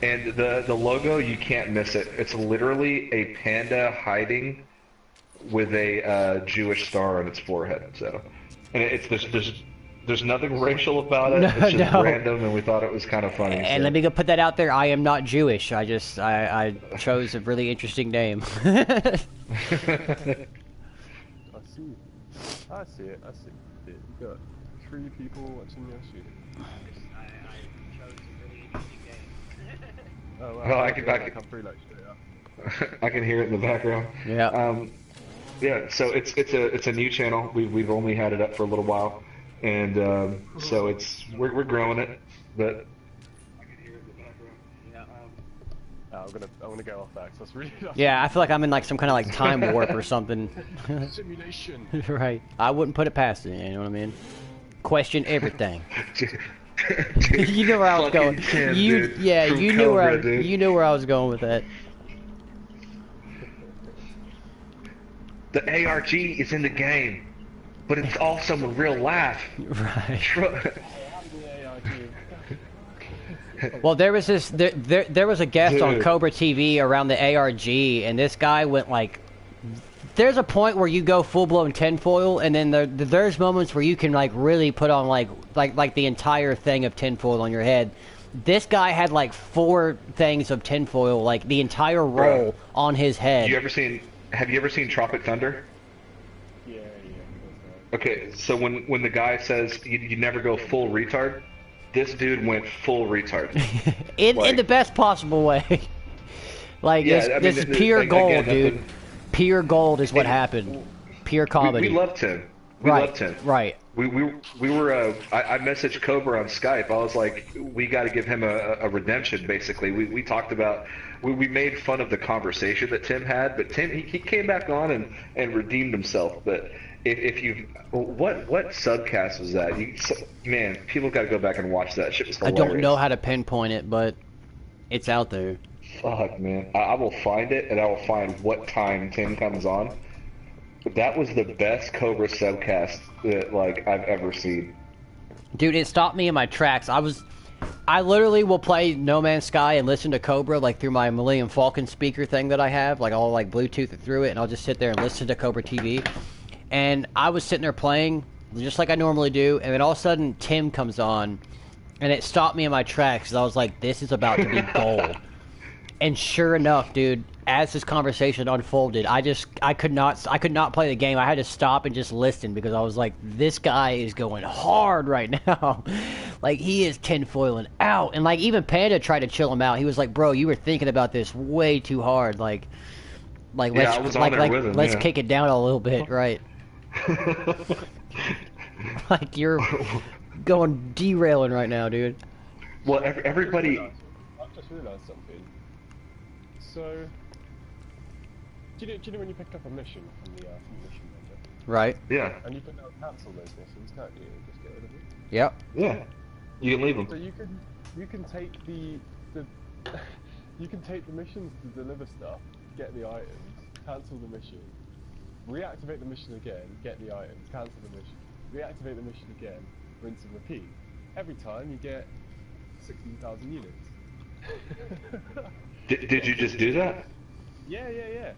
E: And the logo, you can't miss it. It's literally a panda hiding with a Jewish star on its forehead. So, and there's nothing racial about it.
B: No,
E: It's just
B: no.
E: random, and we thought it was kind of funny.
B: And
E: so.
B: let me go put that out there. I am not Jewish. I chose a really interesting name.
C: I see. I see it. You got 3 people watching your stream. Oh, wow.
E: Oh, I can
C: come through like straight up.
E: I can hear it in the background.
B: Yeah.
E: Yeah. So it's a new channel. We've only had it up for a little while. and so we're growing it, but.
C: I'm gonna go off that 'cause that's really.
B: Yeah, I feel like I'm in like some kind of like time warp or something.
C: Simulation.
B: Right. I wouldn't put it past it. You know what I mean? Question everything. You know where I was going.
E: Tim,
B: You
E: dude,
B: yeah,
E: from
B: you knew
E: Cobra, dude.
B: you knew where I was going with that.
E: The ARG is in the game, but it's also a real laugh.
B: Right. Well, there was there was a guest on
E: Dude.
B: Cobra TV around the ARG, and this guy went like, there's a point where you go full blown tinfoil, and then there's moments where you can like really put on like the entire thing of tinfoil on your head. This guy had like 4 things of tinfoil, like the entire roll
E: Bro,
B: on his head.
E: Have you ever seen Tropic Thunder?
C: Yeah.
E: Okay, so when the guy says you never go full retard, this dude went full retard.
B: in the best possible way. Like
E: Yeah,
B: this is pure gold,
E: again,
B: dude. Pure gold is what happened. Pure comedy.
E: We loved him. We
B: right.
E: loved him.
B: Right.
E: We were. I messaged Cobra on Skype. I was like, we got to give him a redemption. Basically, we talked about. We made fun of the conversation that Tim had, but Tim he came back on and redeemed himself. But if you what subcast was that? Man, people got to go back and watch that. Shit was hilarious.
B: I don't know how to pinpoint it, but it's out there.
E: Fuck, man. I will find it, and I will find what time Tim comes on. But that was the best Cobra subcast that like I've ever seen.
B: Dude, it stopped me in my tracks. I literally will play No Man's Sky and listen to Cobra like through my Millennium Falcon speaker thing that I have. Like I'll like Bluetooth it through it, and I'll just sit there and listen to Cobra TV. And I was sitting there playing just like I normally do, and then all of a sudden Tim comes on, and it stopped me in my tracks. 'Cause I was like, this is about to be gold. And sure enough, dude, as this conversation unfolded, I could not play the game. I had to stop and just listen because I was like, this guy is going hard right now. Like he is tinfoiling out. And like even Panda tried to chill him out. He was like, bro, you were thinking about this way too hard. Like
E: Yeah, I was on there with him,
B: let's
E: yeah.
B: kick it down a little bit, right? Like you're going derailing right now, dude.
E: Well, everybody.
C: I've just realised something. So, do you know when you pick up a mission from the mission manager?
B: Right.
E: Yeah.
C: And you can now cancel those missions, can't you? Just get rid of them.
B: Yep.
E: Yeah. You can leave
C: So
E: them.
C: you can take the you can take the missions to deliver stuff, get the items, cancel the mission, reactivate the mission again, get the items, cancel the mission, reactivate the mission again, rinse and repeat. Every time you get 16,000 units.
E: Did you just do that?
C: Yeah.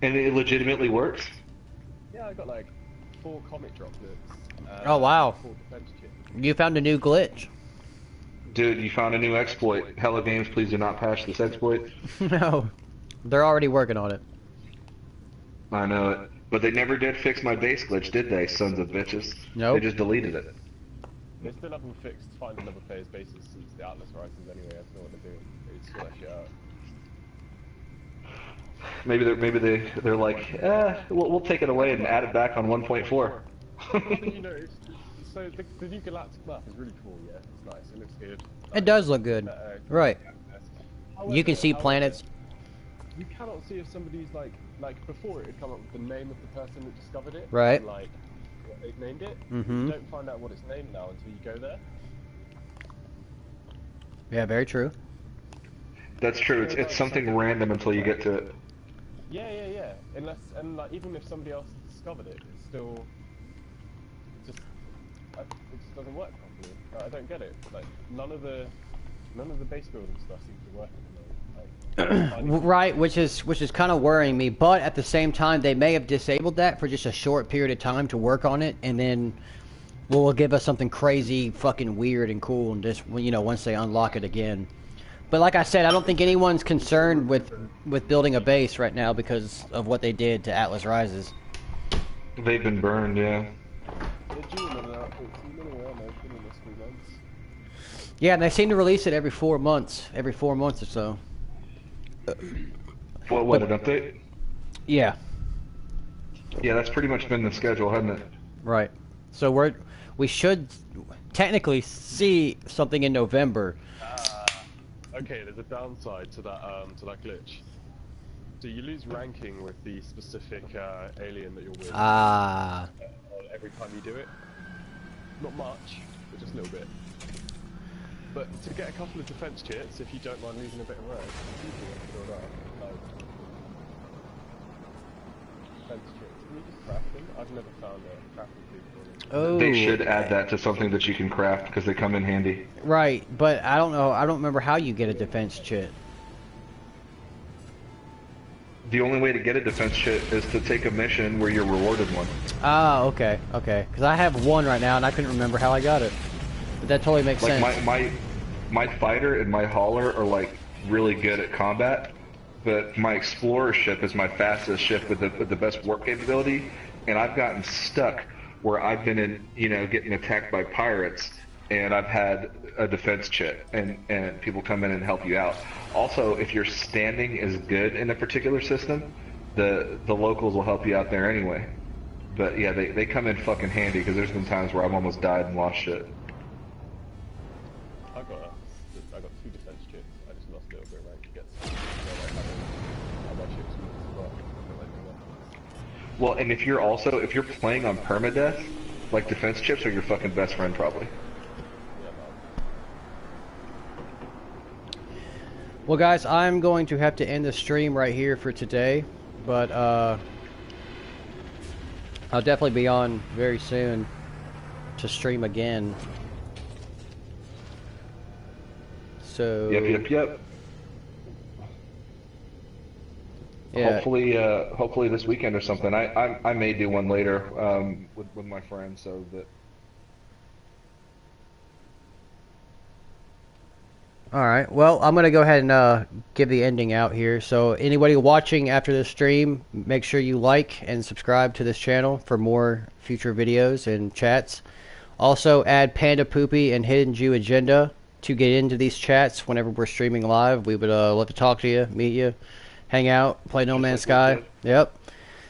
E: And it legitimately works?
C: Yeah, I got like 4 comic droplets.
B: Oh, wow.
C: 4 defense kits.
B: You found a new glitch.
E: Dude, you found a new exploit. Hello Games, please do not patch this exploit.
B: No. They're already working on it.
E: I know it. But they never did fix my base glitch, did they, sons of bitches?
B: Nope.
E: They just deleted it.
C: They still haven't fixed find another player's bases since the Atlas Rises anyway. I don't know what they're doing. They sort that shit out.
E: Maybe they're like, we'll take it away and add it back on 1.4.
C: You know, so the new galactic map is really cool. Yeah, it's nice. It looks good.
B: It does look good. Right. You can see
C: However,
B: planets.
C: You cannot see if somebody's like before it would come up with the name of the person that discovered it.
B: Right.
C: And, like what they've named it.
B: Mhm.
C: You don't find out what it's named now until you go there.
B: Yeah, very true.
E: That's true. It's something random until you get to it.
C: Yeah. Unless like even if somebody else discovered it, it's still it just doesn't work properly. I don't get it. Like none of the base building stuff seems to work at the moment. Like,
B: Right, which is kind of worrying me. But at the same time, they may have disabled that for just a short period of time to work on it, and then will give us something crazy, fucking weird and cool, and just once they unlock it again. But like I said, I don't think anyone's concerned with building a base right now because of what they did to Atlas Rises.
E: They've been burned, yeah.
C: they're due another update soon anyway, aren't they? Within the next 3 months.
B: Yeah, and they seem to release it every 4 months or so.
E: What an update?
B: Yeah,
E: Yeah, that's pretty much been the schedule, hasn't it?
B: right. So we should technically see something in November.
C: Okay, there's a downside to that glitch. So you lose ranking with the specific alien that you're with. Every time you do it. Not much, but just a little bit. But to get a couple of defense chits, if you don't mind losing a bit of rank, you can build up. Like, defense chits. Can you just craft them? I've never found a crafting people.
B: Oh,
E: They should add that to something that you can craft because they come in handy.
B: right, but I don't know. I don't remember how you get a defense chit.
E: The only way to get a defense chit is to take a mission where you're rewarded one.
B: Ah, okay. Because I have one right now, and I couldn't remember how I got it. But that totally makes sense.
E: My fighter and my hauler are like really good at combat, but my explorer ship is my fastest ship with the best warp capability, and I've gotten stuck where I've been in, getting attacked by pirates, and I've had a defense chit, and people come in and help you out. Also, if your standing is good in a particular system, the locals will help you out there anyway. But yeah, they come in fucking handy because there's been times where I've almost died and lost shit.
C: I got 2 defense chits. I just lost a little bit of rank to get some. How my ships move as well.
E: Well, and if you're playing on permadeath, like defense chips are your fucking best friend probably.
B: Well, guys, I'm going to have to end the stream right here for today, but I'll definitely be on very soon to stream again. So
E: Yep.
B: yeah.
E: Hopefully this weekend or something. I may do one later with my friends so that.
B: Alright, well, I'm going to go ahead and give the ending out here. So anybody watching after this stream, make sure you like and subscribe to this channel for more future videos and chats. Also, add Panda Poopy and Hiddenjewagenda to get into these chats whenever we're streaming live. We would love to talk to you, meet you, hang out, play No Man's Sky. Yep.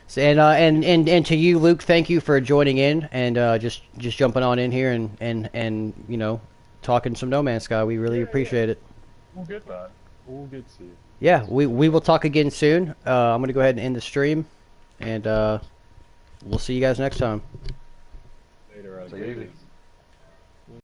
B: So, and to you, Luke, thank you for joining in and just jumping on in here and talking some No Man's Sky. We really appreciate it.
C: All good, man. All good to see you.
B: Yeah, we will talk again soon. I'm going to go ahead and end the stream, and we'll see you guys next time.
C: Later,
E: Take it easy.